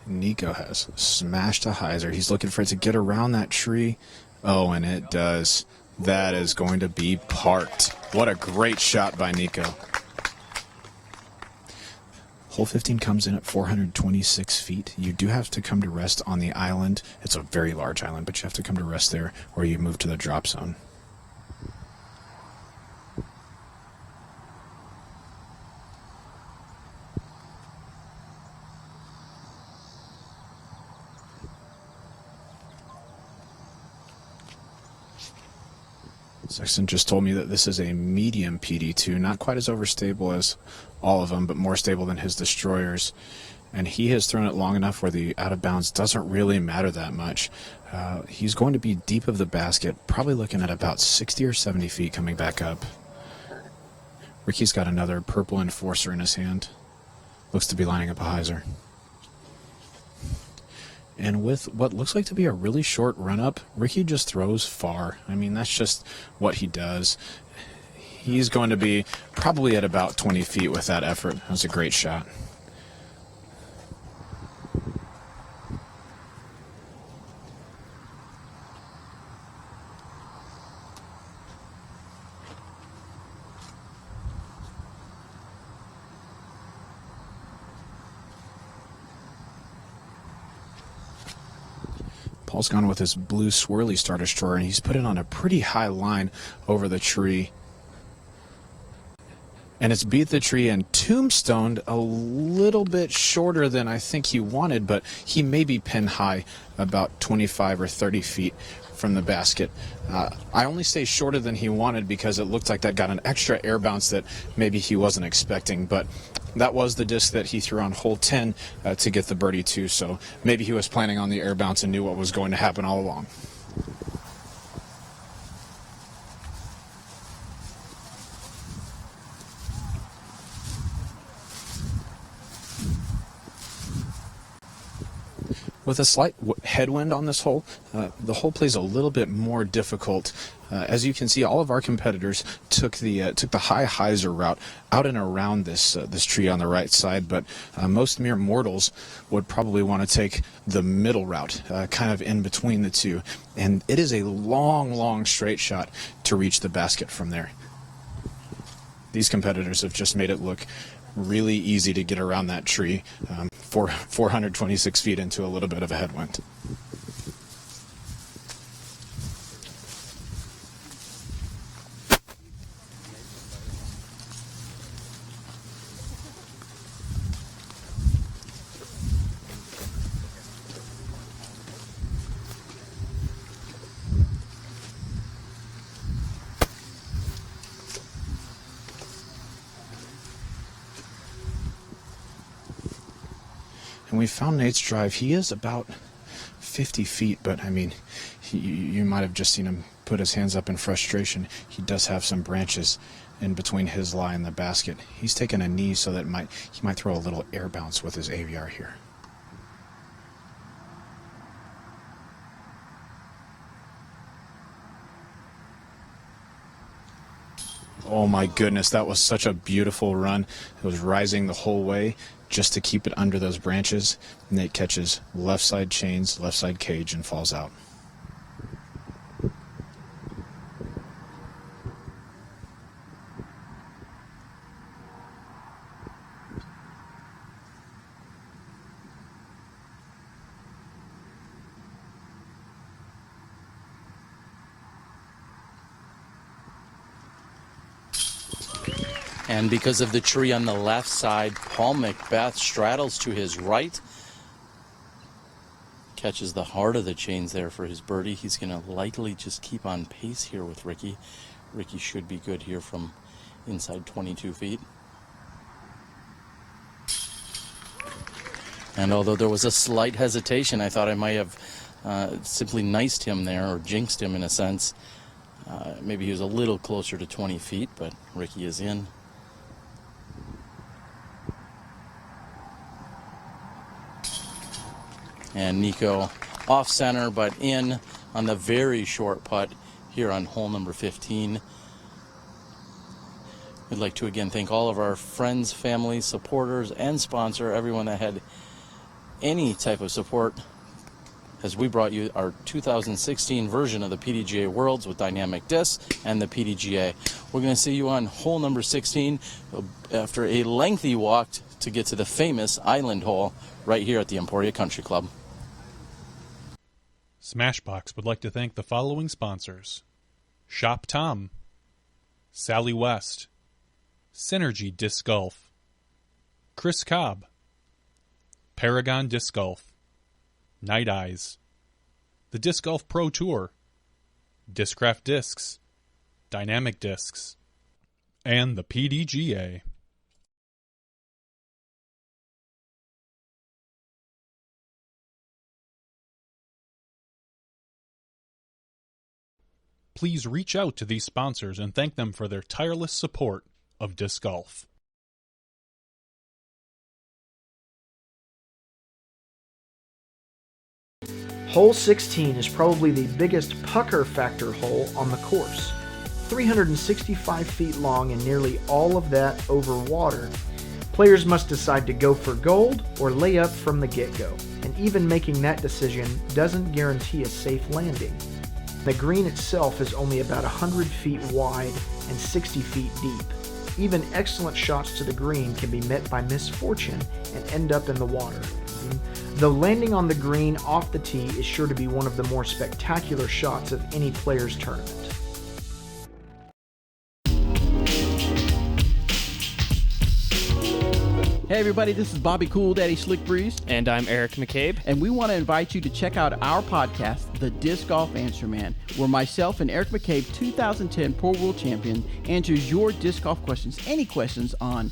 Nikko has smashed a hyzer. He's looking for it to get around that tree. Oh, and it does. That is going to be parked. What a great shot by Nikko. Hole 15 comes in at 426 feet. You do have to come to rest on the island. It's a very large island, but you have to come to rest there or you move to the drop zone. Sexton just told me that this is a medium PD2, not quite as overstable as all of them, but more stable than his destroyers. And he has thrown it long enough where the out of bounds doesn't really matter that much. He's going to be deep of the basket, probably looking at about 60 or 70 feet coming back up. Ricky's got another purple enforcer in his hand. Looks to be lining up a hyzer. And with what looks like to be a really short run-up, Ricky just throws far. I mean, that's just what he does. He's going to be probably at about 20 feet with that effort. That was a great shot. Paul's gone with his blue swirly Star Destroyer, and he's put it on a pretty high line over the tree. And it's beat the tree and tombstoned a little bit shorter than I think he wanted, but he may be pin high about 25 or 30 feet from the basket. I only say shorter than he wanted because it looked like that got an extra air bounce that maybe he wasn't expecting, but that was the disc that he threw on hole 10 to get the birdie too, so maybe he was planning on the air bounce and knew what was going to happen all along. With a slight headwind on this hole, the hole plays a little bit more difficult. As you can see, all of our competitors took the high hyzer route out and around this tree on the right side, but most mere mortals would probably want to take the middle route, kind of in between the two. And it is a long, long straight shot to reach the basket from there. These competitors have just made it look really easy to get around that tree, 426 feet into a little bit of a headwind. And we found Nate's drive. He is about 50 feet, but I mean, you might have just seen him put his hands up in frustration. He does have some branches in between his lie and the basket. He's taken a knee so that he might throw a little air bounce with his AVR here. Oh my goodness, that was such a beautiful run. It was rising the whole way just to keep it under those branches. Nate catches left side chains, left side cage, and falls out. And because of the tree on the left side, Paul McBeth straddles to his right. Catches the heart of the chains there for his birdie. He's going to likely just keep on pace here with Ricky. Ricky should be good here from inside 22 feet. And although there was a slight hesitation, I thought I might have simply niced him there, or jinxed him in a sense. Maybe he was a little closer to 20 feet, but Ricky is in. And Nikko off center, but in on the very short putt here on hole number 15. We'd like to again thank all of our friends, family, supporters, and sponsor, everyone that had any type of support, as we brought you our 2016 version of the PDGA Worlds with dynamic discs and the PDGA. We're going to see you on hole number 16 after a lengthy walk to get to the famous island hole right here at the Emporia Country Club. SmashBoxx would like to thank the following sponsors: Shop Tom, Sally West, Synergy Disc Golf, Chris Cobb, Paragon Disc Golf, Night Eyes, the Disc Golf Pro Tour, Discraft Discs, Dynamic Discs, and the PDGA. Please reach out to these sponsors and thank them for their tireless support of disc golf. Hole 16 is probably the biggest pucker factor hole on the course. 365 feet long and nearly all of that over water. Players must decide to go for gold or lay up from the get-go, and even making that decision doesn't guarantee a safe landing. The green itself is only about 100 feet wide and 60 feet deep. Even excellent shots to the green can be met by misfortune and end up in the water. Though landing on the green off the tee is sure to be one of the more spectacular shots of any player's tournament. Hey everybody, this is Bobby Cool Daddy Slick Breeze. And I'm Eric McCabe. And we want to invite you to check out our podcast, The Disc Golf Answer Man, where myself and Eric McCabe, 2010 Pro World Champion, answers your disc golf questions. Any questions on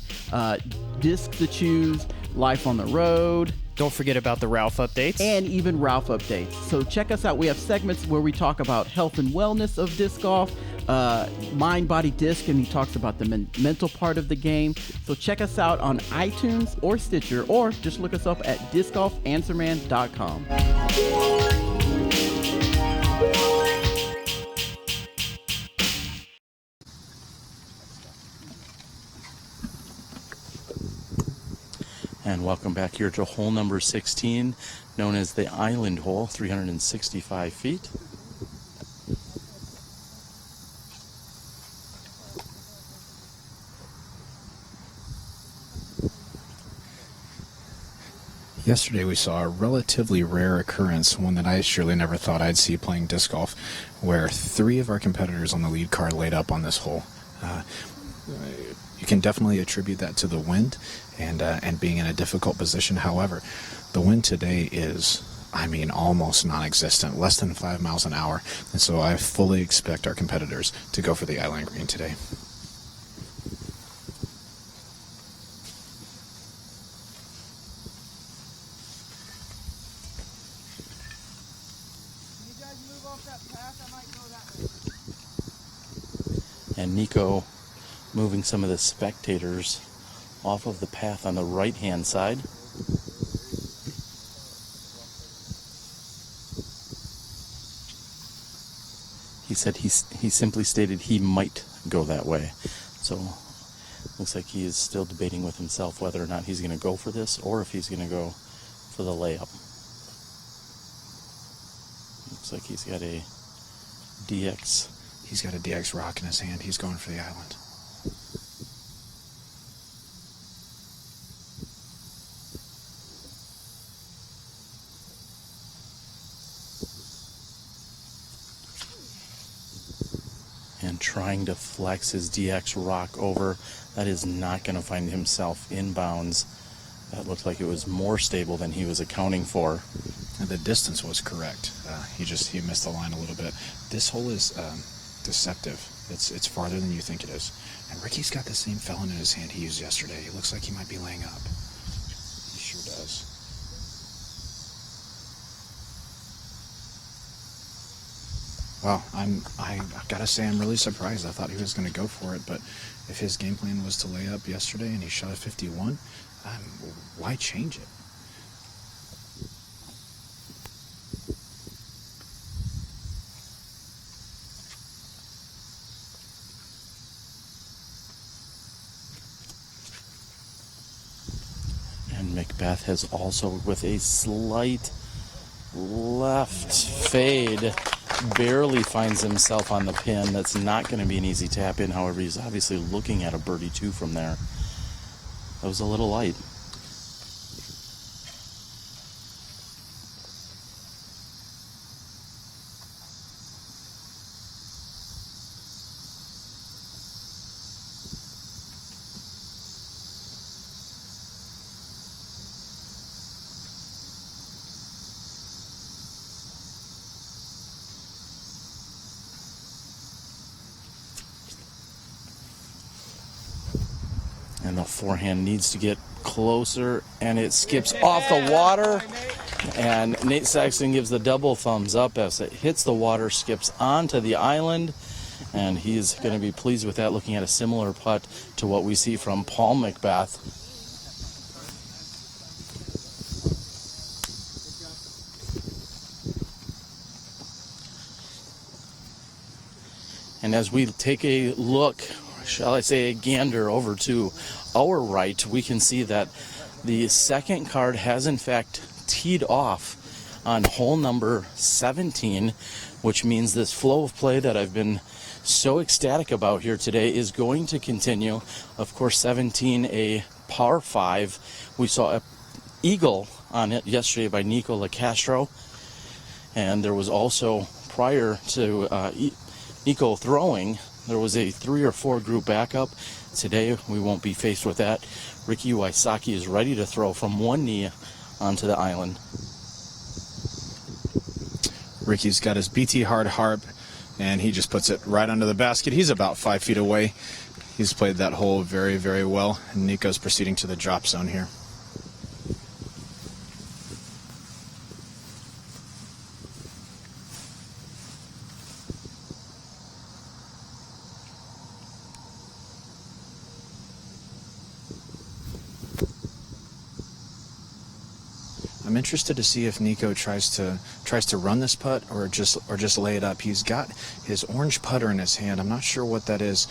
discs to choose, life on the road. Don't forget about the Ralph updates. And even Ralph updates. So check us out. We have segments where we talk about health and wellness of disc golf, mind, body, disc, and he talks about the mental part of the game. So check us out on iTunes or Stitcher, or just look us up at discgolfanswerman.com. And welcome back here to hole number 16, known as the Island Hole, 365 feet. Yesterday we saw a relatively rare occurrence, one that I surely never thought I'd see playing disc golf, where 3 of our competitors on the lead card laid up on this hole. You can definitely attribute that to the wind and being in a difficult position. However, the wind today is, almost non-existent, less than 5 miles an hour, and so I fully expect our competitors to go for the island green today. And Nikko moving some of the spectators off of the path on the right-hand side. He said he simply stated he might go that way. So looks like he is still debating with himself whether or not he's going to go for this or if he's going to go for the layup. Looks like he's got a DX. He's got a DX rock in his hand. He's going for the island. And trying to flex his DX rock over. That is not going to find himself in bounds. That looked like it was more stable than he was accounting for. And the distance was correct. He missed the line a little bit. This hole is deceptive. It's farther than you think it is. And Ricky's got the same felon in his hand he used yesterday. It looks like he might be laying up. He sure does. Well, I gotta say I'm really surprised. I thought he was going to go for it, but if his game plan was to lay up yesterday and he shot a 51, why change it? And McBeth has also, with a slight left fade, barely finds himself on the pin. That's not going to be an easy tap in. However, he's obviously looking at a birdie 2 from there. That was a little light. The forehand needs to get closer, and it skips off the water. And Nate Sexton gives the double thumbs up as it hits the water, skips onto the island, and he's going to be pleased with that, looking at a similar putt to what we see from Paul McBeth. And as we take a look, shall I say a gander over to our right, we can see that the second card has in fact teed off on hole number 17, which means this flow of play that I've been so ecstatic about here today is going to continue. Of course, 17, a par 5. We saw an eagle on it yesterday by Nikko Locastro, and there was also, prior to Nikko throwing, there was a 3 or 4 group backup. Today we won't be faced with that. Ricky Wysocki is ready to throw from one knee onto the island. Ricky's got his BT hard harp, and he just puts it right under the basket. He's about 5 feet away. He's played that hole very, very well. And Nikko's proceeding to the drop zone here. I'm interested to see if Nikko tries to run this putt or just lay it up. He's got his orange putter in his hand. I'm not sure what that is.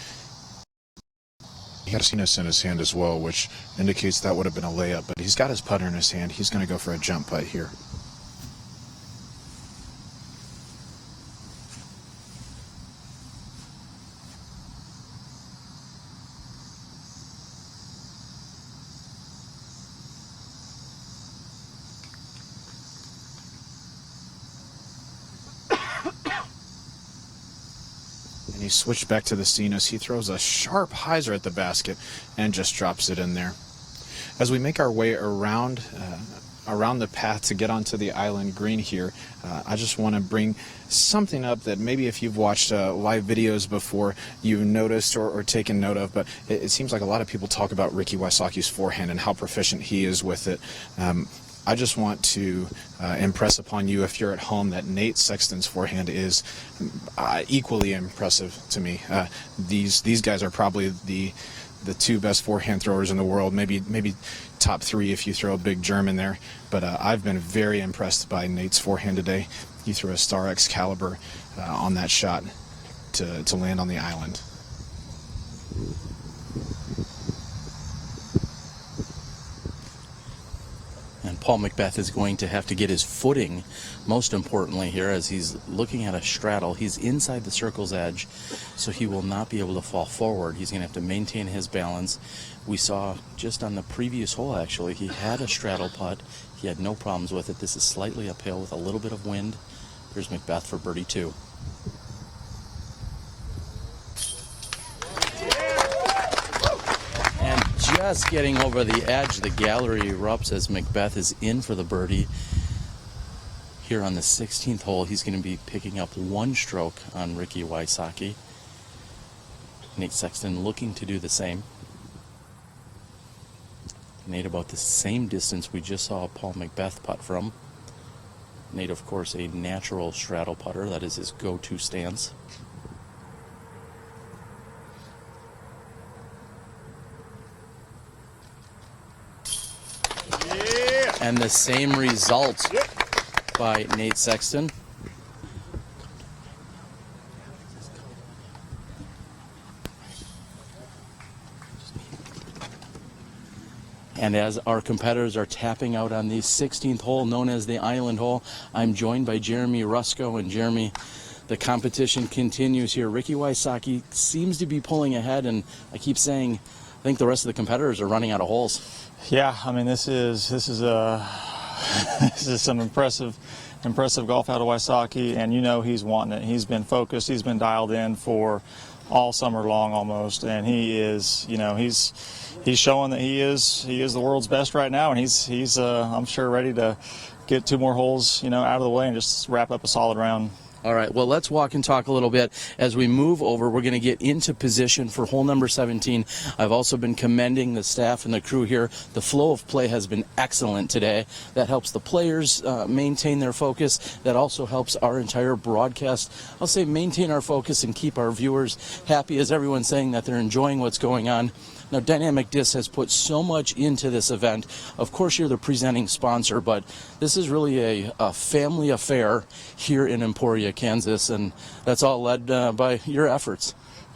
He has Sinus in his hand as well, which indicates that would have been a layup, but he's got his putter in his hand. He's going to go for a jump putt here. He switched back to the Sinus. He throws a sharp hyzer at the basket and just drops it in there. As we make our way around the path to get onto the island green here, I just want to bring something up that maybe if you've watched live videos before, you've noticed or taken note of, but it seems like a lot of people talk about Ricky Wysocki's forehand and how proficient he is with it. I just want to impress upon you, if you're at home, that Nate Sexton's forehand is equally impressive to me. These guys are probably the 2 best forehand throwers in the world, maybe top 3 if you throw a big German there. But I've been very impressed by Nate's forehand today. He threw a Star Excalibur on that shot to land on the island. And Paul McBeth is going to have to get his footing, most importantly here, as he's looking at a straddle. He's inside the circle's edge, so he will not be able to fall forward. He's going to have to maintain his balance. We saw just on the previous hole, actually, he had a straddle putt. He had no problems with it. This is slightly uphill with a little bit of wind. Here's McBeth for birdie 2. Just getting over the edge, the gallery erupts as McBeth is in for the birdie. Here on the 16th hole, he's going to be picking up 1 stroke on Ricky Wysocki. Nate Sexton looking to do the same. Nate about the same distance we just saw Paul McBeth putt from. Nate, of course, a natural straddle putter. That is his go-to stance. And the same result by Nate Sexton. And as our competitors are tapping out on the 16th hole, known as the Island Hole, I'm joined by Jeremy Rusko. And Jeremy, the competition continues here. Ricky Wysocki seems to be pulling ahead, and I keep saying, I think the rest of the competitors are running out of holes. Yeah, I mean, this is some impressive golf out of Wysocki, and you know he's wanting it. He's been focused. He's been dialed in for all summer long almost, and he is, you know, he's showing that he is the world's best right now, and he's I'm sure ready to get 2 more holes, you know, out of the way and just wrap up a solid round. All right, well, let's walk and talk a little bit. As we move over, we're going to get into position for hole number 17. I've also been commending the staff and the crew here. The flow of play has been excellent today. That helps the players maintain their focus. That also helps our entire broadcast, I'll say, maintain our focus and keep our viewers happy, as everyone's saying that they're enjoying what's going on. Now, Dynamic Disc has put so much into this event. Of course, you're the presenting sponsor, but this is really a family affair here in Emporia, Kansas, and that's all led by your efforts.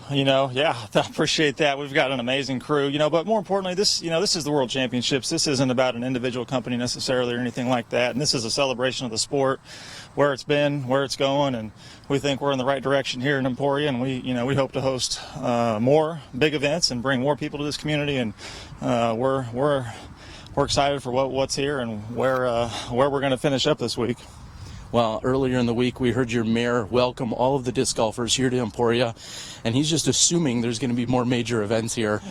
Yeah, I appreciate that. We've got an amazing crew, but more importantly, this is the World Championships. This isn't about an individual company necessarily or anything like that. And this is a celebration of the sport, where it's been, where it's going, and we think we're in the right direction here in Emporia. And we hope to host more big events and bring more people to this community. And we're excited for what's here and where we're going to finish up this week. Well, earlier in the week, we heard your mayor welcome all of the disc golfers here to Emporia, and he's just assuming there's going to be more major events here.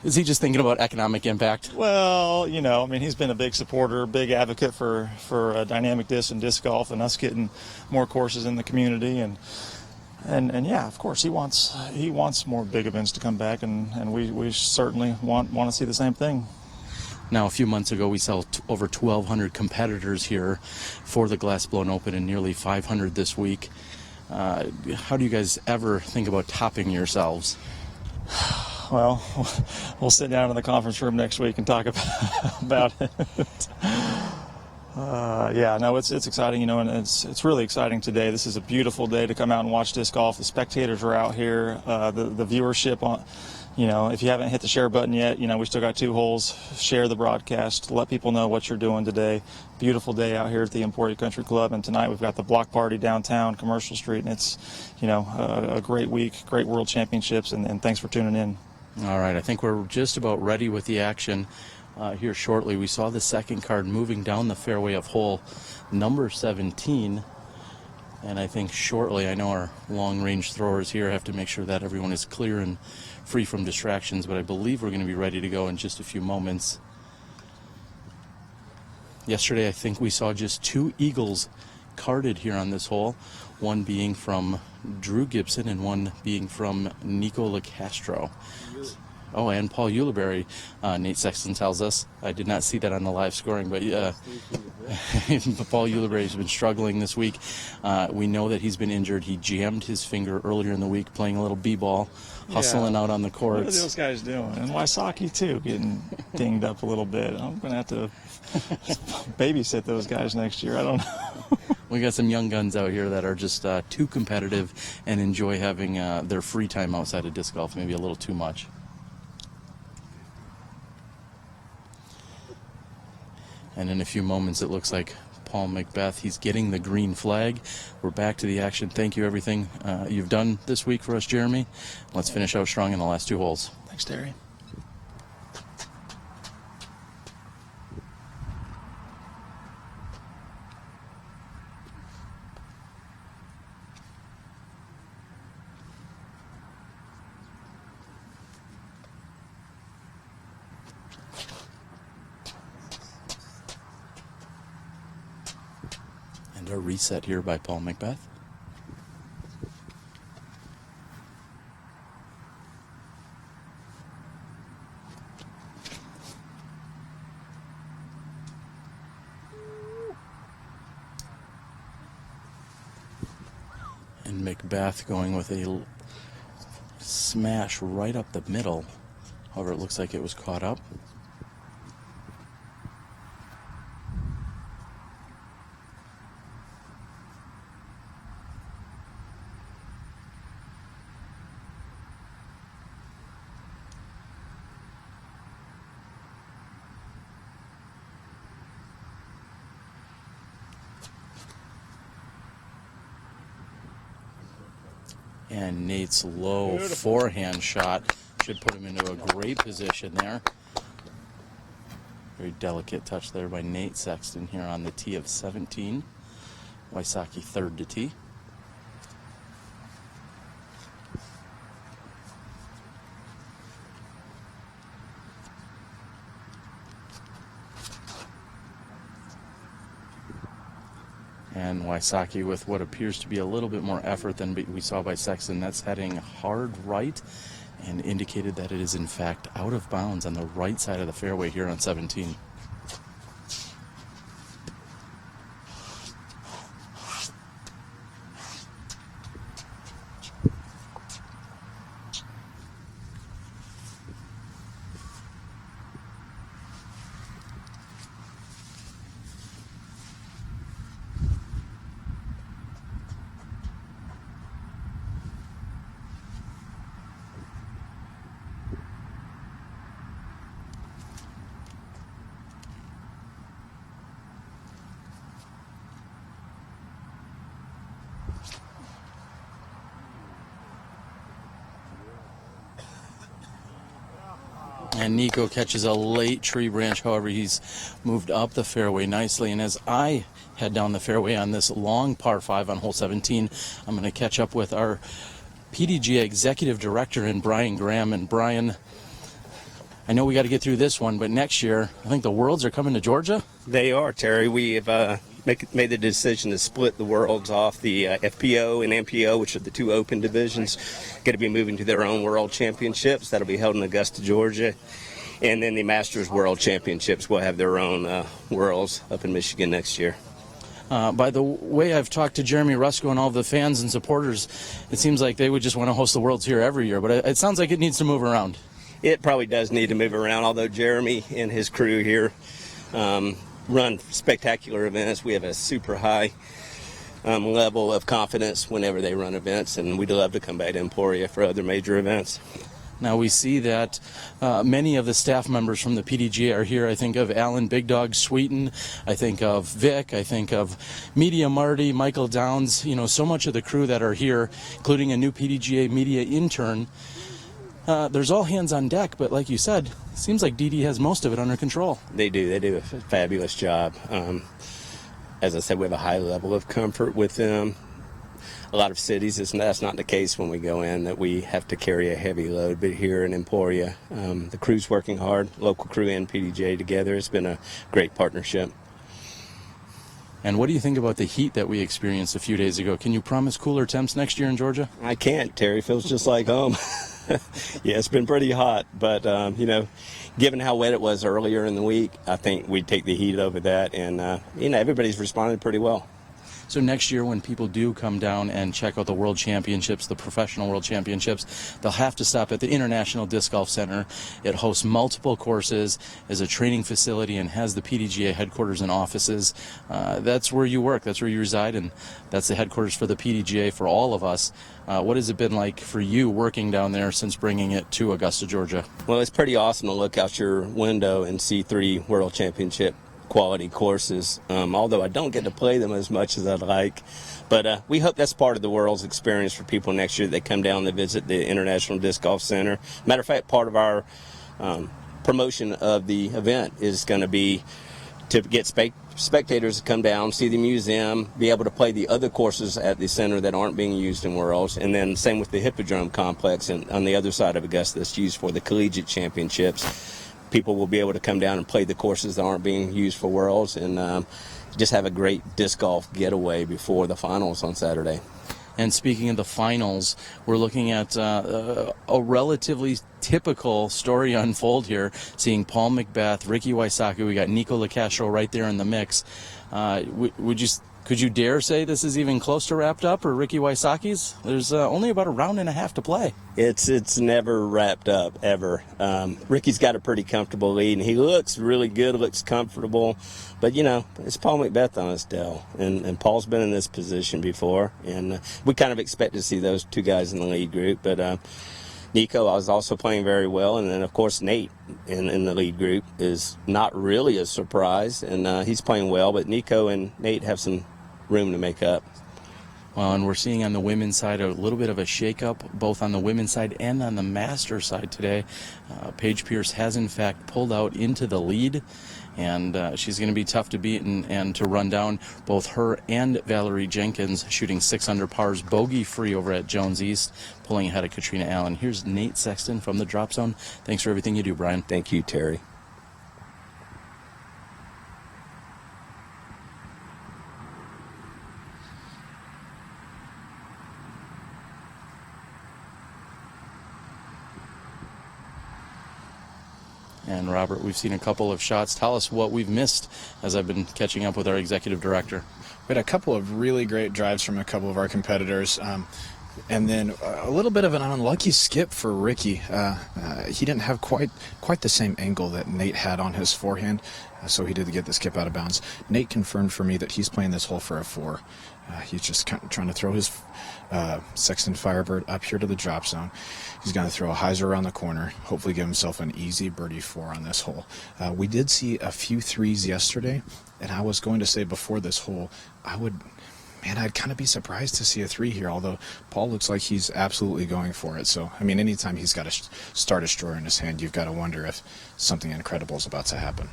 Is he just thinking about economic impact? Well, he's been a big supporter, big advocate for dynamic disc and disc golf, and us getting more courses in the community, and yeah, of course, he wants more big events to come back, and we certainly want to see the same thing. Now, a few months ago, we saw over 1,200 competitors here for the Glass Blown Open and nearly 500 this week. How do you guys ever think about topping yourselves? Well, we'll sit down in the conference room next week and talk about it. It's exciting, and it's really exciting today. This is a beautiful day to come out and watch disc golf. The spectators are out here. The viewership on. If you haven't hit the share button yet, we still got 2 holes. Share the broadcast. Let people know what you're doing today. Beautiful day out here at the Emporia Country Club. And tonight we've got the block party downtown, Commercial Street. And it's, a great week, great World Championships. And thanks for tuning in. All right, I think we're just about ready with the action here shortly. We saw the second card moving down the fairway of hole number 17. And I think shortly, I know our long-range throwers here have to make sure that everyone is clear and free from distractions, but I believe we're going to be ready to go in just a few moments. Yesterday, I think we saw just 2 eagles carded here on this hole, one being from Drew Gibson and one being from Nikko Locastro. Oh, and Paul Ulibarri, Nate Sexton tells us. I did not see that on the live scoring, but Paul Ulibarri has been struggling this week. We know that he's been injured. He jammed his finger earlier in the week playing a little b-ball, hustling out on the courts. What are those guys doing? And Wysocki, too, getting dinged up a little bit. I'm going to have to babysit those guys next year. I don't know. We got some young guns out here that are just too competitive and enjoy having their free time outside of disc golf, maybe a little too much. And in a few moments, it looks like Paul McBeth, he's getting the green flag. We're back to the action. Thank you, everything you've done this week for us, Jeremy. Let's finish out strong in the last 2 holes. Thanks, Terry. A reset here by Paul McBeth. And McBeth going with a smash right up the middle. However, it looks like it was caught up. And Nate's low forehand shot should put him into a great position there. Very delicate touch there by Nate Sexton here on the tee of 17. Wysocki third to tee. And Wysocki with what appears to be a little bit more effort than we saw by Sexton. That's heading hard right and indicated that it is in fact out of bounds on the right side of the fairway here on 17. And Nikko catches a late tree branch. However, he's moved up the fairway nicely. And as I head down the fairway on this long par 5 on hole 17, I'm going to catch up with our PDGA Executive Director in Brian Graham. And Brian, I know we got to get through this one, but next year, I think the Worlds are coming to Georgia? They are, Terry. We have made the decision to split the Worlds off. The FPO and MPO, which are the two open divisions, going to be moving to their own World Championships. That'll be held in Augusta, Georgia. And then the Masters World Championships will have their own Worlds up in Michigan next year. By the way, I've talked to Jeremy Rusko and all of the fans and supporters. It seems like they would just want to host the Worlds here every year, but it sounds like it needs to move around. It probably does need to move around, although Jeremy and his crew here run spectacular events. We have a super high level of confidence whenever they run events, and we'd love to come back to Emporia for other major events. Now we see that many of the staff members from the PDGA are here. I think of Alan Big Dog Sweeten, I think of Vic, I think of Media Marty, Michael Downs, so much of the crew that are here, including a new PDGA media intern. There's all hands on deck, but like you said, it seems like DD has most of it under control. They do a fabulous job. As I said, we have a high level of comfort with them. A lot of cities, that's not the case when we go in, that we have to carry a heavy load. But here in Emporia, the crew's working hard, local crew and PDGA together. It's been a great partnership. And what do you think about the heat that we experienced a few days ago? Can you promise cooler temps next year in Georgia? I can't, Terry. Feels just like home. Yeah, it's been pretty hot, but, given how wet it was earlier in the week, I think we'd take the heat over that. And, everybody's responded pretty well. So next year when people do come down and check out the World Championships, the Professional World Championships, they'll have to stop at the International Disc Golf Center. It hosts multiple courses, is a training facility, and has the PDGA headquarters and offices. That's where you work, that's where you reside, and that's the headquarters for the PDGA for all of us. What has it been like for you working down there since bringing it to Augusta, Georgia? Well, it's pretty awesome to look out your window and see 3 World Championship quality courses, although I don't get to play them as much as I'd like. But we hope that's part of the World's experience for people next year that come down to visit the International Disc Golf Center. Matter of fact, part of our promotion of the event is going to be to get spectators to come down, see the museum, be able to play the other courses at the center that aren't being used in Worlds, and then same with the Hippodrome complex and on the other side of Augusta that's used for the collegiate championships. People will be able to come down and play the courses that aren't being used for Worlds and just have a great disc golf getaway before the finals on Saturday. And speaking of the finals, we're looking at a relatively typical story unfold here, seeing Paul McBeth, Ricky Wysocki, we got Nikko Locastro right there in the mix. Could you dare say this is even close to wrapped up, or Ricky Wysocki's? There's only about a round and a half to play. It's never wrapped up, ever. Ricky's got a pretty comfortable lead, and he looks really good, looks comfortable. But, it's Paul McBeth on his tail, and Paul's been in this position before, and we kind of expect to see those two guys in the lead group. But Nikko, I was also playing very well, and then, of course, Nate in the lead group is not really a surprise, and he's playing well. But Nikko and Nate have some room to make up. Well, and we're seeing on the women's side a little bit of a shakeup, both on the women's side and on the master side today. Paige Pierce has, in fact, pulled out into the lead, and she's going to be tough to beat and to run down. Both her and Valerie Jenkins shooting 6 under pars, bogey-free over at Jones East, pulling ahead of Katrina Allen. Here's Nate Sexton from the Drop Zone. Thanks for everything you do, Brian. Thank you, Terry. And Robert, we've seen a couple of shots. Tell us what we've missed as I've been catching up with our executive director. We had a couple of really great drives from a couple of our competitors. And then a little bit of an unlucky skip for Ricky. He didn't have quite the same angle that Nate had on his forehand, so he did get the skip out of bounds. Nate confirmed for me that he's playing this hole for a 4. He's just kind of trying to throw his Sexton Firebird up here to the drop zone. He's going to throw a hyzer around the corner, hopefully give himself an easy birdie 4 on this hole. We did see a few 3s yesterday, and I was going to say before this hole, I'd kind of be surprised to see a 3 here, although Paul looks like he's absolutely going for it. So, I mean, anytime he's got a Star Destroyer in his hand, you've got to wonder if something incredible is about to happen.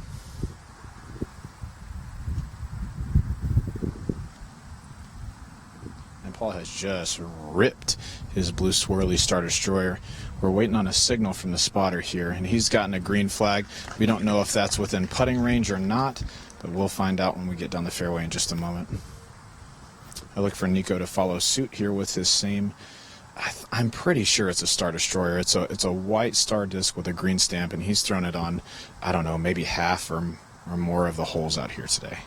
And Paul has just ripped his blue swirly Star Destroyer. We're waiting on a signal from the spotter here, and he's gotten a green flag. We don't know if that's within putting range or not, but we'll find out when we get down the fairway in just a moment. I look for Nikko to follow suit here with his same. I'm pretty sure it's a Star Destroyer. It's a white star disc with a green stamp, and he's thrown it on, I don't know, maybe half or more of the holes out here today.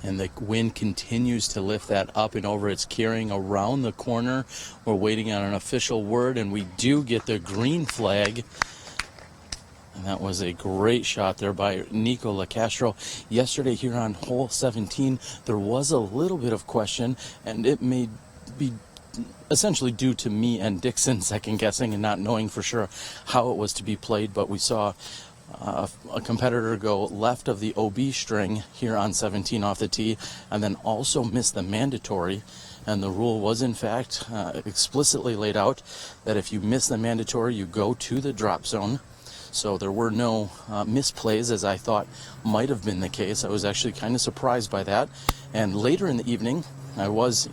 And the wind continues to lift that up and over. It's carrying around the corner. We're waiting on an official word, and we do get the green flag. And that was a great shot there by Nikko Locastro. Yesterday here on hole 17, there was a little bit of question, and it may be essentially due to me and Dixon second guessing and not knowing for sure how it was to be played, but we saw a competitor go left of the OB string here on 17 off the tee, and then also miss the mandatory. And the rule was in fact explicitly laid out that if you miss the mandatory, you go to the drop zone. So there were no misplays, as I thought might have been the case. I was actually kind of surprised by that. And later in the evening, I was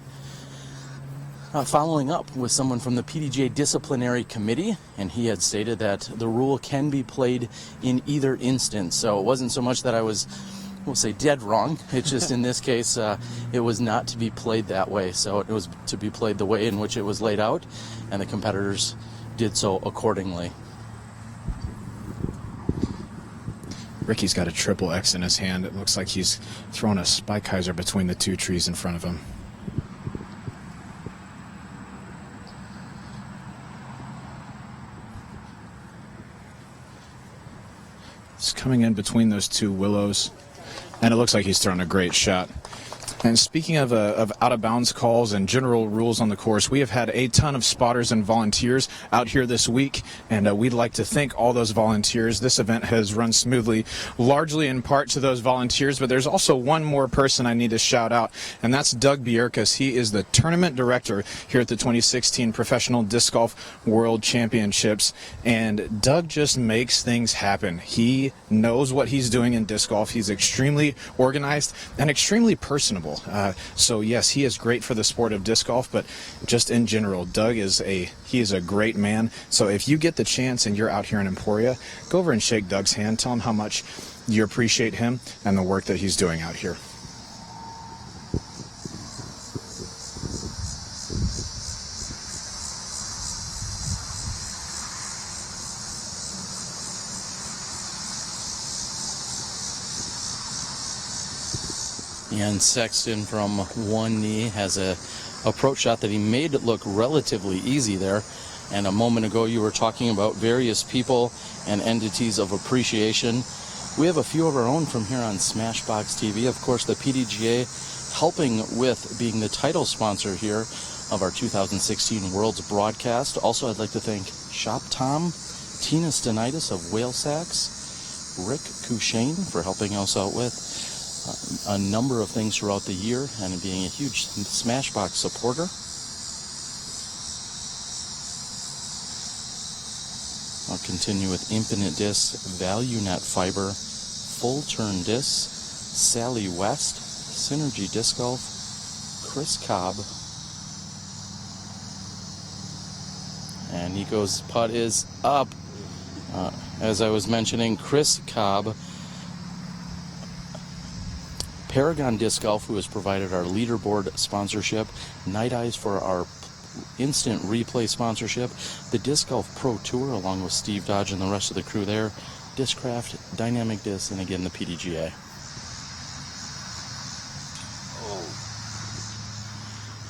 following up with someone from the PDGA disciplinary committee, and he had stated that the rule can be played in either instance. So it wasn't so much that I was, we'll say, dead wrong. It's just in this case, it was not to be played that way. So it was to be played the way in which it was laid out, and the competitors did so accordingly. Ricky's got a triple X in his hand. It looks like he's thrown a spike hyzer between the 2 trees in front of him. It's coming in between those 2 willows, and it looks like he's thrown a great shot. And speaking of out-of-bounds calls and general rules on the course, we have had a ton of spotters and volunteers out here this week, and we'd like to thank all those volunteers. This event has run smoothly, largely in part to those volunteers, but there's also one more person I need to shout out, and that's Doug Bierkus. He is the tournament director here at the 2016 Professional Disc Golf World Championships, and Doug just makes things happen. He knows what he's doing in disc golf. He's extremely organized and extremely personable. So yes, he is great for the sport of disc golf, but just in general, Doug is a great man. So if you get the chance and you're out here in Emporia, go over and shake Doug's hand. Tell him how much you appreciate him and the work that he's doing out here. And Sexton from one knee has a approach shot that he made it look relatively easy there. And a moment ago you were talking about various people and entities of appreciation. We have a few of our own from here on SmashBoxxTV. Of course, the PDGA helping with being the title sponsor here of our 2016 World's broadcast. Also, I'd like to thank Shop Tom, Tina Stenitis of Whale Sacks, Rick Cushane for helping us out with a number of things throughout the year and being a huge Smashbox supporter. I'll continue with Infinite Disc, ValueNet Fiber, Full Turn Disc, Sally West, Synergy Disc Golf, Chris Cobb, And Nikko's putt is up. As I was mentioning, Chris Cobb, Paragon Disc Golf, who has provided our leaderboard sponsorship, Night Eyes for our instant replay sponsorship, the Disc Golf Pro Tour along with Steve Dodge and the rest of the crew there, Discraft, Dynamic Disc, and again the PDGA.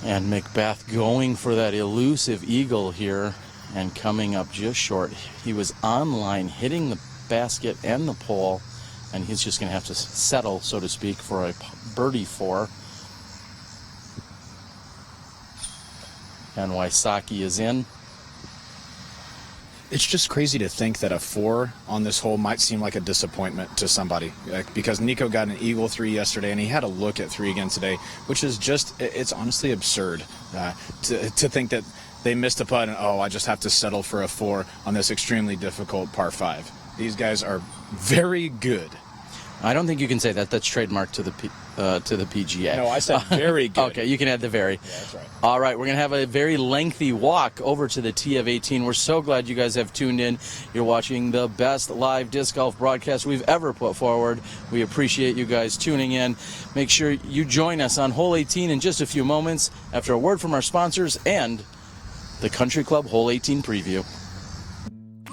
And McBeth going for that elusive eagle here and coming up just short. He was online hitting the basket and the pole, and he's just going to have to settle, so to speak, for a birdie 4. And Wysocki is in. It's just crazy to think that a 4 on this hole might seem like a disappointment to somebody, because Nikko got an eagle 3 yesterday, and he had a look at 3 again today, which is just, it's honestly absurd to think that they missed a putt and, oh, I just have to settle for a 4 on this extremely difficult par 5. These guys are very good. I don't think you can say that. That's trademarked to the PGA. No, I said very good. Okay, you can add the very. Yeah, that's right. All right, we're going to have a very lengthy walk over to the T of 18. We're so glad you guys have tuned in. You're watching the best live disc golf broadcast we've ever put forward. We appreciate you guys tuning in. Make sure you join us on Hole 18 in just a few moments after a word from our sponsors and the Country Club Hole 18 preview.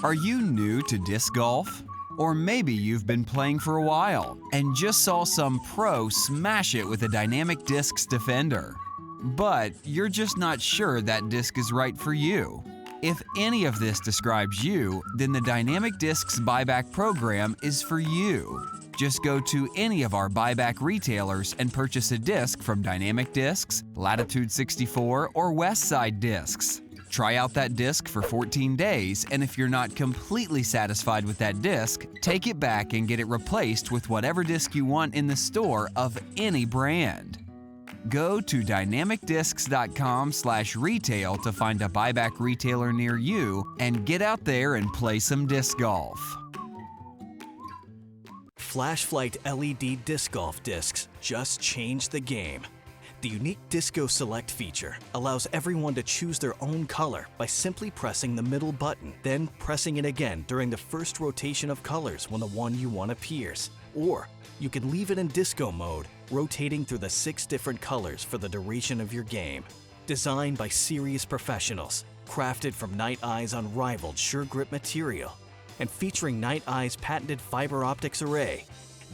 Are you new to disc golf? Or maybe you've been playing for a while and just saw some pro smash it with a Dynamic Discs Defender. But you're just not sure that disc is right for you. If any of this describes you, then the Dynamic Discs Buyback Program is for you. Just go to any of our buyback retailers and purchase a disc from Dynamic Discs, Latitude 64, or Westside Discs. Try out that disc for 14 days, and if you're not completely satisfied with that disc, take it back and get it replaced with whatever disc you want in the store of any brand. Go to dynamicdiscs.com/retail to find a buyback retailer near you and get out there and play some disc golf. Flashlight LED disc golf discs just changed the game. The unique Disco Select feature allows everyone to choose their own color by simply pressing the middle button, then pressing it again during the first rotation of colors when the one you want appears. Or you can leave it in disco mode, rotating through the 6 different colors for the duration of your game. Designed by serious professionals, crafted from Night Eye's unrivaled sure grip material, and featuring Night Eye's patented fiber optics array,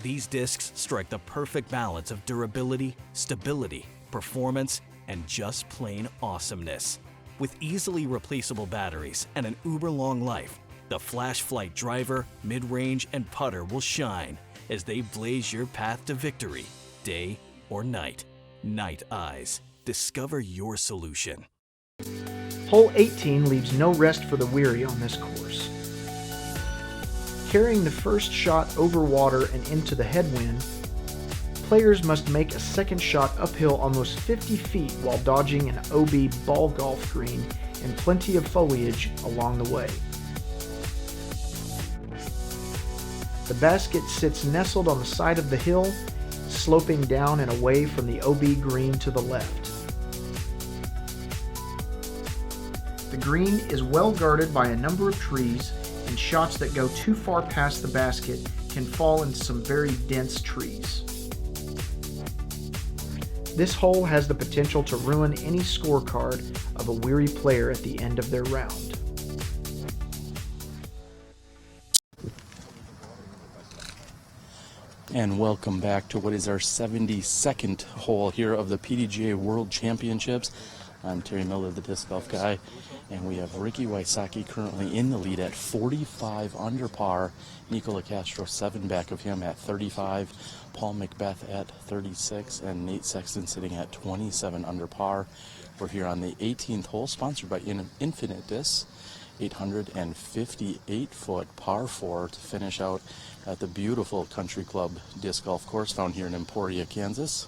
these discs strike the perfect balance of durability, stability, performance, and just plain awesomeness. With easily replaceable batteries and an uber-long life, the Flashlight driver, mid-range, and putter will shine as they blaze your path to victory, day or night. Night Eyes. Discover your solution. Hole 18 leaves no rest for the weary on this course. Carrying the first shot over water and into the headwind, players must make a second shot uphill almost 50 feet while dodging an OB ball golf green and plenty of foliage along the way. The basket sits nestled on the side of the hill, sloping down and away from the OB green to the left. The green is well guarded by a number of trees, and shots that go too far past the basket can fall into some very dense trees. This hole has the potential to ruin any scorecard of a weary player at the end of their round. And welcome back to what is our 72nd hole here of the PDGA World Championships. I'm Terry Miller, the disc golf guy, and we have Ricky Wysocki currently in the lead at 45 under par. Nikko Locastro 7 back of him at 35. Paul McBeth at 36, and Nate Sexton sitting at 27 under par. We're here on the 18th hole, sponsored by Infinite Discs. 858-foot par 4 to finish out at the beautiful Country Club Disc Golf Course found here in Emporia, Kansas.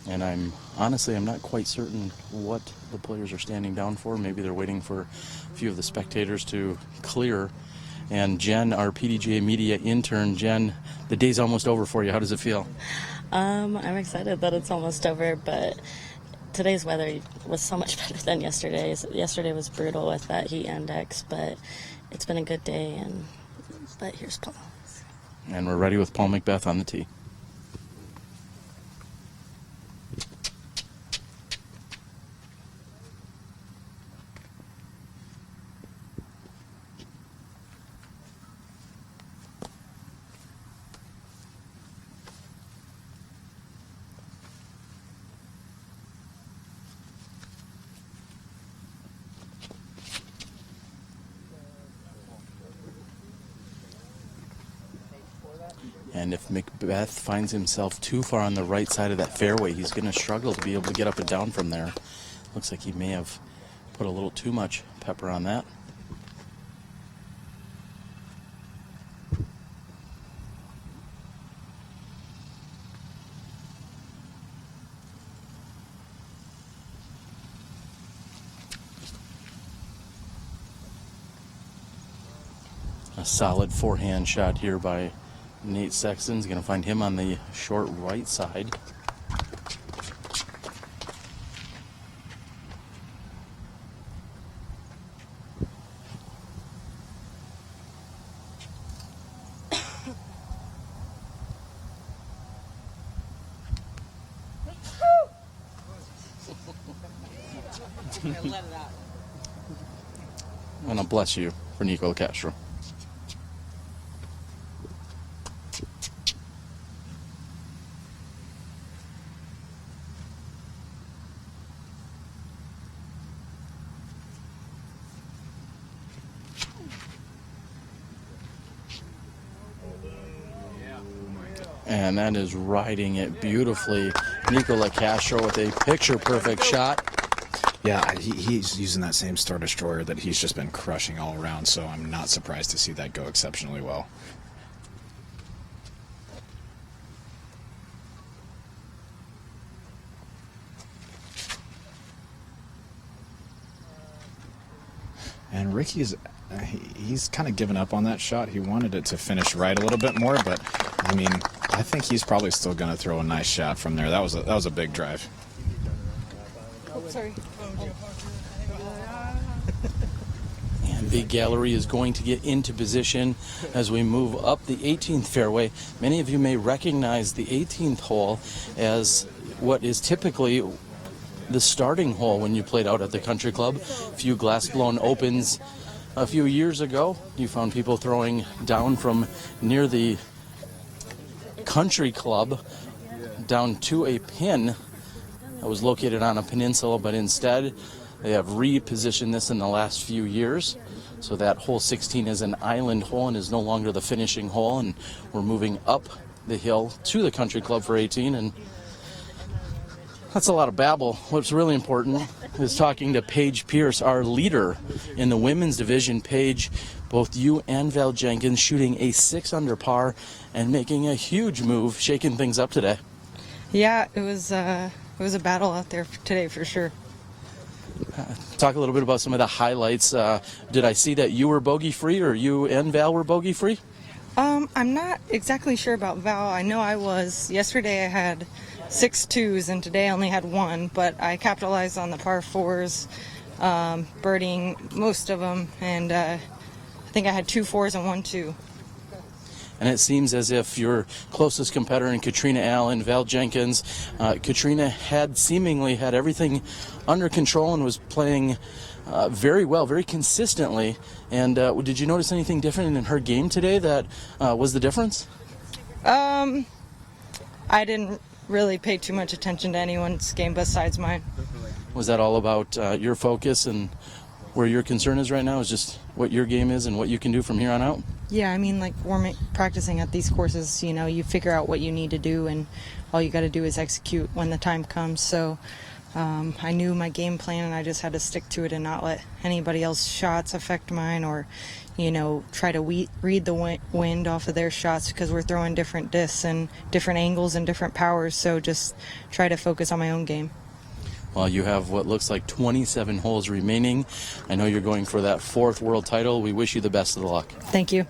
And I'm not quite certain what the players are standing down for. Maybe they're waiting for a few of the spectators to clear. And Jen, our PDGA media intern, Jen, The day's almost over for you. How does it feel? I'm excited that it's almost over, but today's weather was so much better than yesterday's. Yesterday was brutal with that heat index, but it's been a good day. But here's Paul. And we're ready with Paul McBeth on the tee. And if McBeth finds himself too far on the right side of that fairway, he's going to struggle to be able to get up and down from there. Looks like he may have put a little too much pepper on that. A solid forehand shot here by Nate Sexton's going to find him on the short right side. And I'll bless you for Nikko Locastro. And that is riding it beautifully. Nikko Locastro with a picture-perfect shot. Yeah, he's using that same Star Destroyer that he's just been crushing all around, so I'm not surprised to see that go exceptionally well. And Ricky's he's kind of given up on that shot. He wanted it to finish right a little bit more, but I mean, I think he's probably still going to throw a nice shot from there. That was a big drive. Oh, sorry. And Big Gallery is going to get into position as we move up the 18th fairway. Many of you may recognize the 18th hole as what is typically the starting hole when you played out at the country club. A few glass-blown opens a few years ago. You found people throwing down from near the country club down to a pin that was located on a peninsula, but instead they have repositioned this in the last few years. So that hole 16 is an island hole and is no longer the finishing hole, and we're moving up the hill to the country club for 18. And that's a lot of babble. What's really important is talking to Paige Pierce, our leader in the women's division. Paige, both you and Val Jenkins shooting a 6 under par and making a huge move, shaking things up today. Yeah, it was a battle out there today for sure. Talk a little bit about some of the highlights. Did I see that you were bogey free, or you and Val were bogey free? I'm not exactly sure about Val. I know I was. Yesterday I had 6 2s and today I only had 1, but I capitalized on the par 4s, birdieing most of them, and I think I had 2 4s and 1 2. And it seems as if your closest competitor in Katrina Allen, Val Jenkins, Katrina had seemingly had everything under control and was playing very well, very consistently. And did you notice anything different in her game today that was the difference? I didn't really pay too much attention to anyone's game besides mine. Was that all about your focus, and where your concern is right now is just what your game is and what you can do from here on out? Yeah, I mean, like, practicing at these courses, you know, you figure out what you need to do, and all you got to do is execute when the time comes. So I knew my game plan, and I just had to stick to it and not let anybody else's shots affect mine, or, you know, try to read the wind off of their shots, because we're throwing different discs and different angles and different powers. So just try to focus on my own game. Well, you have what looks like 27 holes remaining. I know you're going for that 4th world title. We wish you the best of the luck. Thank you.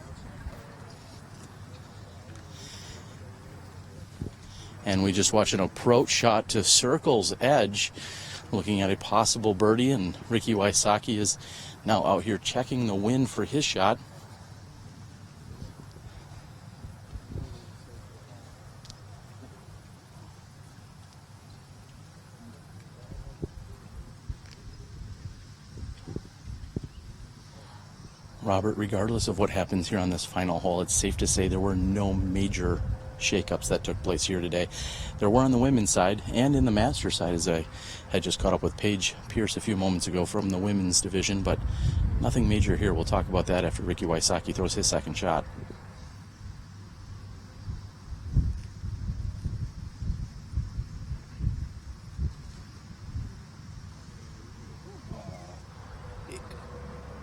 And we just watched an approach shot to circle's edge, looking at a possible birdie, and Ricky Wysocki is now out here checking the wind for his shot. Robert, regardless of what happens here on this final hole, it's safe to say there were no major shakeups that took place here today. There were on the women's side and in the Masters side, as I had just caught up with Paige Pierce a few moments ago from the women's division, but nothing major here. We'll talk about that after Ricky Wysocki throws his second shot.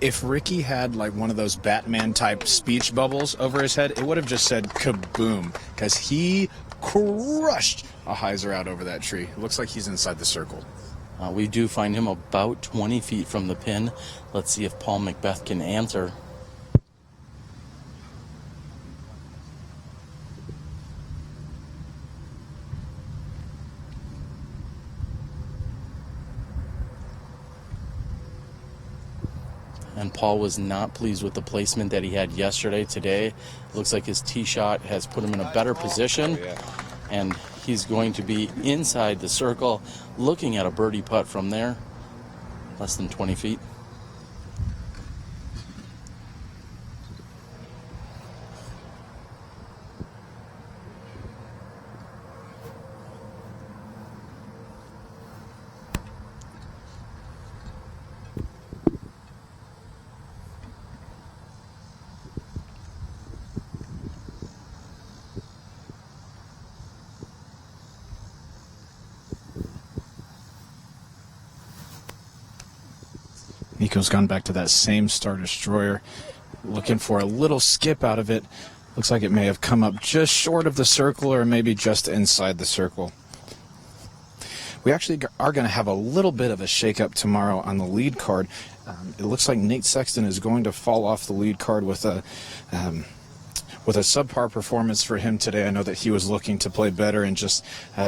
If Ricky had like one of those Batman type speech bubbles over his head, it would have just said kaboom, because he crushed a hyzer out over that tree. It looks like he's inside the circle. We do find him about 20 feet from the pin. Let's see if Paul McBeth can answer. And Paul was not pleased with the placement that he had yesterday. Today, looks like his tee shot has put him in a better position. And he's going to be inside the circle, looking at a birdie putt from there, less than 20 feet. Nikko's gone back to that same Star Destroyer, looking for a little skip out of it. Looks like it may have come up just short of the circle or maybe just inside the circle. We actually are going to have a little bit of a shakeup tomorrow on the lead card. It looks like Nate Sexton is going to fall off the lead card with a subpar performance for him today. I know that he was looking to play better and just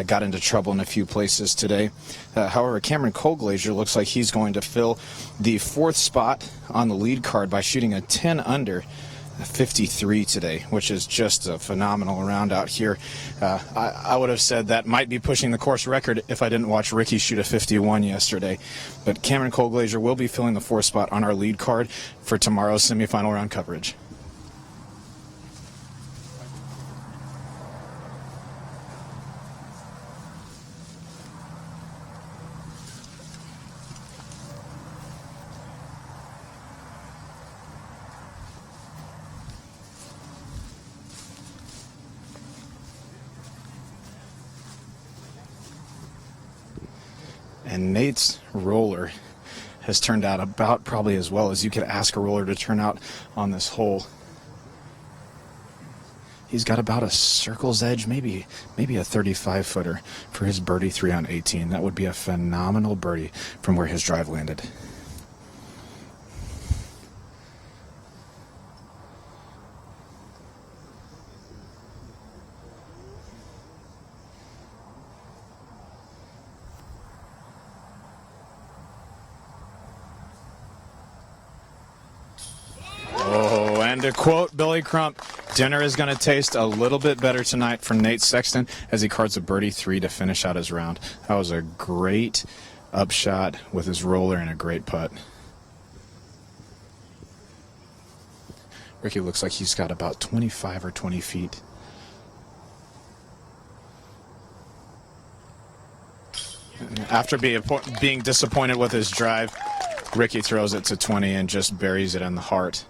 got into trouble in a few places today. However, Cameron Colglazier looks like he's going to fill the 4th spot on the lead card by shooting a 10 under 53 today, which is just a phenomenal round out here. I would have said that might be pushing the course record if I didn't watch Ricky shoot a 51 yesterday. But Cameron Colglazier will be filling the 4th spot on our lead card for tomorrow's semifinal round coverage. And Nate's roller has turned out about probably as well as you could ask a roller to turn out on this hole. He's got about a circle's edge, maybe a 35-footer for his birdie 3 on 18. That would be a phenomenal birdie from where his drive landed. Oh, and to quote Billy Crump, dinner is going to taste a little bit better tonight for Nate Sexton as he cards a birdie 3 to finish out his round. That was a great upshot with his roller and a great putt. Ricky looks like he's got about 25 or 20 feet. After being disappointed with his drive, Ricky throws it to 20 and just buries it in the heart.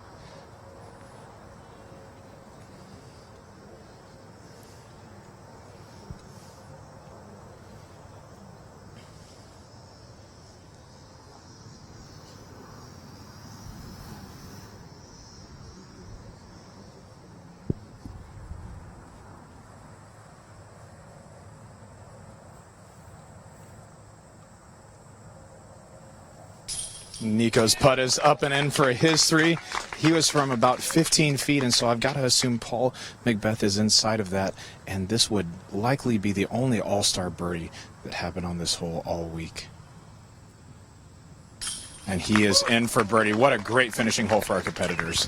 Nikko's putt is up and in for his 3. He was from about 15 feet, and so I've got to assume Paul McBeth is inside of that, and this would likely be the only all-star birdie that happened on this hole all week. And he is in for birdie. What a great finishing hole for our competitors.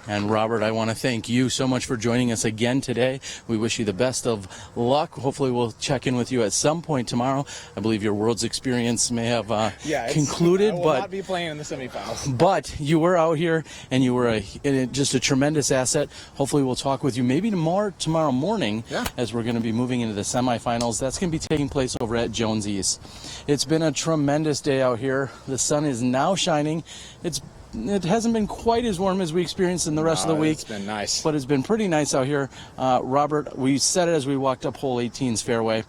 And Robert, I want to thank you so much for joining us again today. We wish you the best of luck. Hopefully we'll check in with you at some point tomorrow. I believe your Worlds experience may have concluded. I will but not be playing in the semifinals. But you were out here, and you were just a tremendous asset. Hopefully we'll talk with you maybe tomorrow morning as we're going to be moving into the semifinals. That's going to be taking place over at Jones East. It's been a tremendous day out here. The sun is now shining. It hasn't been quite as warm as we experienced in the rest of the week. It's been nice. But it's been pretty nice out here. Robert, we said it as we walked up hole 18's fairway.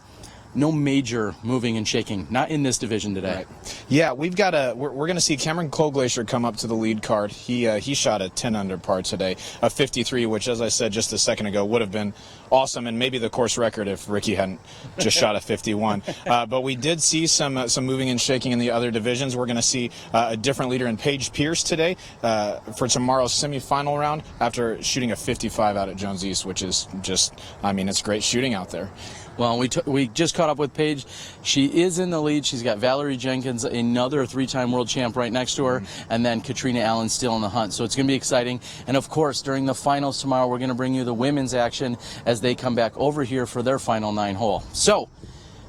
No major moving and shaking, not in this division today. Right. Yeah, we're going to see Cameron Colglacier come up to the lead card. He shot a 10 under par today, a 53, which, as I said just a second ago, would have been awesome and maybe the course record if Ricky hadn't just shot a 51. But we did see some moving and shaking in the other divisions. We're going to see a different leader in Paige Pierce today for tomorrow's semifinal round after shooting a 55 out at Jones East, which is just, it's great shooting out there. Well, we just caught up with Paige. She is in the lead. She's got Valerie Jenkins, another 3-time world champ, right next to her, and then Katrina Allen still in the hunt. So it's going to be exciting. And, of course, during the finals tomorrow, we're going to bring you the women's action as they come back over here for their final 9-hole. So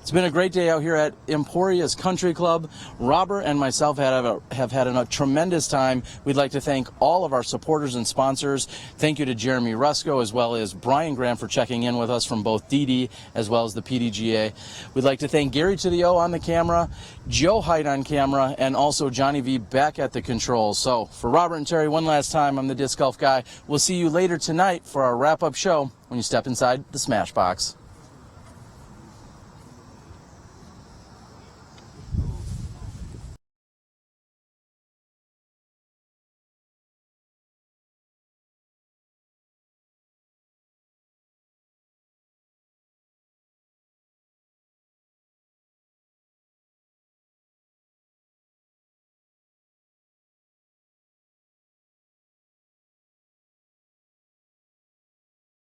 it's been a great day out here at Emporia's Country Club. Robert and myself have had a tremendous time. We'd like to thank all of our supporters and sponsors. Thank you to Jeremy Rusko as well as Brian Graham for checking in with us from both DD as well as the PDGA. We'd like to thank Gary to the O on the camera, Joe Height on camera, and also Johnny V back at the controls. So for Robert and Terry, one last time, I'm the Disc Golf Guy. We'll see you later tonight for our wrap-up show when you step inside the Smash Box.